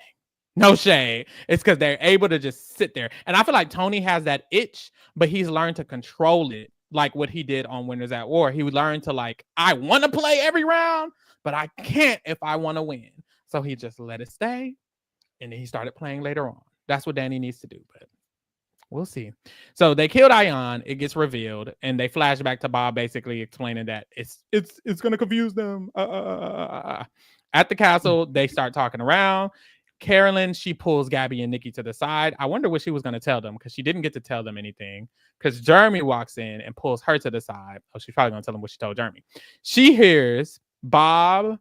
Speaker 1: No shade. It's because they're able to just sit there. And I feel like Tony has that itch, but he's learned to control it, like what he did on Winners at War. He would learn to like, I want to play every round, but I can't if I want to win. So he just let it stay. And then he started playing later on. That's what Danny needs to do, but we'll see. So they killed Ion. It gets revealed, and they flash back to Bob basically explaining that it's going to confuse them. At the castle, they start talking around. Carolyn, she pulls Gabby and Nikki to the side. I wonder what she was going to tell them, because she didn't get to tell them anything, because Jeremy walks in and pulls her to the side. Oh, she's probably going to tell them what she told Jeremy. She hears Bob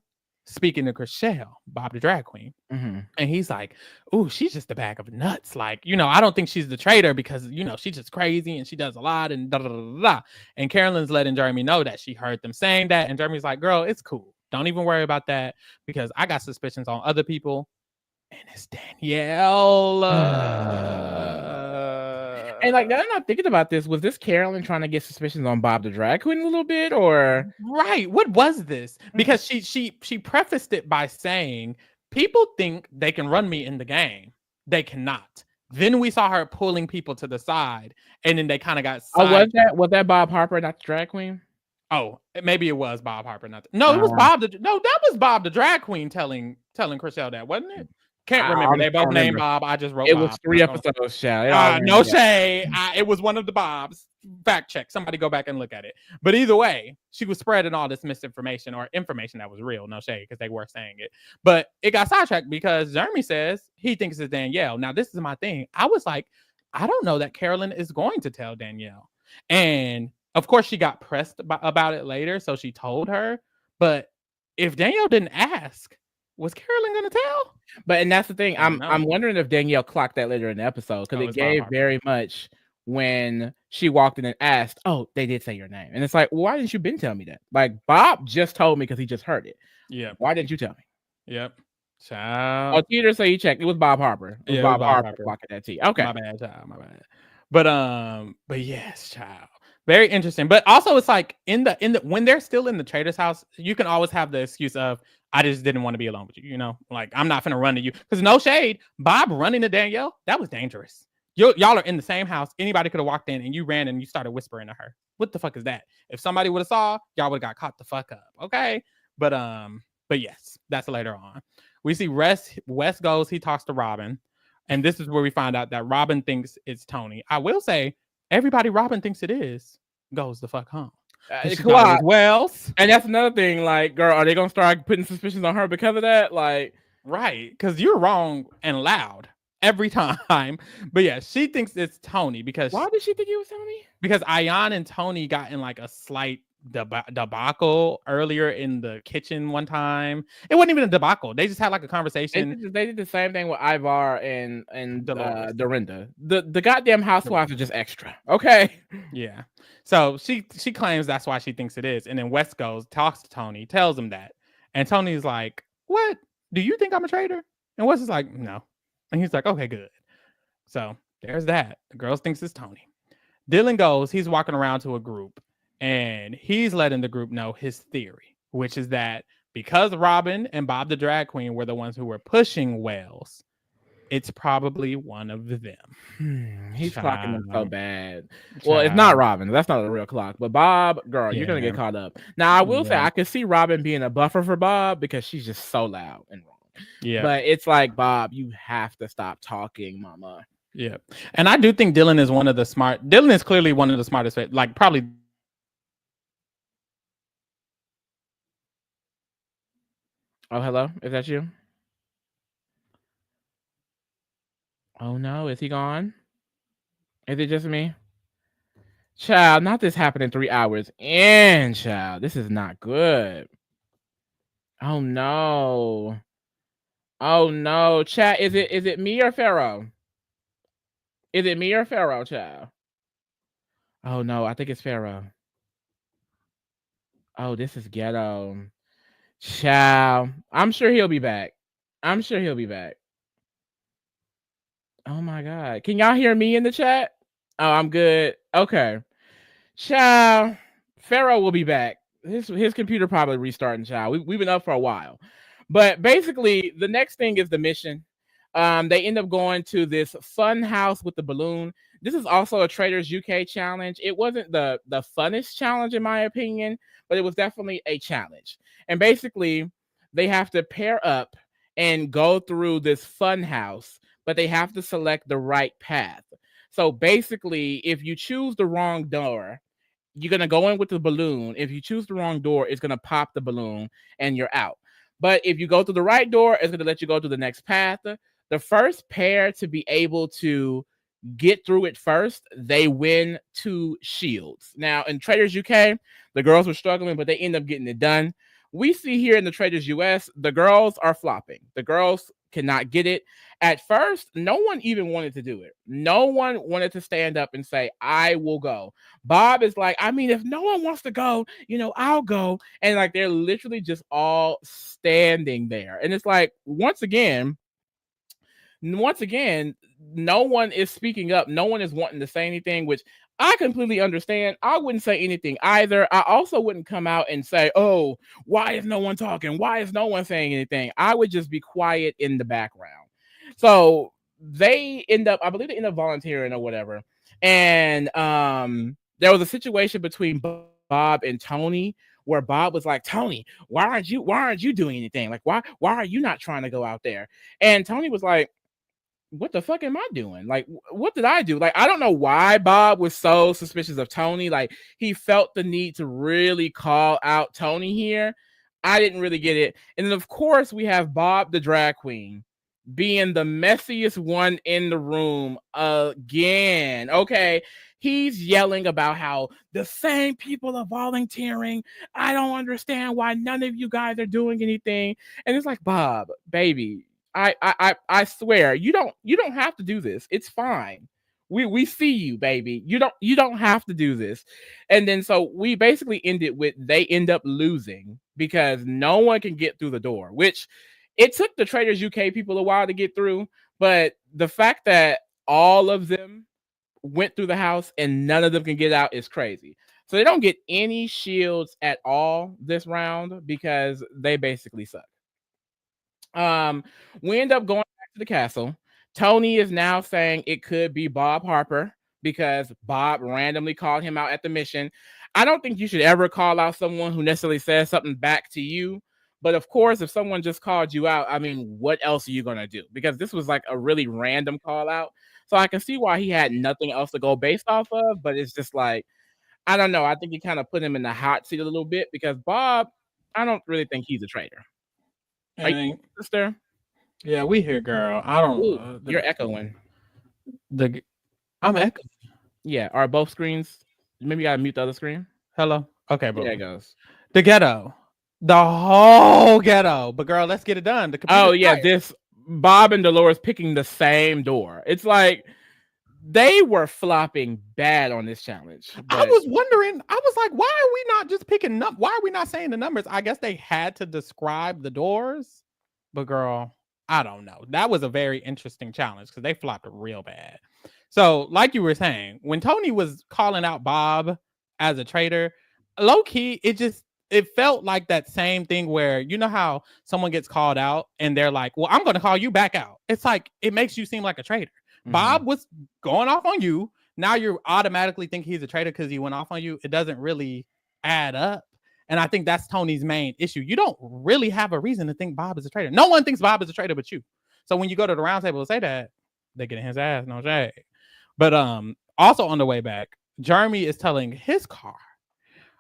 Speaker 1: speaking to Chriselle, Bob the drag queen. And he's like, oh, she's just a bag of nuts. Like, you know, I don't think she's the traitor because, you know, she's just crazy and she does a lot and da da da da. And Carolyn's letting Jeremy know that she heard them saying that. And Jeremy's like, girl, it's cool. Don't even worry about that, because I got suspicions on other people. And it's Danielle.
Speaker 2: And like, now I'm not thinking about this. Was this Carolyn trying to get suspicions on Bob the drag queen a little bit, or
Speaker 1: right? What was this? Because she prefaced it by saying, people think they can run me in the game. They cannot. Then we saw her pulling people to the side, and then they kind of got.
Speaker 2: Was that Bob Harper, not the drag queen?
Speaker 1: Oh, maybe it was Bob Harper, not. No, it was Bob. That was Bob the drag queen telling Chriselle that, wasn't it? Can't remember. They both named Bob. I just wrote
Speaker 2: it
Speaker 1: Bob.
Speaker 2: was 3 episodes, child.
Speaker 1: No shade. It was one of the Bobs. Fact check. Somebody go back and look at it. But either way, she was spreading all this misinformation or information that was real. No shade, because they were saying it. But it got sidetracked because Jeremy says he thinks it's Danielle. Now, this is my thing. I was like, I don't know that Carolyn is going to tell Danielle. And of course, she got pressed about it later, so she told her. But if Danielle didn't ask, was Carolyn going to tell?
Speaker 2: But and that's the thing. I'm wondering if Danielle clocked that later in the episode, because it gave very much when she walked in and asked, "Oh, they did say your name," and it's like, why didn't you been tell me that? Like, Bob just told me because he just heard it.
Speaker 1: Yeah.
Speaker 2: Why didn't you tell me?
Speaker 1: Yep.
Speaker 2: Child. Oh, Peter, so you checked. It was Bob Harper. It was Bob Harper clocking that tea. Okay.
Speaker 1: My bad, child. My bad. But yes, child. Very interesting. But also, it's like in the when they're still in the trader's house, you can always have the excuse of, I just didn't want to be alone with you. You know, like, I'm not finna run to you. Because no shade, Bob running to Danielle, that was dangerous. Y'all are in the same house. Anybody could have walked in and you ran and you started whispering to her. What the fuck is that? If somebody would have saw, y'all would have got caught the fuck up. Okay. But yes, that's later on. We see Wes goes, he talks to Robin. And this is where we find out that Robin thinks it's Tony. I will say, everybody Robin thinks it is goes the fuck home.
Speaker 2: Wells. And that's another thing. Like, girl, are they gonna start putting suspicions on her because of that? Like,
Speaker 1: right? Because you're wrong and loud every time. But yeah, she thinks it's Tony because
Speaker 2: why did she think it was Tony?
Speaker 1: Because Ayan and Tony got in like a slight debacle earlier in the kitchen one time. It wasn't even a debacle. They just had like a conversation.
Speaker 2: They did the same thing with Ivar and Dorinda. The goddamn housewives are just extra. Okay.
Speaker 1: Yeah. So she claims that's why she thinks it is. And then Wes goes, talks to Tony, tells him that. And Tony's like, what? Do you think I'm a traitor? And Wes is like, no. And he's like, okay, good. So there's that. The girls thinks it's Tony. Dylan goes, he's walking around to a group. And he's letting the group know his theory, which is that because Robin and Bob the drag queen were the ones who were pushing Wells, it's probably one of them.
Speaker 2: He's clocking them so bad. Well, it's not Robin. That's not a real clock. But Bob, girl, you're going to get caught up. Now, I will say, I can see Robin being a buffer for Bob because she's just so loud and wrong. Yeah. But it's like, Bob, you have to stop talking, mama.
Speaker 1: Yeah. And I do think Dylan is Dylan is clearly one of the smartest, like probably.
Speaker 2: Oh, hello? Is that you? Oh, no. Is he gone? Is it just me? Child, not this happening 3 hours in, child. This is not good. Oh, no. Oh, no. Chat, is it me or Pharaoh? Is it me or Pharaoh, child? Oh, no. I think it's Pharaoh. Oh, this is ghetto. Child, I'm sure he'll be back. I'm sure he'll be back. Oh my God. Can y'all hear me in the chat? Oh, I'm good. Okay. Child, Pharaoh will be back. His computer probably restarting, child. We've been up for a while. But basically, the next thing is the mission. They end up going to this fun house with the balloon. This is also a Traitors UK challenge. It wasn't the funnest challenge, in my opinion, but it was definitely a challenge. And basically, they have to pair up and go through this fun house, but they have to select the right path. So basically, if you choose the wrong door, you're going to go in with the balloon. If you choose the wrong door, it's going to pop the balloon and you're out. But if you go through the right door, it's going to let you go to the next path. The first pair to be able to get through it first, they win 2 shields. Now, in Traitors UK, the girls were struggling, but they end up getting it done. We see here in the Traitors US, the girls are flopping. The girls cannot get it. At first, no one even wanted to do it. No one wanted to stand up and say, I will go. Bob is like, I mean, if no one wants to go, I'll go. And like, they're literally just all standing there. And it's like, once again, no one is speaking up. No one is wanting to say anything, which I completely understand. I wouldn't say anything either. I also wouldn't come out and say, oh, why is no one talking? Why is no one saying anything? I would just be quiet in the background. So I believe they end up volunteering or whatever. And there was a situation between Bob and Tony where Bob was like, Tony, why aren't you doing anything? Like, why are you not trying to go out there? And Tony was like, what the fuck am I doing? Like, what did I do? Like, I don't know why Bob was so suspicious of Tony. Like, he felt the need to really call out Tony here. I didn't really get it. And then, of course, we have Bob the drag queen being the messiest one in the room again. Okay. He's yelling about how the same people are volunteering. I don't understand why none of you guys are doing anything. And it's like, Bob, baby, I swear you don't have to do this. It's fine. We see you, baby. You don't have to do this. And then so we basically ended with they end up losing because no one can get through the door, which it took the Traitors UK people a while to get through, but the fact that all of them went through the house and none of them can get out is crazy. So they don't get any shields at all this round because they basically suck. We end up going back to the castle. Tony is now saying it could be Bob Harper because Bob randomly called him out at the mission. I don't think you should ever call out someone who necessarily says something back to you. But of course, if someone just called you out, I mean, what else are you going to do? Because this was like a really random call out. So I can see why he had nothing else to go based off of. But it's just like, I don't know. I think he kind of put him in the hot seat a little bit because Bob, I don't really think he's a traitor. Are you, sister?
Speaker 1: Yeah, we here, girl. I don't.
Speaker 2: Ooh, you're echoing.
Speaker 1: I'm echoing.
Speaker 2: Yeah, are both screens? Maybe you gotta mute the other screen.
Speaker 1: Hello. Okay, bro.
Speaker 2: There it goes.
Speaker 1: The ghetto, the whole ghetto. But girl, let's get it done.
Speaker 2: Oh yeah, this Bob and Dolores picking the same door. It's like they were flopping bad on this challenge.
Speaker 1: I was wondering. I was like, why are we not just picking up? Why are we not saying the numbers? I guess they had to describe the doors. But girl, I don't know. That was a very interesting challenge because they flopped real bad. So, like you were saying, when Tony was calling out Bob as a traitor, low key, it felt like that same thing where you know how someone gets called out and they're like, well, I'm going to call you back out. It's like it makes you seem like a traitor. Mm-hmm. Bob was going off on you. Now you automatically think he's a traitor because he went off on you. It doesn't really add up. And I think that's Tony's main issue. You don't really have a reason to think Bob is a traitor. No one thinks Bob is a traitor but you. So when you go to the round table and say that, they get in his ass, no shade. But also on the way back, Jeremy is telling his car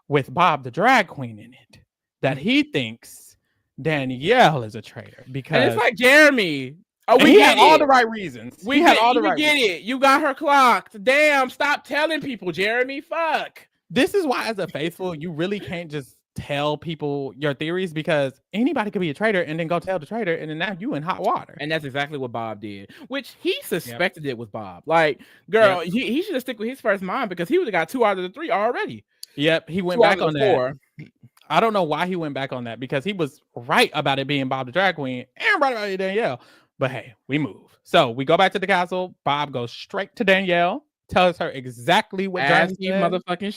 Speaker 1: with Bob the drag queen in it that he thinks Danielle is a traitor because
Speaker 2: and it's like Jeremy. Oh,
Speaker 1: we had all the right reasons.
Speaker 2: We had all the right reasons. You got her clocked. Damn, stop telling people, Jeremy. Fuck.
Speaker 1: This is why, as a faithful, you really can't just tell people your theories because anybody could be a traitor and then go tell the traitor and then now you in hot water.
Speaker 2: And that's exactly what Bob did, which he suspected it was Bob. Like, girl, he should have stick with his first mind because he would have got 2 out of the 3 already.
Speaker 1: Yep, he went back on that. I don't know why he went back on that because he was right about it being Bob the drag queen and right about it Danielle. But hey, we move. So we go back to the castle. Bob goes straight to Danielle. Tells her exactly what
Speaker 2: as he motherfucking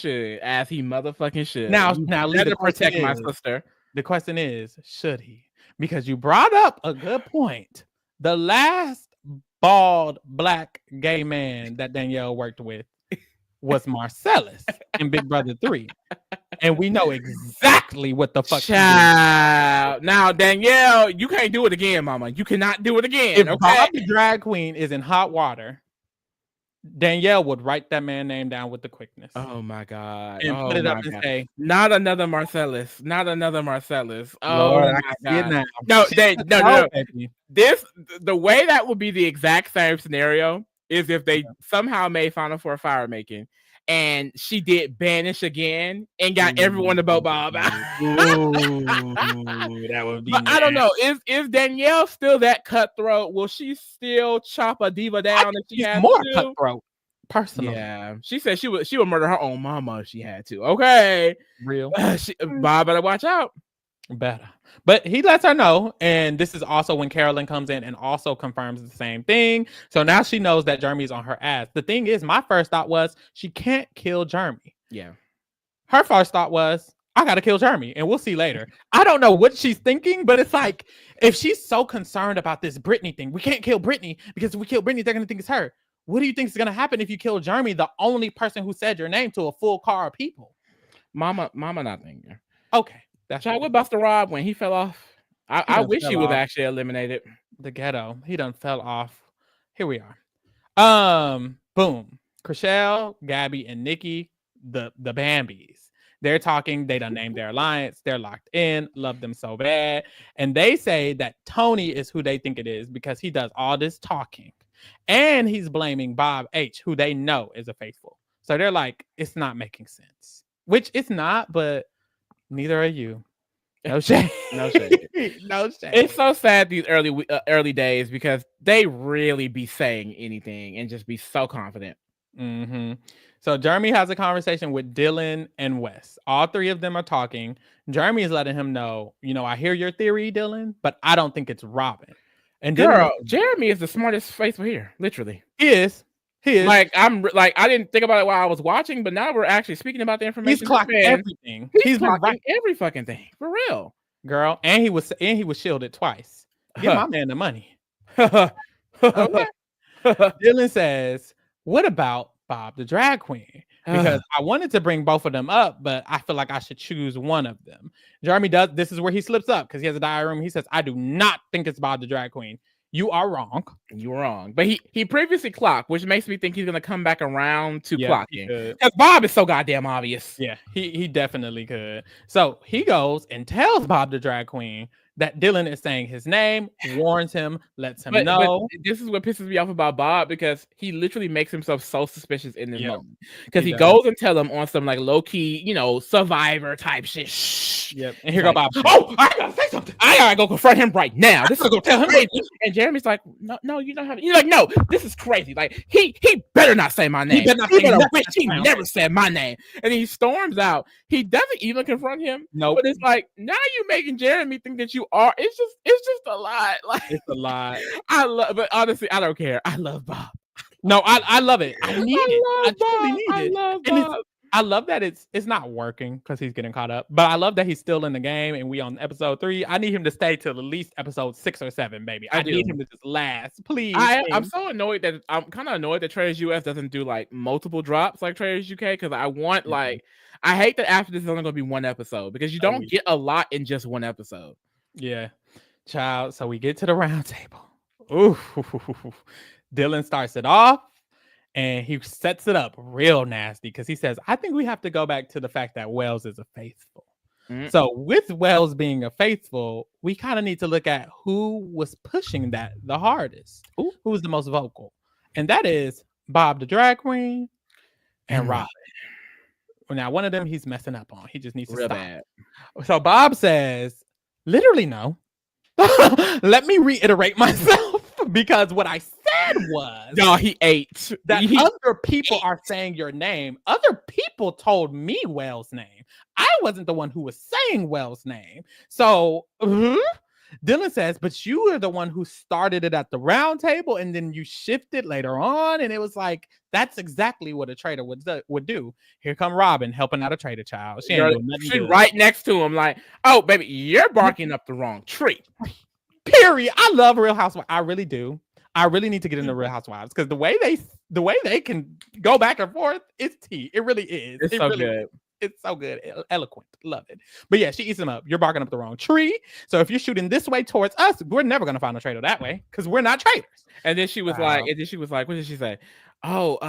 Speaker 2: should.
Speaker 1: Now,
Speaker 2: Lee, to protect my sister.
Speaker 1: The question is, should he? Because you brought up a good point. The last bald black gay man that Danielle worked with was Marcellus in Big Brother 3. And we know exactly what the fuck.
Speaker 2: Child. Now, Danielle, you can't do it again, mama. You cannot do it again.
Speaker 1: If Bob the drag queen is in hot water, Danielle would write that man's name down with the quickness.
Speaker 2: Oh my God.
Speaker 1: And put it up and say,
Speaker 2: not another Marcellus. Not another Marcellus. Oh
Speaker 1: Lord,
Speaker 2: my God.
Speaker 1: No.
Speaker 2: The way that would be the exact same scenario is if they somehow made Final Four fire making and she did banish again and got everyone to vote Bob out.
Speaker 1: That would be.
Speaker 2: But I don't know. Is Danielle still that cutthroat? Will she still chop a diva down if she has
Speaker 1: more
Speaker 2: to?
Speaker 1: Cutthroat? Personally,
Speaker 2: yeah. She said she would murder her own mama if she had to. Okay,
Speaker 1: real.
Speaker 2: Bob better watch out.
Speaker 1: Better. But he lets her know, and this is also when Carolyn comes in and also confirms the same thing. So now she knows that Jeremy's on her ass. The thing is, my first thought was she can't kill Jeremy.
Speaker 2: Yeah.
Speaker 1: Her first thought was, I gotta kill Jeremy, and we'll see later. I don't know what she's thinking, but it's like, if she's so concerned about this Brittany thing, we can't kill Brittany because if we kill Brittany, they're gonna think it's her. What do you think is gonna happen if you kill Jeremy, the only person who said your name to a full car of people?
Speaker 2: Mama not thinking.
Speaker 1: Okay.
Speaker 2: That's right with Buster Rob when he fell off. I wish he was actually eliminated.
Speaker 1: The ghetto. He done fell off. Here we are. Boom. Chriselle, Gabby, and Nikki, the Bambies. They're talking. They done named their alliance. They're locked in. Love them so bad. And they say that Tony is who they think it is because he does all this talking. And he's blaming Bob H, who they know is a faithful. So they're like, it's not making sense. Which it's not, but neither are you. No shade.
Speaker 2: No shade.
Speaker 1: No shade.
Speaker 2: It's so sad these early days because they really be saying anything and just be so confident.
Speaker 1: Mm-hmm. So Jeremy has a conversation with Dylan and Wes. All three of them are talking. Jeremy is letting him know, I hear your theory, Dylan, but I don't think it's Robin. And
Speaker 2: Girl, Jeremy is the smartest faithful here, literally.
Speaker 1: He is.
Speaker 2: Like I didn't think about it while I was watching, but now we're actually speaking about the information.
Speaker 1: He's clocking everything.
Speaker 2: He's clocking every fucking thing for real,
Speaker 1: girl. And he was shielded twice. Give my man the money.
Speaker 2: Okay.
Speaker 1: Dylan says, "What about Bob the drag queen? Because I wanted to bring both of them up, but I feel like I should choose one of them." Jeremy does. This is where he slips up because he has a diary room. He says, "I do not think it's Bob the drag queen. You are wrong.
Speaker 2: You're wrong." But he previously clocked, which makes me think he's gonna come back around to clocking. Because Bob is so goddamn obvious.
Speaker 1: Yeah, he definitely could. So he goes and tells Bob the drag queen that Dylan is saying his name, warns him, lets him know.
Speaker 2: But this is what pisses me off about Bob because he literally makes himself so suspicious in this moment. Because he goes and tell him on some like low key, Survivor type shit. Shh.
Speaker 1: Yep. And here go Bob.
Speaker 2: Oh, I gotta say something. I gotta go confront him right now. This is gonna tell him. Crazy. And Jeremy's like, no, you don't have it. You're like, no, this is crazy. Like he better not say my name. He better wish he never said my name. And he storms out. He doesn't even confront him.
Speaker 1: No,
Speaker 2: but it's like now you're making Jeremy think that you are. It's just a lot. Like
Speaker 1: it's a lot.
Speaker 2: But honestly, I don't care. I love Bob.
Speaker 1: No, I love it. I need it. I truly need
Speaker 2: it. I love Bob.
Speaker 1: I love that it's not working because he's getting caught up. But I love that he's still in the game and we on episode 3. I need him to stay till at least episode 6 or 7, baby. I need him to just last, please.
Speaker 2: I'm so annoyed that I'm kind of annoyed that Traitors US doesn't do like multiple drops like Traitors UK because I want like I hate that after this is only gonna be one episode because you don't get a lot in just one episode.
Speaker 1: Yeah, child. So we get to the round table. Ooh, Dylan starts it off. And he sets it up real nasty because he says, I think we have to go back to the fact that Wells is a faithful. Mm-hmm. So with Wells being a faithful, we kind of need to look at who was pushing that the hardest. Who was the most vocal? And that is Bob the drag queen and Robin. Now, one of them he's messing up on. He just needs to stop. Bad. So Bob says, literally no. Let me reiterate myself because what I said was
Speaker 2: he ate
Speaker 1: that other people are saying your name. Other people told me Wells' name. I wasn't the one who was saying Wells' name. So Dylan says, but you were the one who started it at the round table and then you shifted later on. And it was like, that's exactly what a traitor would do. Here come Robin helping out a traitor child.
Speaker 2: She's right next to him like, oh, baby, you're barking up the wrong tree.
Speaker 1: Period. I love Real Housewives. I really do. I really need to get into Real Housewives because the way they can go back and forth, it's tea. It really is.
Speaker 2: It's so good.
Speaker 1: It's so good. Eloquent. Love it. But yeah, she eats him up. You're barking up the wrong tree. So if you're shooting this way towards us, we're never going to find a traitor that way because we're not traitors.
Speaker 2: And then she was like, what did she say? Oh,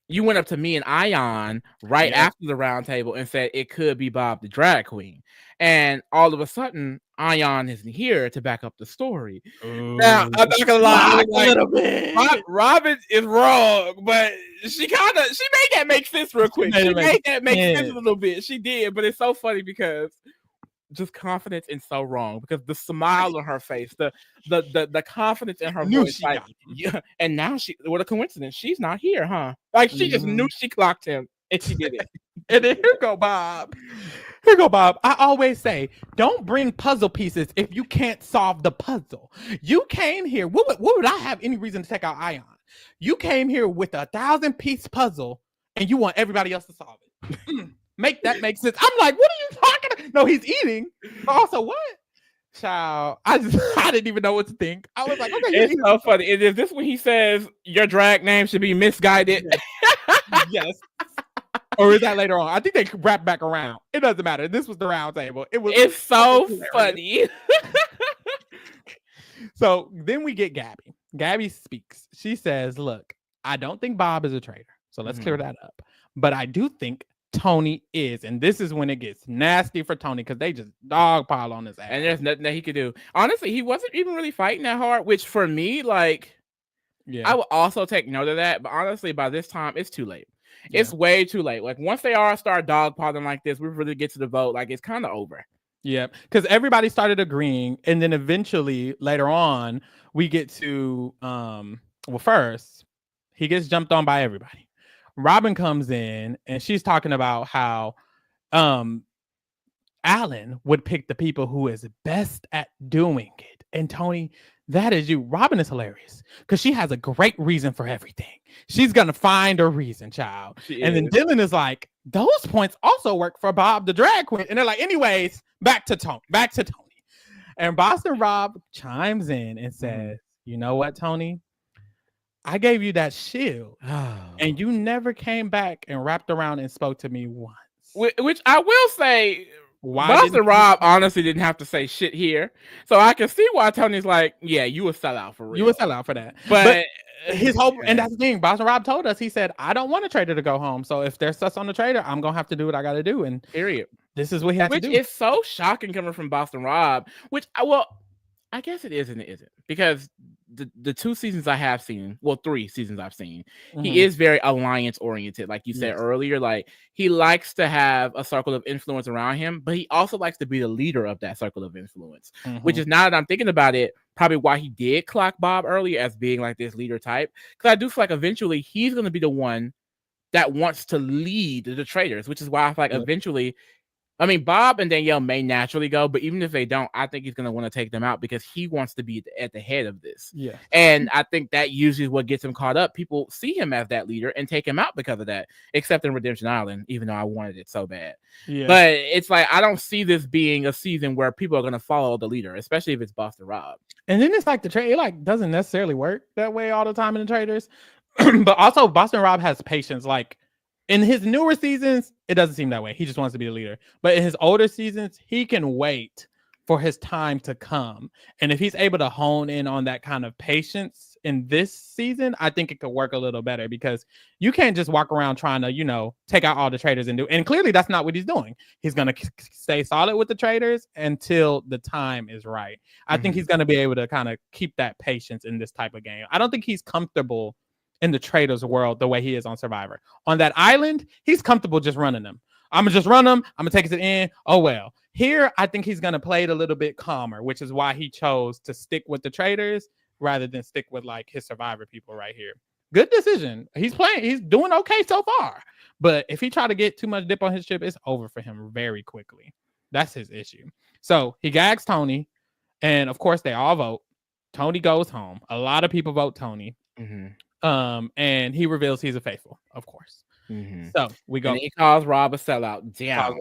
Speaker 2: you went up to me and Ion after the round table and said it could be Bob the drag queen. And all of a sudden, Ion isn't here to back up the story.
Speaker 1: Ooh.
Speaker 2: Now, I'm not gonna lie, a little bit. Robin is wrong, but she made that make sense real quick. She made that make sense a little bit. She did, but it's so funny because just confidence and so wrong because the smile on her face, the confidence in her voice, like, and now what a coincidence, she's not here, huh? Like she just knew she clocked him and she did it.
Speaker 1: And then here go Bob. I always say, don't bring puzzle pieces if you can't solve the puzzle. You came here. What would I have any reason to take out Ion? You came here with a 1,000-piece puzzle, and you want everybody else to solve it. Make that make sense. I'm like, what are you talking about? No, he's eating. Also, what? Child, I didn't even know what to think. I was like, okay,
Speaker 2: it's so funny. Is this when he says your drag name should be misguided?
Speaker 1: Yes. Or is that later on? I think they wrap back around. It doesn't matter. This was the round table.
Speaker 2: It's so funny.
Speaker 1: So then we get Gabby. Gabby speaks. She says, look, I don't think Bob is a traitor. So let's clear that up. But I do think Tony is. And this is when it gets nasty for Tony because they just dogpile on his ass.
Speaker 2: And there's nothing that he could do. Honestly, he wasn't even really fighting that hard, which for me, like, I would also take note of that. But honestly, by this time, it's too late. It's way too late. Like, once they all start dogpiling like this, we really get to the vote. Like, it's kind of over.
Speaker 1: Yeah, because everybody started agreeing, and then eventually later on we get to well, first he gets jumped on by everybody. Robin comes in and she's talking about how Alan would pick the people who is best at doing it. And Tony, that is you. Robin is hilarious because she has a great reason for everything. She's gonna find a reason, child. And then Dylan is like, those points also work for Bob the drag queen. And they're like, anyways, back to Tony. And Boston Rob chimes in and says, you know what, Tony? I gave you that shield, and you never came back and wrapped around and spoke to me once.
Speaker 2: Which I will say, Boston Rob honestly didn't have to say shit here. So I can see why Tony's like, yeah, you a sellout for real.
Speaker 1: You a sellout for that. But his hope, and that's the thing, Boston Rob told us, he said, I don't want a trader to go home. So if there's sus on the trader, I'm going to have to do what I got to do. And
Speaker 2: period.
Speaker 1: This is what he has to do.
Speaker 2: Which is so shocking coming from Boston Rob, which, I guess it is and it isn't. Because the 2 seasons I have seen, 3 seasons I've seen, he is very alliance oriented. Like you said earlier, like he likes to have a circle of influence around him, but he also likes to be the leader of that circle of influence, which is, now that I'm thinking about it, probably why he did clock Bob earlier as being like this leader type. Because I do feel like eventually he's going to be the one that wants to lead the traders, which is why I feel like eventually, I mean, Bob and Danielle may naturally go, but even if they don't, I think he's going to want to take them out because he wants to be at the head of this.
Speaker 1: Yeah.
Speaker 2: And I think that usually is what gets him caught up. People see him as that leader and take him out because of that, except in Redemption Island, even though I wanted it so bad. Yeah. But it's like, I don't see this being a season where people are going to follow the leader, especially if it's Boston Rob.
Speaker 1: And then it's like the trade, it like doesn't necessarily work that way all the time in the traders. But also Boston Rob has patience. Like, in his newer seasons, it doesn't seem that way. He just wants to be the leader. But in his older seasons, he can wait for his time to come. And if he's able to hone in on that kind of patience in this season, I think it could work a little better because you can't just walk around trying to, take out all the traders and do. And clearly that's not what he's doing. He's going to stay solid with the traders until the time is right. I think he's going to be able to kind of keep that patience in this type of game. I don't think he's comfortable in the traders world the way he is on Survivor. On that island, he's comfortable just running them. I'm gonna just run them. I'm gonna take it to the end. Oh well. Here, I think he's gonna play it a little bit calmer, which is why he chose to stick with the traders rather than stick with like his Survivor people right here. Good decision. He's doing okay so far. But if he try to get too much dip on his ship, it's over for him very quickly. That's his issue. So he gags Tony, and of course they all vote. Tony goes home. A lot of people vote Tony. And he reveals he's a faithful, of course. So we go.
Speaker 2: And he calls Rob a sellout. Damn.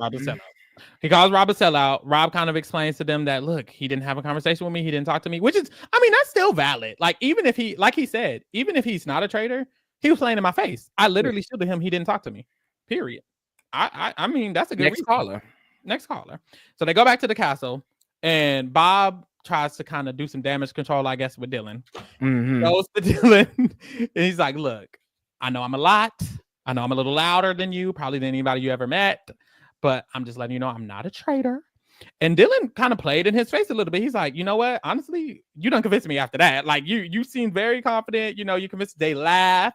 Speaker 1: He calls Rob a sellout. Rob kind of explains to them that, look, he didn't have a conversation with me. He didn't talk to me, which is, I mean, that's still valid. Like, even if he, like he said, even if he's not a traitor, he was playing in my face. I literally shielded him. He didn't talk to me. Period. I mean, that's a good reason. Next caller. So they go back to the castle, and Bob tries to kind of do some damage control, I guess, with Dylan. Goes to Dylan, and he's like, look, I know I'm a lot. I know I'm a little louder than you, probably than anybody you ever met, but I'm just letting you know I'm not a traitor. And Dylan kind of played in his face a little bit. He's like, you know what? Honestly, you done convinced me after that. Like, you seem very confident. You convinced. They laugh.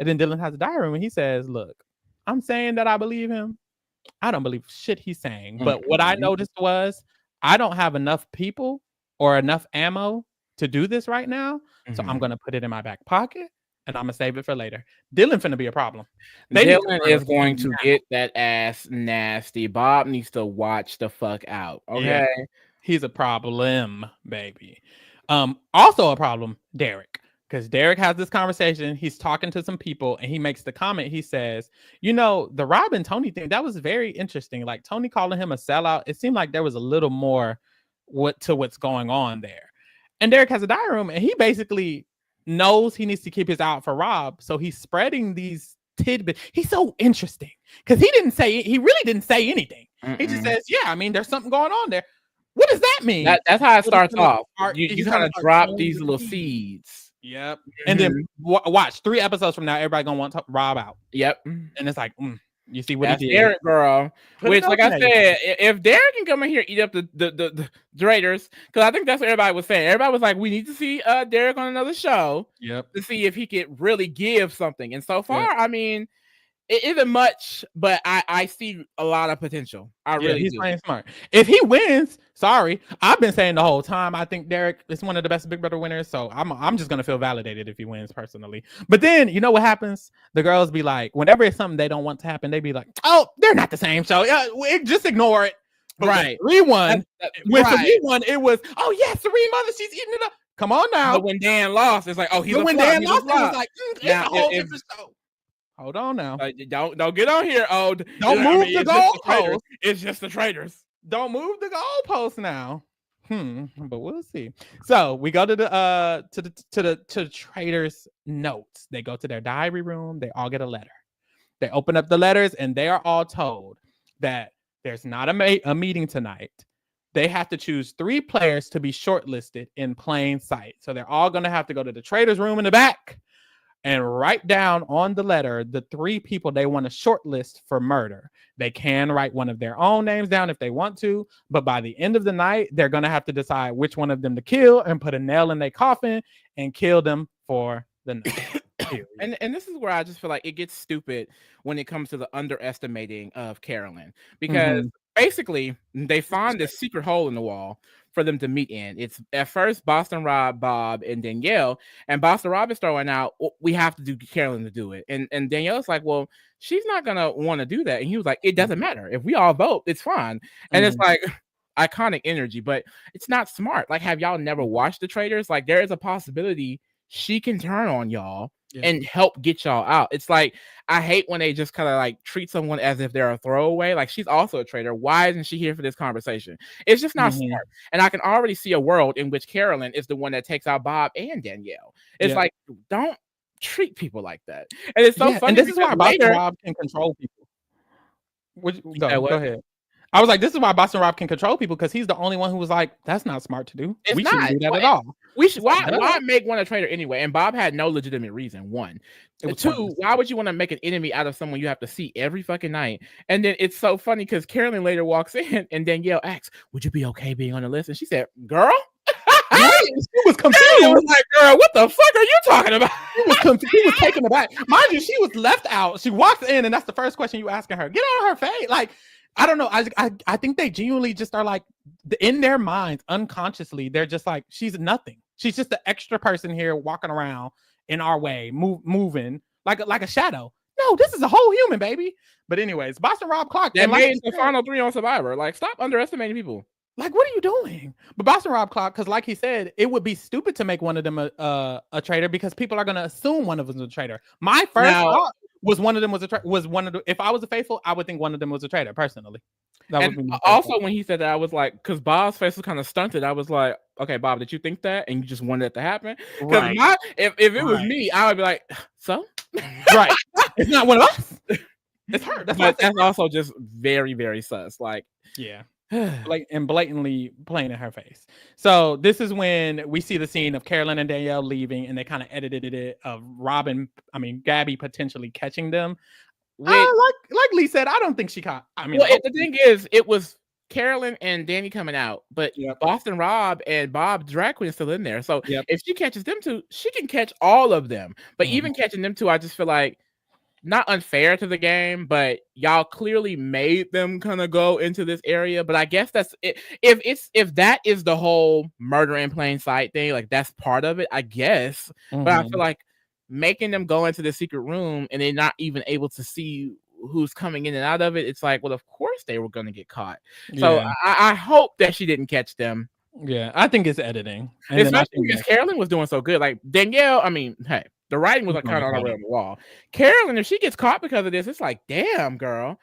Speaker 1: And then Dylan has a diary room, and he says, look, I'm saying that I believe him. I don't believe shit he's saying. But what I noticed was I don't have enough people or enough ammo to do this right now. So I'm going to put it in my back pocket and I'm going to save it for later. Dylan finna be a problem.
Speaker 2: Dylan is going to get that ass nasty. Bob needs to watch the fuck out. Okay. Yeah,
Speaker 1: he's a problem, baby. Also a problem, Derek. Because Derek has this conversation. He's talking to some people and he makes the comment. He says, the Rob and Tony thing, that was very interesting. Like Tony calling him a sellout. It seemed like there was a little more what's going on there. And Derek has a diary room and he basically knows he needs to keep his eye out for Rob. So he's spreading these tidbit. He's so interesting because he really didn't say anything. He just says, yeah, I mean, there's something going on there. What does that mean?
Speaker 2: That's how it starts off. You
Speaker 1: He's
Speaker 2: kind
Speaker 1: gonna
Speaker 2: of
Speaker 1: start
Speaker 2: drop
Speaker 1: sowing
Speaker 2: these
Speaker 1: the
Speaker 2: little
Speaker 1: seeds.
Speaker 2: seeds.
Speaker 1: Yep. And then watch 3 episodes from now, everybody gonna want to Rob out.
Speaker 2: Yep.
Speaker 1: And it's like, you see what
Speaker 2: That's
Speaker 1: he did.
Speaker 2: Derek, girl. Which, like I
Speaker 1: there.
Speaker 2: said, if Derek can come in here eat up the Traitors, because I think that's what everybody was saying. Everybody was like, we need to see Derek on another show.
Speaker 1: Yep.
Speaker 2: To see if he could really give something. And so far, I mean, it isn't much, but I see a lot of potential. I really
Speaker 1: he's
Speaker 2: do.
Speaker 1: playing smart. If he wins, sorry, I've been saying the whole time I think Derek is one of the best Big Brother winners. So I'm just gonna feel validated if he wins personally. But then you know what happens? The girls be like, whenever it's something they don't want to happen, they be like, oh, they're not the same show. Just ignore it. But
Speaker 2: right.
Speaker 1: When 3 won, it was, oh yes, Serene Mother, she's eating it up. Come on now.
Speaker 2: But when Dan lost, it's like, oh, he's a
Speaker 1: when
Speaker 2: flop.
Speaker 1: Dan lost, it was like, it's a whole
Speaker 2: if,
Speaker 1: different show. Hold on now.
Speaker 2: Don't get on here. Oh,
Speaker 1: don't move the goalpost.
Speaker 2: It's just the Traitors.
Speaker 1: Don't move the goalpost now. But we'll see. So we go to the Traitors' notes. They go to their diary room. They all get a letter. They open up the letters and they are all told that there's not a meeting tonight. They have to choose 3 players to be shortlisted in plain sight. So they're all going to have to go to the Traitors' room in the back and write down on the letter the 3 people they want to shortlist for murder. They can write one of their own names down if they want to, but by the end of the night, they're going to have to decide which one of them to kill and put a nail in their coffin and kill them for the night.
Speaker 2: And this is where I just feel like it gets stupid when it comes to the underestimating of Carolyn, because basically they find this secret hole in the wall for them to meet in. It's at first Boston Rob, Bob, and Danielle, and Boston Rob is throwing out, we have to do Carolyn to do it, and Danielle's like, well, she's not gonna want to do that, and he was like, it doesn't matter if we all vote, it's fine, and it's like iconic energy, but it's not smart. Like, have y'all never watched the Traitors? Like, there is a possibility she can turn on y'all and help get y'all out. It's like, I hate when they just kind of like treat someone as if they're a throwaway. Like, she's also a traitor. Why isn't she here for this conversation? It's just not smart. And I can already see a world in which Carolyn is the one that takes out Bob and Danielle. It's like, don't treat people like that. And it's so funny.
Speaker 1: And this is why Boston Rob can control people. Go ahead. I was like, this is why Boston Rob can control people, because he's the only one who was like, that's not smart to do. We shouldn't do that at all.
Speaker 2: We should. Why make one a traitor anyway? And Bob had no legitimate reason. 1. 2, why would you want to make an enemy out of someone you have to see every fucking night? And then it's so funny because Carolyn later walks in and Danielle asks, would you be okay being on the list? And she said, girl?
Speaker 1: She was confused.
Speaker 2: I was like, girl, what the fuck are you talking about?
Speaker 1: He was confused. He was taken aback. Mind you, she was left out. She walks in and that's the first question you asking her. Get out of her face. Like, I don't know. I think they genuinely just are like, in their minds, unconsciously, they're just like, she's nothing. She's just an extra person here walking around in our way, moving like a shadow. No, this is a whole human, baby. But anyways, Boston Rob Clark.
Speaker 2: That made the final 3 on Survivor. Like, stop underestimating people.
Speaker 1: Like, what are you doing? But Boston Rob Clark, because like he said, it would be stupid to make one of them a traitor, because people are going to assume one of them is a traitor. My first thought was one of them if I was a faithful, I would think one of them was a traitor personally.
Speaker 2: And also when he said that, I was like, because Bob's face was kind of stunted, I was like, okay, Bob, did you think that? And you just wanted it to happen? Because if it was me, I would be like, so?
Speaker 1: Right. It's not one of us. It's her.
Speaker 2: That's also just very, very sus. Like,
Speaker 1: yeah. Blatantly playing in her face. So this is when we see the scene of Carolyn and Danielle leaving, and they kind of edited it of Gabby potentially catching them. Like Lee said, I don't think she caught.
Speaker 2: The thing is, it was Carolyn and Danny coming out, but Boston Rob and Bob Drag Queen still in there. So if she catches them 2, she can catch all of them. But even catching them 2, I just feel like not unfair to the game, but y'all clearly made them kind of go into this area. But I guess that's it. If that is the whole murder in plain sight thing, like that's part of it, I guess. But I feel like making them go into the secret room and they're not even able to see who's coming in and out of it, it's like, well, of course they were going to get caught. So I hope that she didn't catch them.
Speaker 1: Yeah, I think it's editing.
Speaker 2: And especially because Carolyn was doing so good. Like Danielle, hey, the writing was like kind of all around the wall. Carolyn, if she gets caught because of this, it's like, damn, girl.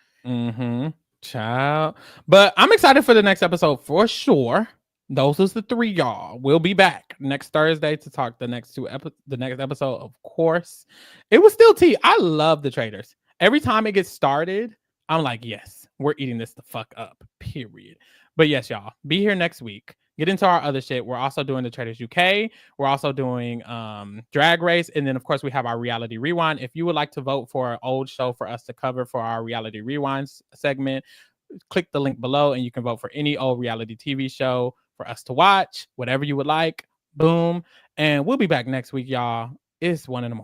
Speaker 1: Child. But I'm excited for the next episode for sure. Those was the 3, y'all. We'll be back next Thursday to talk the next episode. Of course, it was still tea. I love the Traitors. Every time it gets started, I'm like, yes, we're eating this the fuck up. Period. But yes, y'all, be here next week. Get into our other shit. We're also doing the Traitors UK. We're also doing Drag Race, and then of course we have our Reality Rewind. If you would like to vote for an old show for us to cover for our Reality Rewind segment, click the link below and you can vote for any old reality TV show for us to watch, whatever you would like. Boom. And we'll be back next week, y'all. It's 1 a.m.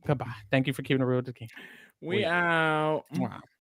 Speaker 1: Goodbye. Thank you for keeping the real to the king.
Speaker 2: We out.
Speaker 1: Wow.